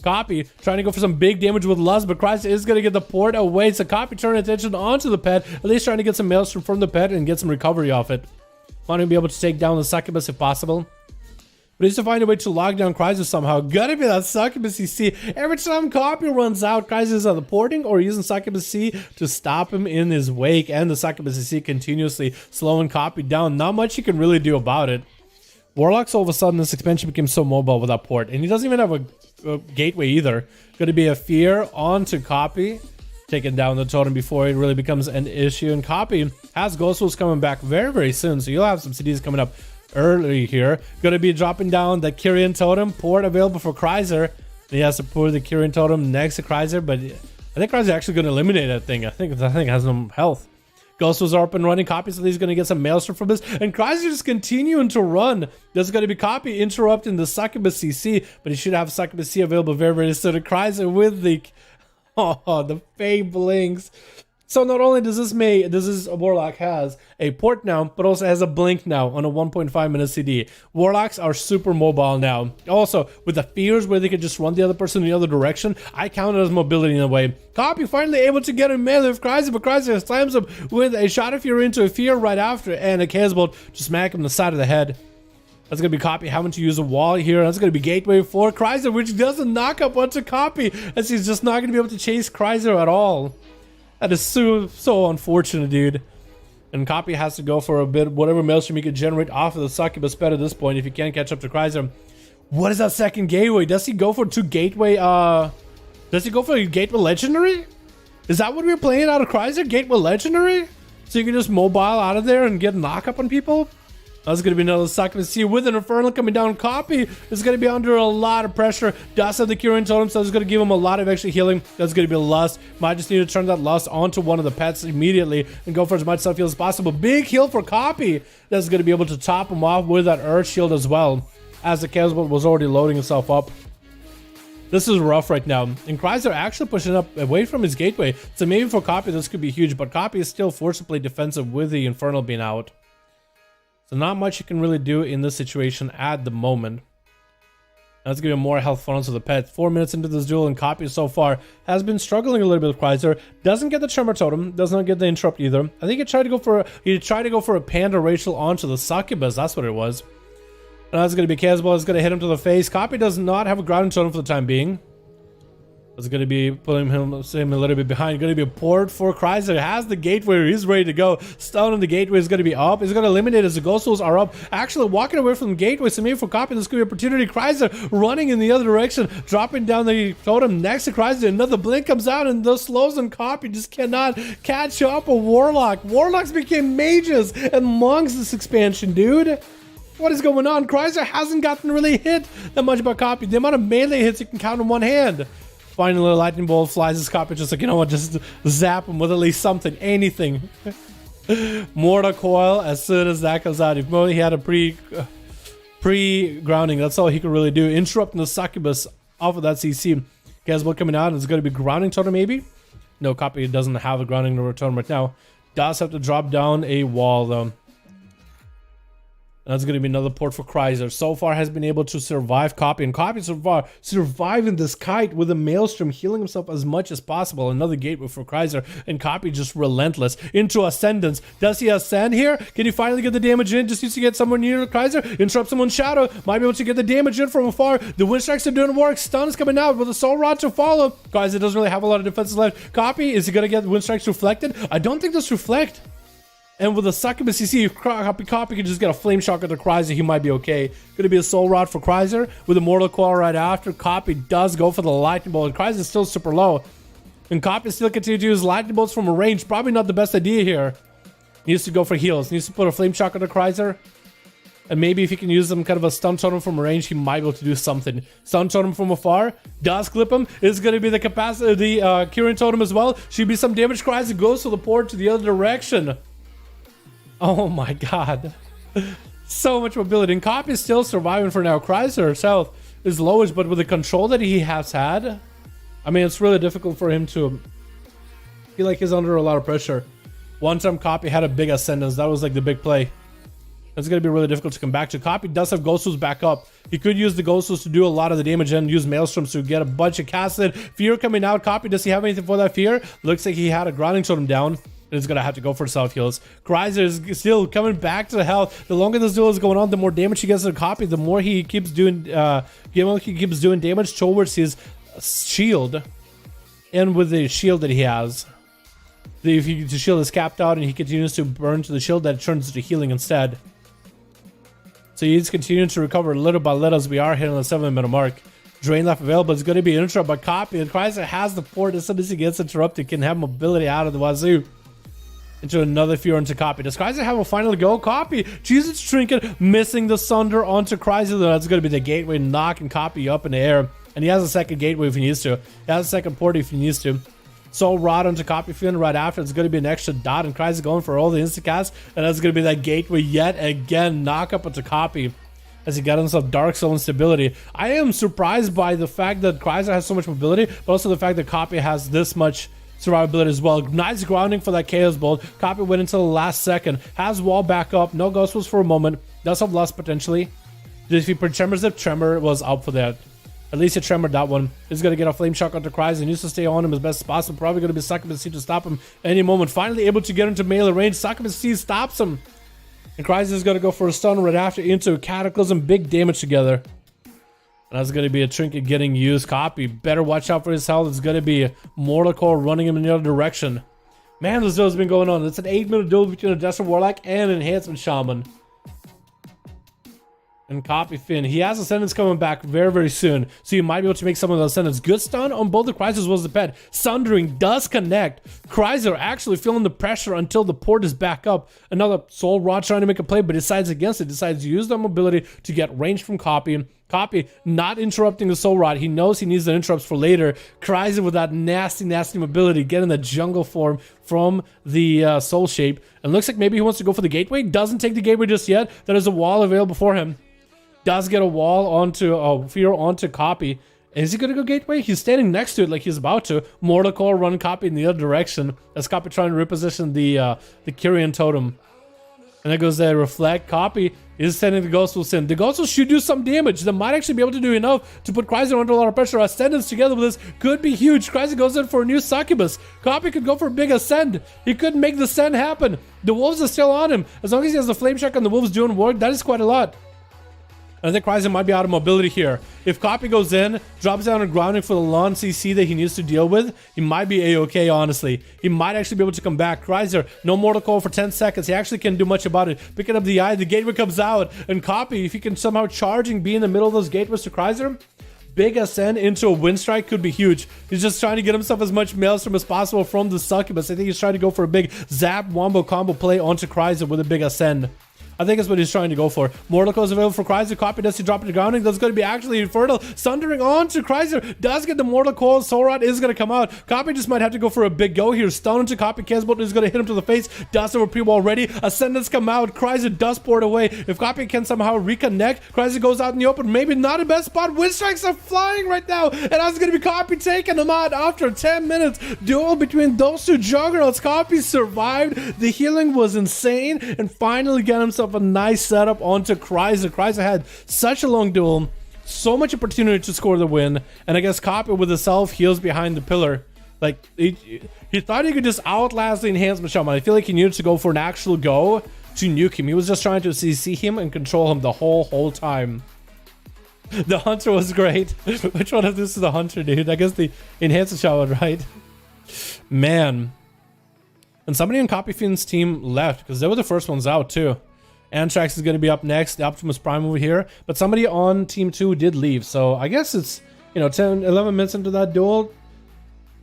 Copy trying to go for some big damage with Lust, but Chrysler is going to get the port away. So Copy turning attention onto the pet, at least trying to get some Maelstrom from the pet and get some recovery off it. Wanting to be able to take down the Succubus if possible. But he's to find a way to lock down Chrysler somehow. Gotta be that Succubus CC. Every time Copy runs out, Chrysler is either porting or using Succubus C to stop him in his wake. And the Succubus CC continuously slowing Copy down. Not much you can really do about it. Warlocks all of a sudden this expansion became so mobile with that port. And he doesn't even have a gateway either. Going to be a Fear onto Copy. Taking down the totem before it really becomes an issue. And Copy has Ghost Wolves coming back very, very soon. So you'll have some CDs coming up early here. Going to be dropping down the Kirin Totem. Port available for Chrysler. He has to put the Kirin Totem next to Chrysler. But I think Chrysler actually going to eliminate that thing. I think that thing has no health. Ghost was up and running. Copy, so he's going to get some Maelstrom from this. And Chrysler just continuing to run. There's going to be Copy interrupting the Succubus CC. But he should have Succubus C available very, very soon. Chrysler with the... Oh, the Fey Blinks. So not only does this Warlock has a port now, but also has a blink now on a 1.5 minute CD. Warlocks are super mobile now. Also, with the Fears where they could just run the other person in the other direction, I count it as mobility in a way. Copy finally able to get a melee with Chrysler, but Chrysler slams him with a Shot of Fury into a Fear right after, and a Chaos Bolt to smack him in the side of the head. That's going to be Copy having to use a wall here. That's going to be Gateway for Chrysler, which doesn't knock up onto Copy, as he's just not going to be able to chase Chrysler at all. That is so unfortunate, dude. And Copy has to go for a bit, whatever Maelstrom he could generate off of the Succubus pet at this point if he can't catch up to Chrysler. What is that second Gateway? Does he go for two Gateway, does he go for a Gateway Legendary? Is that what we're playing out of Chrysler? Gateway Legendary? So you can just mobile out of there and get a knock up on people? That's going to be another Succubus C with an Infernal coming down. Copy is going to be under a lot of pressure. Does have the Kirin Totem, so it's going to give him a lot of extra healing. That's going to be Lust. Might just need to turn that Lust onto one of the pets immediately and go for as much self-heal as possible. Big heal for Copy. That's going to be able to top him off with that Earth Shield as well, as the Chaos Bolt was already loading itself up. This is rough right now. And Chrysler actually pushing up away from his Gateway. So maybe for Copy this could be huge, but Copy is still forcibly defensive with the Infernal being out. So not much you can really do in this situation at the moment. Let's give him more health funnels to the pet. 4 minutes into this duel, and Copy so far has been struggling a little bit with Chrysler. Doesn't get the Tremor Totem, does not get the Interrupt either. I think he tried to go for a Panda Racial onto the Succubus. That's what it was. And that's going to be Chaos Bolt. It's going to hit him to the face. Copy does not have a Grounding Totem for the time being. It's going to be pulling him a little bit behind. Going to be a port for Chrysler. Has the Gateway. He's ready to go. Stun on the Gateway is going to be up. He's going to eliminate as the Ghost Souls are up. Actually walking away from the Gateway. So maybe for Copy this could be an opportunity. Chrysler running in the other direction. Dropping down the totem next to Chrysler. Another blink comes out and those slows and Copy just cannot catch up a Warlock. Warlocks became mages and monks this expansion, dude. What is going on? Chrysler hasn't gotten really hit that much by Copy. The amount of melee hits you can count in one hand. Finally, a lightning bolt flies his Copy, just like, you know what, just zap him with at least something, anything. Mortal Coil, as soon as that comes out, if only he had a pre-grounding, that's all he could really do. Interrupting the Succubus off of that CC. Chaos Bolt coming out, and it's going to be Grounding Totem maybe. No, Copy doesn't have a grounding to return right now. Does have to drop down a wall though. That's going to be another port for Chrysler. So far has been able to survive Copy, and Copy surviving this kite with a Maelstrom, healing himself as much as possible. Another gateway for Chrysler, and Copy just relentless into Ascendance. Does he ascend here? Can he finally get the damage in? Just needs to get somewhere near Chrysler. Interrupt someone's shadow. Might be able to get the damage in from afar. The wind strikes are doing work. Stun is coming out with a soul rod to follow. Chrysler doesn't really have a lot of defenses left. Copy, is he going to get wind strikes reflected? I don't think this reflect. And with a succubus, you see if Copy can just get a flame shock at the Chrysler, he might be okay. Gonna be a soul rod for Chrysler with a mortal coil right after. Copy does go for the lightning bolt. Chrysler is still super low. And Copy still continues to use lightning bolts from a range. Probably not the best idea here. Needs to go for heals. Needs to put a flame shock on the Chrysler. And maybe if he can use some kind of a stun totem from a range, he might be able to do something. Stun totem from afar does clip him. It's going to be the capacity, the Kirin totem as well. Should be some damage. Chrysler goes to the port to the other direction. Oh my god. So much mobility. And Copy is still surviving for now. Chrysler herself is lowish, but with the control that he has had, I mean, it's really difficult for him to feel like he's under a lot of pressure. One time Copy had a big ascendance. That was like the big play. It's going to be really difficult to come back to. Copy does have Ghost Tools back up. He could use the Ghost Tools to do a lot of the damage and use Maelstroms to get a bunch of casted. Fear coming out. Copy, does he have anything for that Fear? Looks like he had a grounding totem down. And he's gonna have to go for self heals. Chrysler is still coming back to health. The longer this duel is going on, the more damage he gets to the Copy, the more he keeps doing damage towards his shield. And with the shield that he has, the shield is capped out and he continues to burn to the shield, that turns into healing instead. So he's continuing to recover little by little as we are hitting the 7-minute mark. Drain left available. It's going to be an interrupt by Copy, and Chrysler has the port. As soon as he gets interrupted, can have mobility out of the wazoo. Into another Fear into Copy. Does Chrysler have a final go? Copy chooses Trinket, missing the Sunder onto Chrysler. That's going to be the gateway, knocking Copy up in the air. And he has a second gateway if he needs to. He has a second port if he needs to. Soul Rod onto Copy Fin right after. It's going to be an extra dot, and Chrysler going for all the instacasts. And that's going to be that gateway yet again. Knock up into Copy as he got himself Dark Soul instability. I am surprised by the fact that Chrysler has so much mobility, but also the fact that Copy has this much survivability as well. Nice grounding for that Chaos Bolt. Copy went until the last second. Has wall back up. No Ghost Tools for a moment. Does have lust potentially. If he tremors, if Tremor was out for that. At least he tremored that one. He's going to get a flame shock onto Chrysler and needs to stay on him as best as possible. Probably going to be Succubus C to stop him any moment. Finally able to get into melee range. Succubus C stops him. And Chrysler is going to go for a stun right after into Cataclysm. Big damage together. And that's going to be a Trinket getting used. Copy. Better watch out for his health. It's going to be Mortal Core running him in the other direction. Man, this duel's been going on. It's an 8-minute duel between a Desert Warlock and an Enhancement Shaman. And Copy Fin. He has Ascendance coming back very, very soon. So you might be able to make some of the Ascendance. Good stun on both the Chrysler as well as the pet. Sundering does connect. Chrysler actually feeling the pressure until the port is back up. Another Soul Rod trying to make a play, but decides against it. Decides to use the mobility to get range from Copy. Copy not interrupting the Soul Rod. He knows he needs the interrupts for later. Chrysler with that nasty, nasty mobility, getting the jungle form from the Soul Shape. And looks like maybe he wants to go for the Gateway. Doesn't take the Gateway just yet. There is a wall available for him. Does get a wall onto Fear onto Copy. Is he gonna go Gateway? He's standing next to it like he's about to. Mortal Core run Copy in the other direction as Copy trying to reposition the Kyrian totem. And there goes the Reflect. Copy is sending the Ghost Tools in. The Ghost Tools should do some damage. They might actually be able to do enough to put Chrysler under a lot of pressure. Ascendance together with this could be huge. Chrysler goes in for a new Succubus. Copy could go for a big Ascend. He could make the Ascend happen. The Wolves are still on him. As long as he has the Flame Shock and the Wolves doing work, that is quite a lot. I think Chrysler might be out of mobility here. If Copy goes in, drops down on grounding for the long CC that he needs to deal with, he might be A-okay, honestly. He might actually be able to come back. Chrysler, no Mortal Core for 10 seconds. He actually can't do much about it. Picking up the eye, the Gateway comes out. And Copy, if he can somehow charging, be in the middle of those gateways to Chrysler, big Ascend into a Wind Strike could be huge. He's just trying to get himself as much Maelstrom as possible from the Succubus. I think he's trying to go for a big Zap Wombo combo play onto Chrysler with a big Ascend. I think that's what he's trying to go for. Mortal Coil is available for Chrysler. Copy does he drop it to grounding? That's going to be actually Infernal. Sundering on to Chrysler. Does get the Mortal Coil. Soul Rod is going to come out. Copy just might have to go for a big go here. Stun into Copy. Casbolt is going to hit him to the face. Dust over pre-wall already. Ascendants come out. Chrysler does port away. If Copy can somehow reconnect, Chrysler goes out in the open. Maybe not the best spot. Wind Strikes are flying right now. And that's going to be Copy taking him out after 10 minutes. Duel between those two juggernauts. Copy survived. The healing was insane. And finally got himself a nice setup onto Chrysler. Chrysler had such a long duel, so much opportunity to score the win, and I guess Copy with the self heals behind the pillar. Like he thought he could just outlast the enhancement shaman. I feel like he needed to go for an actual go to nuke him. He was just trying to see him and control him the whole time. The hunter was great. Which one of this is the hunter, dude? I guess the enhancement shaman, right? Man. And somebody on Copy Fiend's team left because they were the first ones out too. Antrax is going to be up next, the Optimus Prime over here, but somebody on team 2 did leave, so I guess it's, you know, 10-11 minutes into that duel.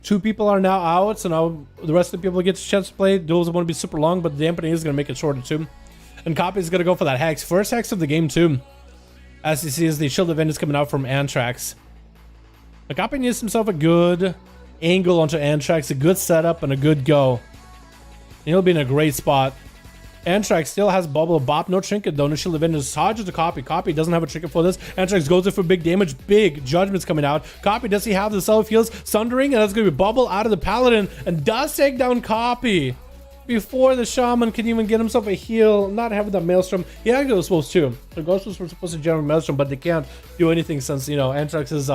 2 people are now out, so now the rest of the people get a chance to play. Duels won't be super long, but the dampening is going to make it shorter too. And Copy is going to go for that hex, first hex of the game too, as you see as the shield event is coming out from Antrax. The Copy needs himself a good angle onto Antrax, a good setup, and a good go. And he'll be in a great spot. Antrax still has Bubble Bop, no trinket though, no shield event, is charged to Copy. Copy doesn't have a trinket for this. Antrax goes in for big damage, big judgments coming out. Copy, does he have the self heals? Sundering, and that's going to be Bubble out of the Paladin, and does take down Copy before the Shaman can even get himself a heal, not having that Maelstrom. He actually was supposed to. The Ghosts were supposed to generate Maelstrom, but they can't do anything since, you know, Antrax is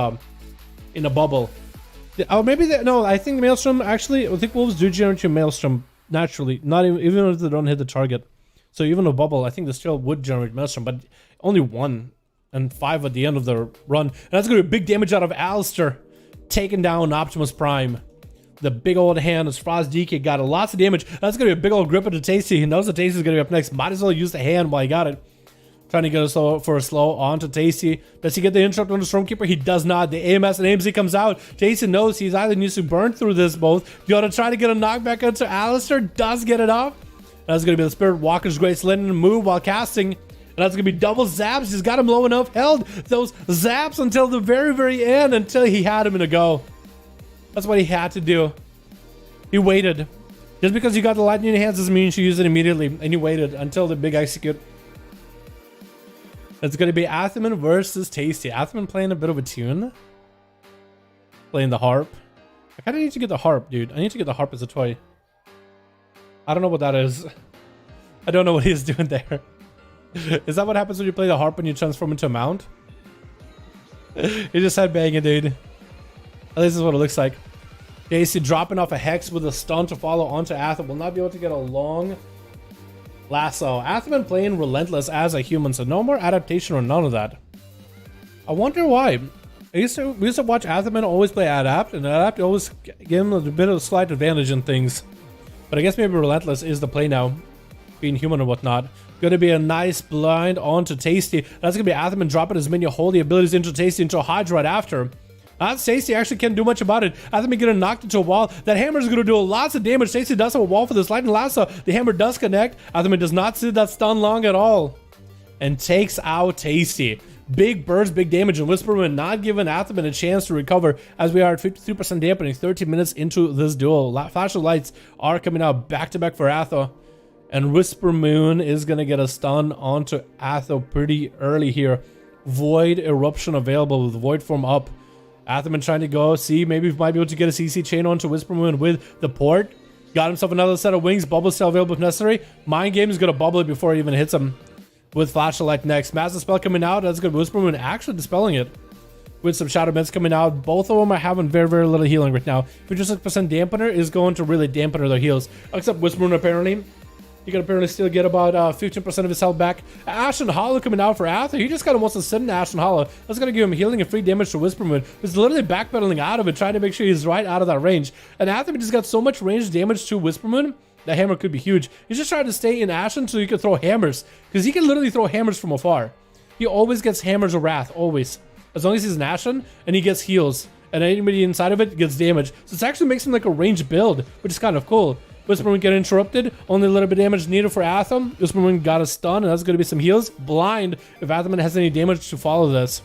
in a bubble. Oh, maybe no, I think Maelstrom actually, I think Wolves do generate your Maelstrom naturally, not even if they don't hit the target. So even a bubble, I think the still would generate Maelstrom, but only 1 and 5 at the end of the run. And that's going to be big damage out of Alistair, taking down Optimus Prime. The big old hand as Frost DK got lots of damage. That's going to be a big old grip into Tasty. He knows that Tasty is going to be up next. Might as well use the hand while he got it. Trying to get a slow onto Tasty. Does he get the interrupt on the Stormkeeper? He does not. The AMS and AMZ comes out. Tasty knows he's either needs to burn through this both. You want to try to get a knockback into Alistair. Does get it off. That's going to be the Spirit Walker's Grace letting him move while casting. And that's going to be double zaps. He's got him low enough. Held those zaps until the very end, until he had him in a go. That's what he had to do. He waited. Just because you got the lightning in your hands doesn't mean you should use it immediately. And he waited until the big execute. It's going to be Atherman versus Tasty. Atherman playing a bit of a tune. Playing the harp. I kind of need to get the harp, dude. I need to get the harp as a toy. I don't know what that is. I don't know what he's doing there. Is that what happens when you play the harp and you transform into a mount? He just had banging, dude. At least this is what it looks like. Tasty dropping off a hex with a stun to follow onto Atherman. Will not be able to get a long lasso. Atherman playing Relentless as a human, so no more adaptation or none of that. I wonder why. We used to watch Atherman always play Adapt, and Adapt always give him a bit of a slight advantage in things. But I guess maybe Relentless is the play now, being human or whatnot. Gonna be a nice blind onto Tasty. That's gonna be Atherman dropping his minion, hold the abilities into Tasty into a Hydra right after. Tasty actually can't do much about it. Atherman getting knocked into a wall. That hammer is going to do lots of damage. Tasty does have a wall for this lightning lasso. The hammer does connect. Atherman does not see that stun long at all. And takes out Tasty. Big burst, big damage, and Whisperman not giving Atherman a chance to recover as we are at 53% dampening 13 minutes into this duel. Flash of lights are coming out back to back for Atho. And Whisper Moon is going to get a stun onto Atho pretty early here. Void Eruption available with Void Form up. Atherman trying to go, see, maybe we might be able to get a CC chain onto Whisper Moon with the port. Got himself another set of wings. Bubble still available if necessary. Mind Game is going to bubble it before it even hits him. With Flash of Light next. Massive Spell coming out. That's good. Whisper Moon actually dispelling it. With some Shadow Meds coming out. Both of them are having very little healing right now. 56% dampener is going to really dampen their heals. Except Whisper Moon apparently. He can apparently still get about 15% of his health back. Ashen Hollow coming out for Ather. He just kind of wants to sit in Ashen Hollow. That's going to give him healing and free damage to Whisper Moon. He's literally backpedaling out of it, trying to make sure he's right out of that range. And Ather just got so much range damage to Whisper Moon. That hammer could be huge. He's just trying to stay in Ashen so he can throw hammers. Because he can literally throw hammers from afar. He always gets hammers of wrath. Always. As long as he's in Ashen and he gets heals. And anybody inside of it gets damage. So it actually makes him like a ranged build, which is kind of cool. Whisperwind get interrupted. Only a little bit of damage needed for Atham. Whisperwind got a stun, and that's going to be some heals. Blind if Atham has any damage to follow this.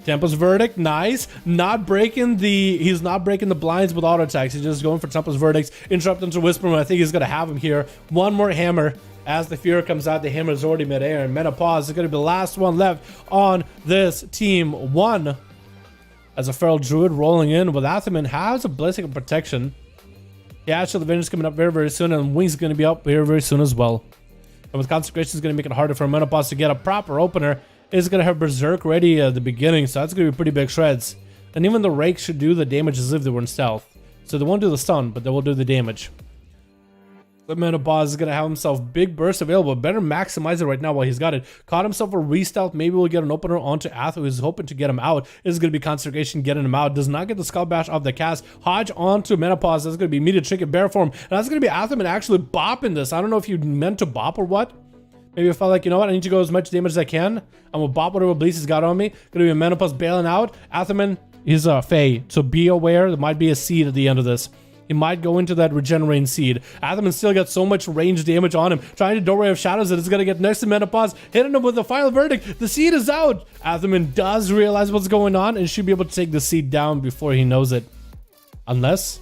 Tempest Verdict, nice. He's not breaking the blinds with auto attacks. He's just going for Tempest Verdicts. Interrupt into Whisperwind. I think he's going to have him here. One more hammer. As the Fury comes out, the hammer is already midair. And Menopause is going to be the last one left on this team 1. As a Feral Druid rolling in with Athaman has a Blessing of Protection. The Ash of the Vengeance coming up very, very soon. And Wings is going to be up very, very soon as well. And with Consecration is going to make it harder for Menopause to get a proper opener. It's going to have Berserk ready at the beginning. So that's going to be pretty big shreds. And even the Rake should do the damage as if they were in stealth. So they won't do the stun, but they will do the damage. The Menopause is going to have himself big burst available. Better maximize it right now while he's got it. Caught himself a restealth. Maybe we'll get an opener onto Atho. He's hoping to get him out. This is going to be Consecration getting him out. Does not get the Skull Bash off the cast. Hodge onto Menopause. That's going to be immediate Trinket Bear Form. And that's going to be Atho actually bopping this. I don't know if you meant to bop or what. Maybe I felt like, you know what, I need to go as much damage as I can. I'm going to bop whatever Bleach has got on me. Going to be a Menopause bailing out. Athaman is a Fae. So be aware, there might be a seed at the end of this. He might go into that regenerating seed. Athaman still got so much range damage on him. Trying to Doorway of Shadows that it's going to get next to Menopause. Hitting him with the final verdict. The seed is out. Athaman does realize what's going on and should be able to take the seed down before he knows it. Unless...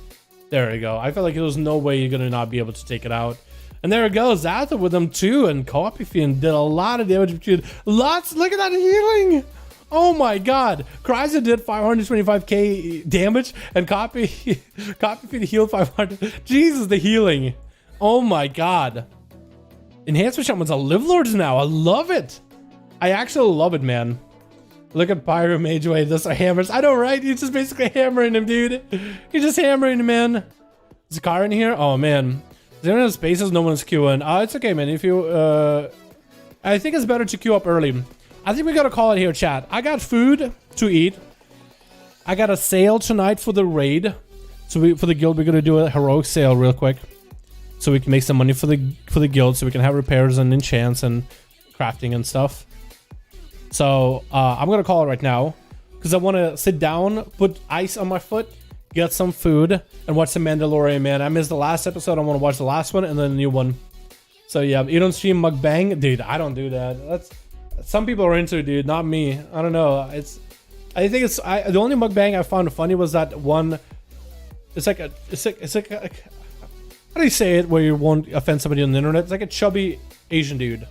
There we go. I feel like there's no way you're going to not be able to take it out. And there it goes. Atha with him too. And Copyfiend did a lot of damage between... Lots. Look at that healing. Oh my god. Kryza did 525k damage and Copyfiend healed 500. Jesus, the healing. Oh my god. Enhancement Shaman's a Live Lords now. I love it. I actually love it, man. Look at Pyro Mageway. Those are hammers. I know, right? He's just basically hammering him, dude. He's just hammering him, man. Zakar in here? Oh, man. There are spaces no one's queuing. It's okay, man. If you, I think it's better to queue up early. I think we gotta call it here, chat. I got food to eat. I got a sale tonight for the raid. So for the guild, we're gonna do a heroic sale real quick. So we can make some money for the guild. So we can have repairs and enchants and crafting and stuff. So I'm gonna call it right now. Because I want to sit down, put ice on my foot, get some food, and watch the Mandalorian, man. I missed the last episode. I want to watch the last one and then the new one. So yeah, you don't stream mukbang? Dude, I don't do that. That's... Some people are into it, dude, not me. I don't know. I think it's the only mukbang I found funny was that one. It's like how do you say it where you won't offend somebody on the internet? It's like a chubby Asian dude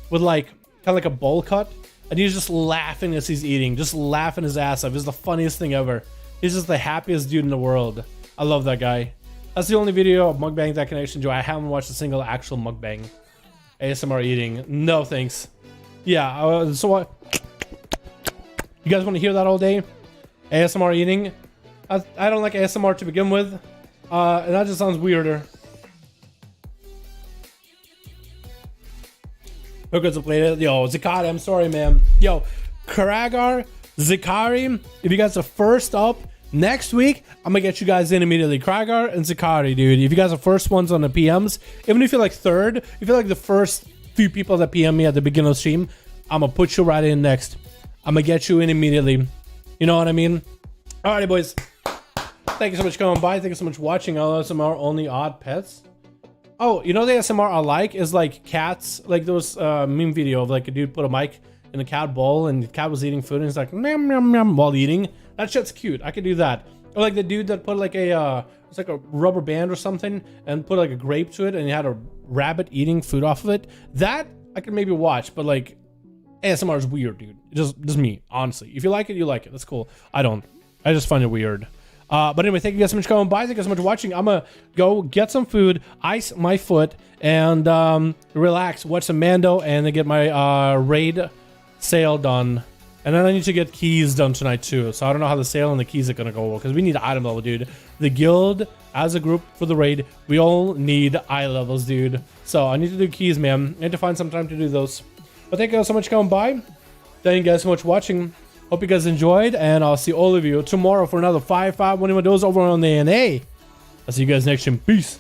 with like kind of like a bowl cut, and he's just laughing as he's eating, just laughing his ass off. It's the funniest thing ever. He's just the happiest dude in the world. I love that guy. That's the only video of mukbang that I can actually enjoy. I haven't watched a single actual mukbang. ASMR eating. No thanks. Yeah, so what? You guys want to hear that all day? ASMR eating? I don't like ASMR to begin with. And that just sounds weirder. Who could have played it? Yo, Zakari, I'm sorry, man. Yo, Karagar, Zakari, if you guys are first up, next week, I'm gonna get you guys in immediately. Kragar and Zakari, dude. If you guys are first ones on the PMs, even if you're like third, if you're like the first few people that PM me at the beginning of the stream, I'm gonna put you right in next. I'm gonna get you in immediately. You know what I mean? Alrighty, boys. Thank you so much for coming by. Thank you so much for watching. ASMR only odd pets. Oh, you know the ASMR I like is like cats. Like there was a meme video of like a dude put a mic in a cat bowl and the cat was eating food and he's like meow meow meow while eating. That shit's cute. I could do that. Or like the dude that put like a it's like a rubber band or something and put like a grape to it and he had a rabbit eating food off of it. That I could maybe watch, but like ASMR is weird, dude. Just me, honestly. If you like it, you like it. That's cool. I don't. I just find it weird. But anyway, thank you guys so much for coming by. Thank you guys so much for watching. I'm gonna go get some food, ice my foot, and relax, watch some Mando, and then get my raid sale done. And then I need to get keys done tonight too. So I don't know how the sale and the keys are gonna go because we need item level, dude. The guild as a group for the raid, we all need eye levels, dude. So I need to do keys, man. I need to find some time to do those. But thank you guys so much for coming by. Thank you guys so much for watching. Hope you guys enjoyed, and I'll see all of you tomorrow for another 5V5 1V1 DUELS over on the NA. I'll see you guys next time. Peace.